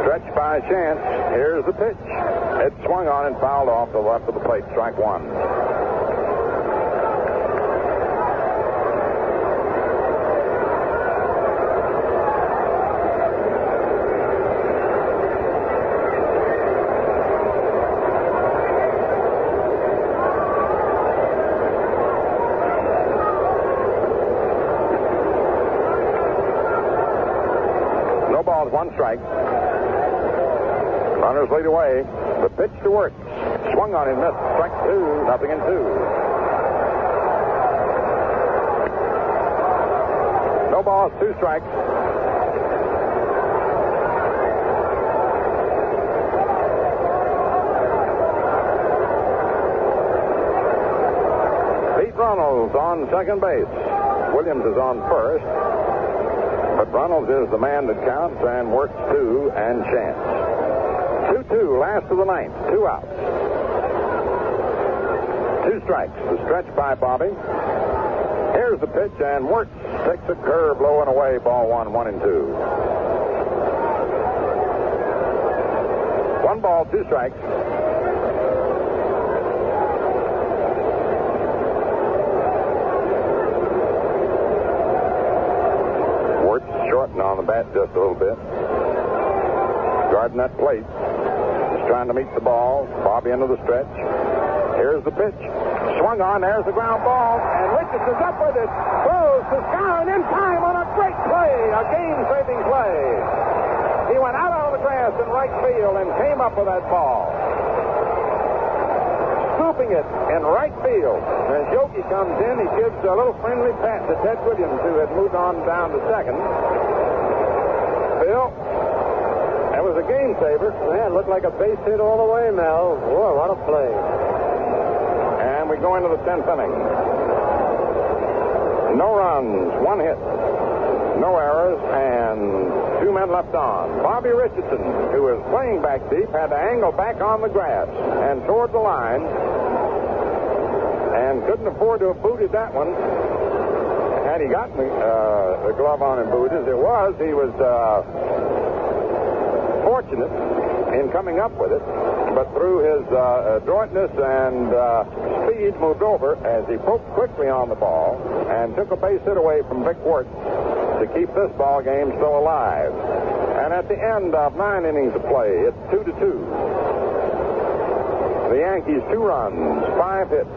Stretched by Shantz. Here's the pitch. It swung on and fouled off the left of the plate. Strike one. No balls, 1 strike. Runners lead away. The pitch to Wertz. Swung on and missed. Strike 2, 0-2. No balls, 2 strikes. Pete Reynolds on second base. Williams is on first. But Reynolds is the man that counts, and Wertz 2 and Shantz. 2-2, last of the ninth. 2 outs. 2 strikes. The stretch by Bobby. Here's the pitch, and Wertz takes a curve low and away. Ball 1, 1-2. 1 ball, 2 strikes. Wertz shorting on the bat just a little bit. Guarding that plate. Trying to meet the ball. Bobby into the stretch. Here's the pitch. Swung on. There's the ground ball. And Richardson's up with it. Throws to Skowron in time on a great play. A game-saving play. He went out on the grass in right field and came up with that ball. Scooping it in right field. As Yogi comes in, he gives a little friendly pat to Ted Williams, who had moved on down to second. Bill? That was a game saver. Yeah, it looked like a base hit all the way, Mel. Whoa, what a play. And we go into the 10th inning. No runs, 1 hit, no errors, and 2 men left on. Bobby Richardson, who was playing back deep, had to angle back on the grass and toward the line, and couldn't afford to have booted that one. Had he gotten the glove on and booted, as it was, he was fortunate in coming up with it, but through his adroitness and speed moved over as he poked quickly on the ball and took a base hit away from Vic Wertz to keep this ball game still alive. And at the end of 9 innings of play, it's 2-2. The Yankees 2 runs, 5 hits,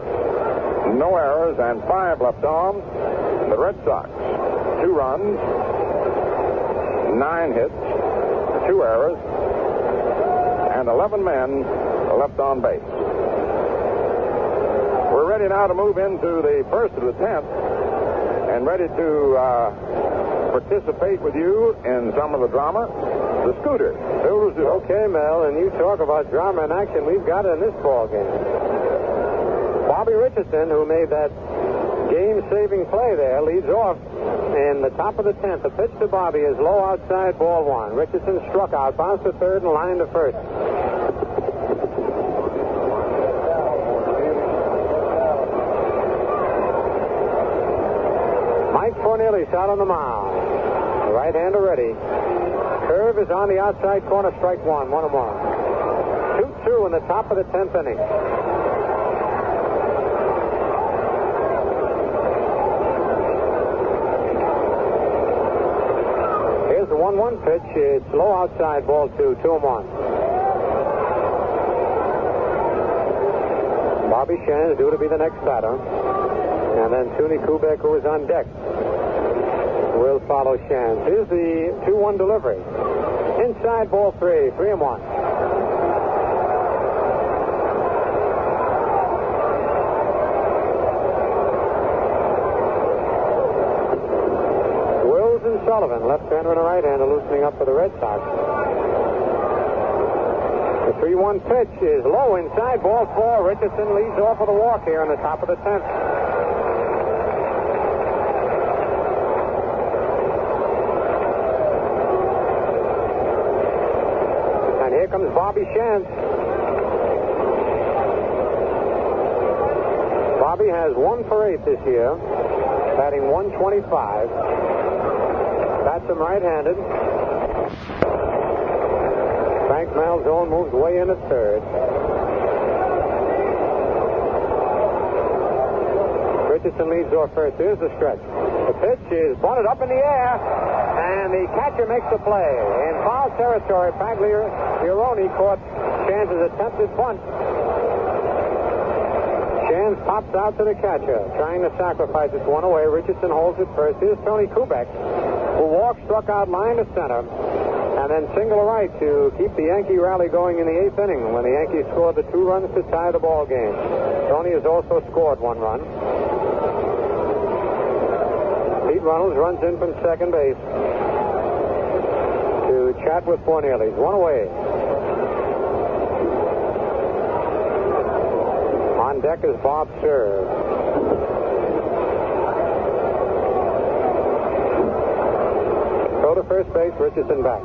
no errors, and 5 left on. The Red Sox 2 runs, 9 hits, 2 errors, and 11 men left on base. We're ready now to move into the first of the 10th and ready to participate with you in some of the drama. The Scooter, filled lose it. Okay, Mel, and you talk about drama and action. We've got it in this ball game. Bobby Richardson, who made that game-saving play there, leads off in the top of the 10th. The pitch to Bobby is low outside, ball one. Richardson struck out, bounced to third, and lined to first. Mike Fornelli's out on the mound. The right-hander ready. Curve is on the outside corner, strike one, 1-1. 2-2 in the top of the 10th inning. Here's the 1-1 pitch. It's low outside, ball two, 2-1. Bobby Shan is due to be the next batter. And then Tony Kubek, who is on deck, will follow Shan. Here's the 2-1 delivery. Inside, ball three, 3-1. Wills and Sullivan, left-hander and a right-hander, loosening up for the Red Sox. The 3-1 pitch is low inside, ball four. Richardson leads off with a walk here in the top of the 10th. And here comes Bobby Shantz. Bobby has 1 for 8 this year, batting 125. Bats him right-handed. Frank Malzone moves way in at third. Richardson leads off first. Here's the stretch. The pitch is bunted up in the air, and the catcher makes the play. In foul territory, Pagliarone caught Shan's attempted bunt. Shan pops out to the catcher, trying to sacrifice this one away. Richardson holds it first. Here's Tony Kubek, who walked, struck out, line to center, and then single right to keep the Yankee rally going in the 8th inning when the Yankees scored the 2 runs to tie the ball game. Tony has also scored 1 run. Pete Runnels runs in from second base to chat with Fornelli. He's 1 away. On deck is Bob Serve. Throw to first base, Richardson back.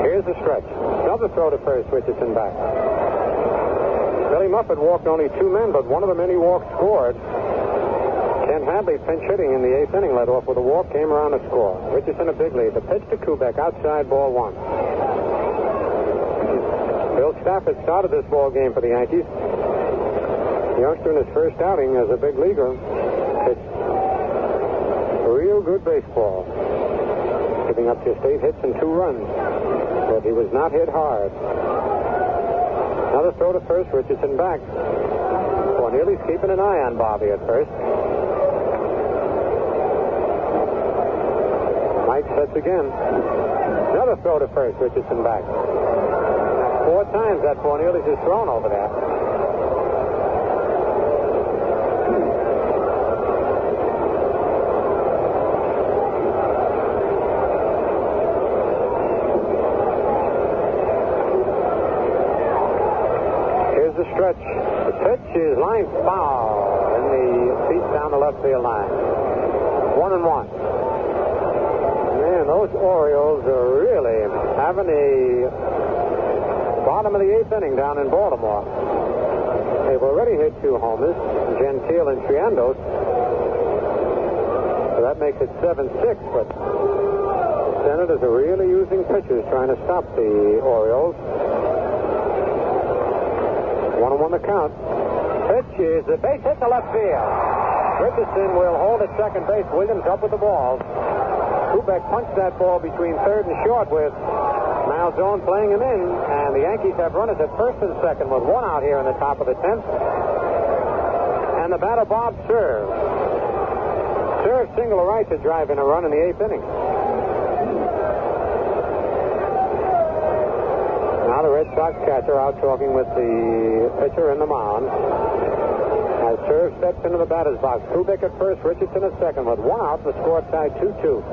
Here's the stretch. Another throw to first, Richardson back. Billy Muffet walked only 2 men, but one of the men he walked scored. Ken Hadley, pinch hitting in the 8th inning, led off with a walk, came around to score. Richardson a big lead. The pitch to Kubek, outside, ball 1. Bill Stafford started this ball game for the Yankees. The youngster in his first outing as a big leaguer pitched real good baseball, giving up just 8 hits and 2 runs. But he was not hit hard. Another throw to first, Richardson back. Fornelli's keeping an eye on Bobby at first. Mike sets again. Another throw to first, Richardson back. 4 times that Fornelli's has thrown over there. Here's the stretch. The pitch is line foul in the seats down the left field line. 1-1. Man, those Orioles are really having a bottom of the 8th inning down in Baltimore. They've already hit 2 homers, Gentile and Triandos. So that makes it 7-6, but the Senators are really using pitchers trying to stop the Orioles. 1-1 the count. Pitch is the base hit to left field. Richardson will hold at second base. Williams up with the ball. Kubek punched that ball between third and short with Malzone playing him in, and the Yankees have runners at first and second with 1 out here in the top of the 10th. And the batter, Bob Serve. Serve single right to drive in a run in the 8th inning. Now the Red Sox catcher out talking with the pitcher in the mound as Serve steps into the batter's box. Kubek at first, Richardson at second. With one out, the score tied 2-2.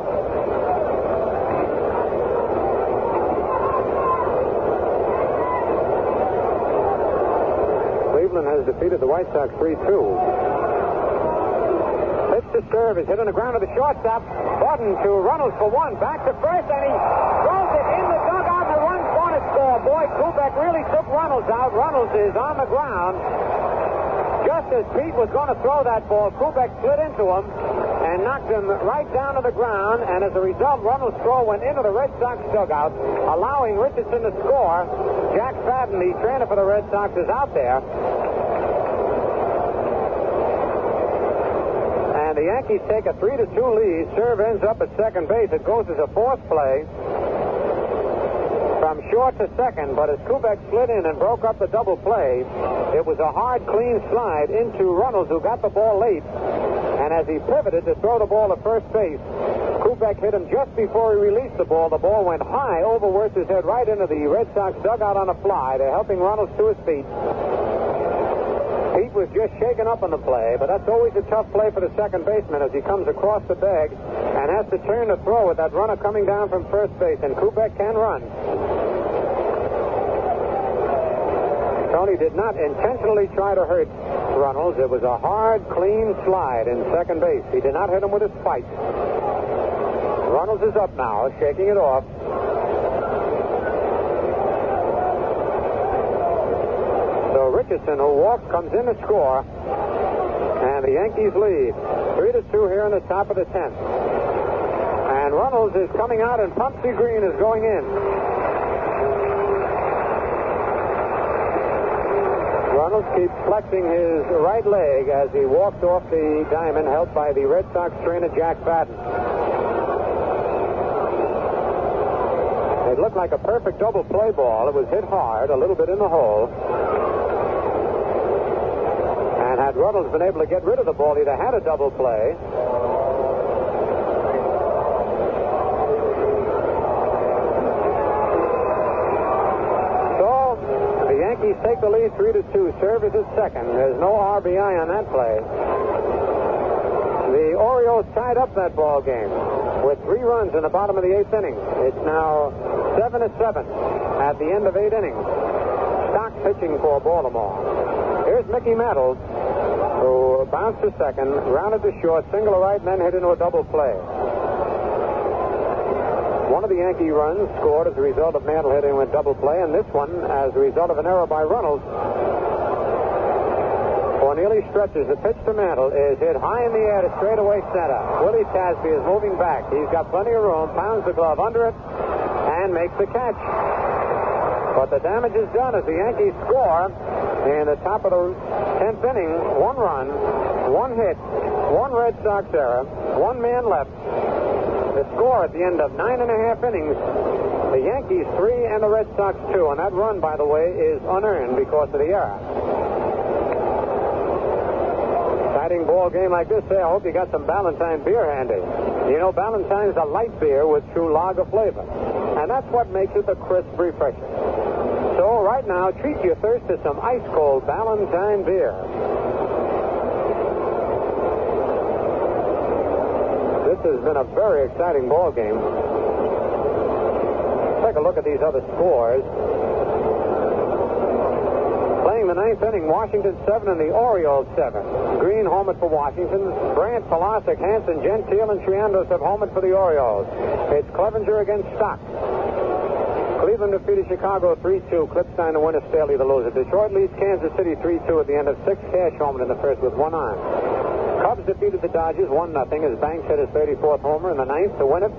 Cleveland has defeated the White Sox 3-2. Pitch to serve is hit on the ground to the shortstop. Button to Runnels for one. Back to first, and he throws it in the dugout, and the run's going to score. Boy, Kubek really took Runnels out. Runnels is on the ground. Just as Pete was going to throw that ball, Kubek slid into him and knocked him right down to the ground. And as a result, Runnels' throw went into the Red Sox dugout, allowing Richardson to score. Jack Fadden, the trainer for the Red Sox, is out there. And the Yankees take a 3-2 lead. Serve ends up at second base. It goes as a fourth play from short to second, but as Kubek slid in and broke up the double play, it was a hard, clean slide into Runnels, who got the ball late. And as he pivoted to throw the ball to first base, Kubek hit him just before he released the ball. The ball went high over Wertz's head right into the Red Sox dugout on a fly. They're helping Runnels to his feet. Pete was just shaken up on the play, but that's always a tough play for the second baseman as he comes across the bag and has to turn to throw with that runner coming down from first base, and Kubek can run. Tony did not intentionally try to hurt Runnels. It was a hard, clean slide in second base. He did not hit him with his spike. Runnels is up now, shaking it off. So Richardson, who walked, comes in to score. And the Yankees lead 3-2 here in the top of the 10th. And Runnels is coming out, and Pumpsy Green is going in. Runnels keeps flexing his right leg as he walks off the diamond, helped by the Red Sox trainer Jack Fadden. It looked like a perfect double play ball. It was hit hard, a little bit in the hole. And had Runnels been able to get rid of the ball, he'd have had a double play. Yankees take the lead 3-2. Serve is at second. There's no RBI on that play. The Orioles tied up that ball game with 3 runs in the bottom of the 8th inning. It's now 7-7 at the end of 8 innings. Stock pitching for Baltimore. Here's Mickey Mantle, who bounced to second, rounded to short, single to right, and then hit into a double play. One of the Yankee runs scored as a result of Mantle hitting with double play, and this one as a result of an error by Runnels. Cornelius stretches. The pitch to Mantle is hit high in the air to straightaway center. Willie Tasby is moving back. He's got plenty of room, pounds the glove under it, and makes the catch. But the damage is done as the Yankees score in the top of the 10th inning. 1 run, 1 hit, 1 Red Sox error, 1 man left. The score at the end of 9.5 innings, the Yankees 3 and the Red Sox 2. And that run, by the way, is unearned because of the error. Exciting ball game like this, I hope you got some Ballantine beer handy. You know, Ballantine's a light beer with true lager flavor. And that's what makes it a crisp refreshment. So right now, treat your thirst to some ice-cold Ballantine beer. This has been a very exciting ball game. Take a look at these other scores. Playing the 9th inning, Washington 7 and the Orioles 7. Green homered for Washington. Brandt, Polasic, Hansen, Gentile, and Triandos have homered for the Orioles. It's Clevenger against Stock. Cleveland defeated Chicago 3-2. Klipstein the winner, Staley the loser. Detroit leads Kansas City 3-2 at the end of 6. Cash homered in the first with 1 on. Cubs defeated the Dodgers 1-0 as Banks hit his 34th homer in the 9th to win it.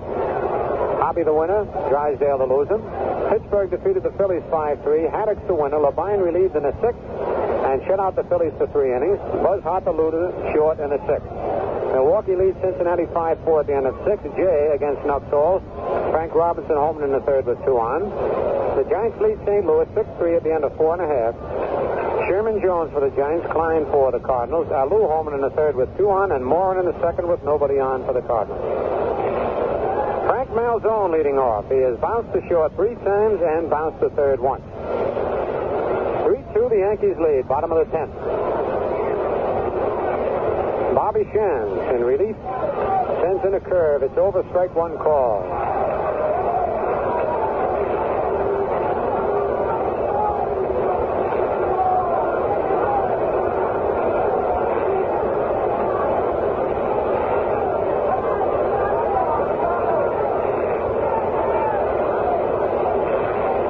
Hobby the winner, Drysdale the loser. Pittsburgh defeated the Phillies 5-3. Haddock's the winner. Labine relieved in the 6th and shut out the Phillies for 3 innings. Buzz Hart the loser, short in the 6th. Milwaukee leads Cincinnati 5-4 at the end of 6. Jay against Nuxall. Frank Robinson homered in the 3rd with 2 on. The Giants lead St. Louis 6-3 at the end of 4.5. Sherman Jones for the Giants, Klein for the Cardinals. Alou homered in the 3rd with 2 on, and Morin in the 2nd with nobody on for the Cardinals. Frank Malzone leading off. He has bounced to short 3 times and bounced to third once. 3-2, the Yankees lead, bottom of the 10th. Bobby Shands in relief sends in a curve. It's over, strike one call.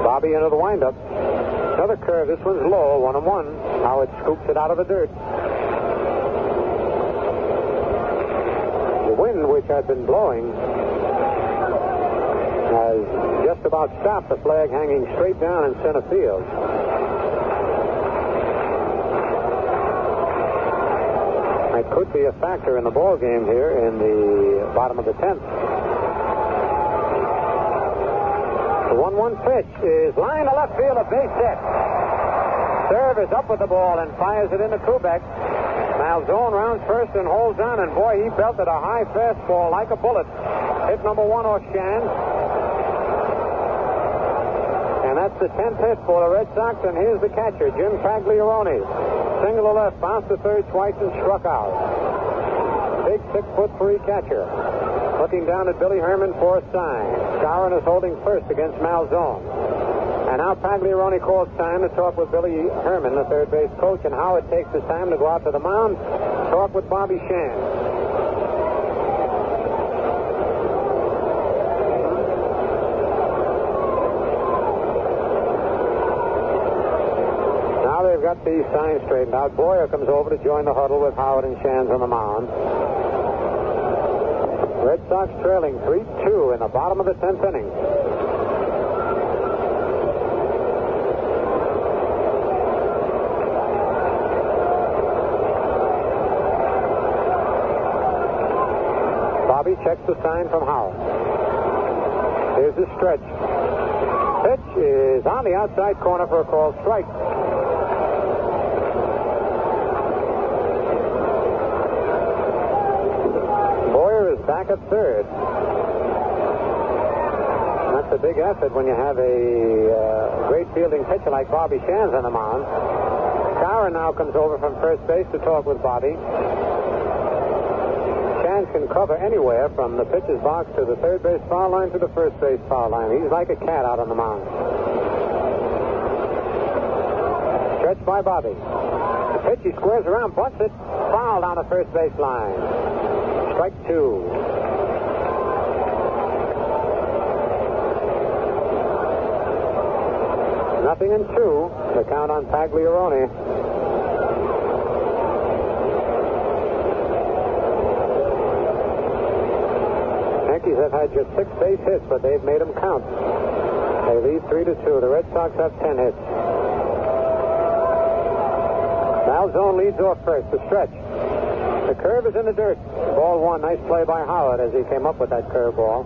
Bobby into the windup. Another curve. This one's low, 1-1. Howard scoops it out of the dirt. The wind, which had been blowing, has just about stopped the flag hanging straight down in center field. It could be a factor in the ball game here in the bottom of the 10th. The 1-1 pitch is line to left field, a base hit. Serve is up with the ball and fires it into Kubek. Malzone rounds first and holds on, and boy, he belted a high fastball like a bullet. Hit number 1 off Shands. And that's the 10th hit for the Red Sox, and here's the catcher, Jim Pagliarone. Single to left, bounced to third twice and struck out. Big 6'3" catcher. Looking down at Billy Herman for a sign. Skowron is holding first against Malzone. And now Pagliarone calls time to talk with Billy Herman, the third base coach, and Howard takes his time to go out to the mound, talk with Bobby Shands. Now they've got these signs straightened out. Boyer comes over to join the huddle with Howard and Shands on the mound. Red Sox trailing 3-2 in the bottom of the 10th inning. Bobby checks the sign from Howard. Here's the stretch. Pitch is on the outside corner for a called strike. Back at third. That's a big effort when you have a great fielding pitcher like Bobby Shands on the mound. Skowron now comes over from first base to talk with Bobby. Shands can cover anywhere from the pitcher's box to the third base foul line to the first base foul line. He's like a cat out on the mound. Stretched by Bobby. The pitch, he squares around, bunts it, foul down the first base line. Strike 2. Nothing in 2. The count on Pagliarone. Yankees have had just 6 base hits, but they've made them count. They lead 3-2. The Red Sox have 10 hits. Malzone leads off first. The stretch. The curve is in the dirt. Ball 1. Nice play by Howard as he came up with that curve ball.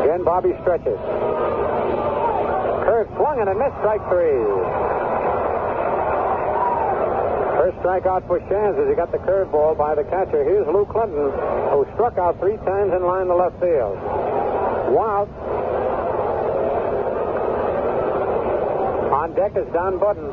Again, Bobby stretches. Curve swung and a miss. Strike 3. First strikeout for Shands as he got the curveball by the catcher. Here's Lou Clinton, who struck out 3 times in line to left field. Wow. On deck is Don Budden.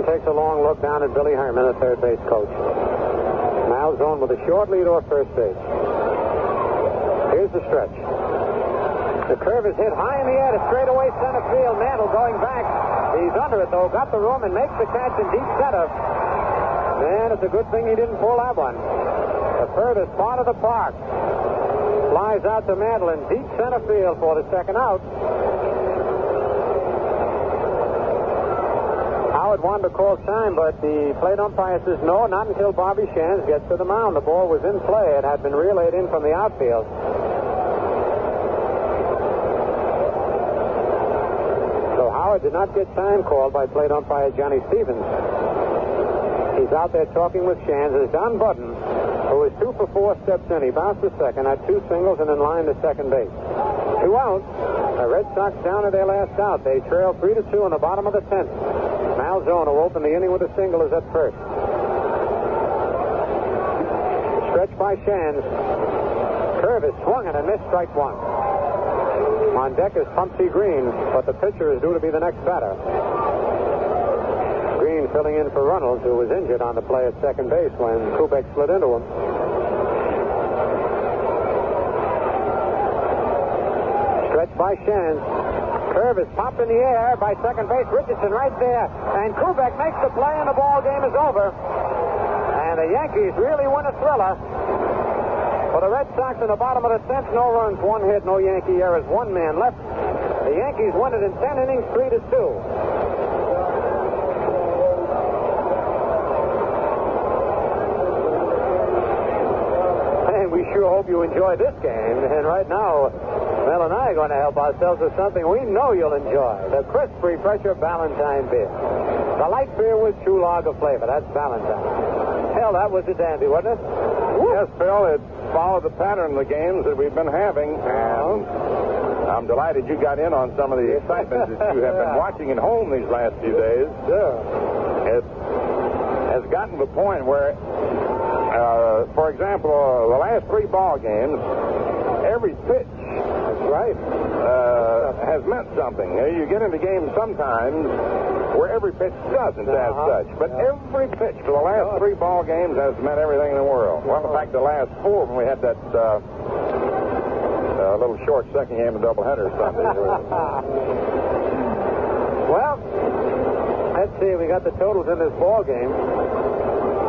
Takes a long look down at Billy Herman, the third base coach. Malzone with a short lead off first base. Here's the stretch. The curve is hit high in the air to straightaway center field. Mantle going back. He's under it, though. Got the room and makes the catch in deep center. Man, it's a good thing he didn't pull that one. The furthest part of the park. Flies out to Mantle in deep center field for the second out. Howard wanted to call time, but the plate umpire says no, not until Bobby Shands gets to the mound. The ball was in play. It had been relayed in from the outfield. So Howard did not get time called by plate umpire Johnny Stevens. He's out there talking with Shands. It's Don Budden, who is 2 for 4, steps in. He bounced to second, had 2 singles, and in line to second base. 2 out. The Red Sox down to their last out. They trail 3-2 in the bottom of the 10th. Malzone, who opened the inning with a single, is at first. Stretch by Shands. Curve is swung and a missed, strike 1. On deck is Pumpsy Green, but the pitcher is due to be the next batter. Green filling in for Runnels, who was injured on the play at second base when Kubek slid into him. Stretch by Shands. Curve is popped in the air by second base. Richardson right there. And Kubek makes the play, and the ball game is over. And the Yankees really win a thriller. For the Red Sox in the bottom of the 10th, no runs, 1 hit, no Yankee errors, 1 man left. The Yankees win it in 10 innings, 3-2. And we sure hope you enjoy this game. And right now, Mel and I are going to help ourselves with something we know you'll enjoy. The crisp, refresher Valentine beer. The light beer with true lager flavor. That's Valentine. Hell, that was a dandy, wasn't it? Yes, Phil, it followed the pattern of the games that we've been having, and I'm delighted you got in on some of the excitement that you have been watching at home these last few days. Sure. It has gotten to the point where, for example, the last 3 ball games, every pitch has meant something. You get into games sometimes where every pitch doesn't as such, but every pitch for the last 3 ball games has meant everything in the world. Well, in fact, the last 4 when we had that little short second game of doubleheader Sunday. Well, let's see. We got the totals in this ball game.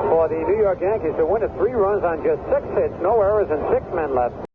For the New York Yankees to win it, 3 runs on just 6 hits, no errors, and 6 men left.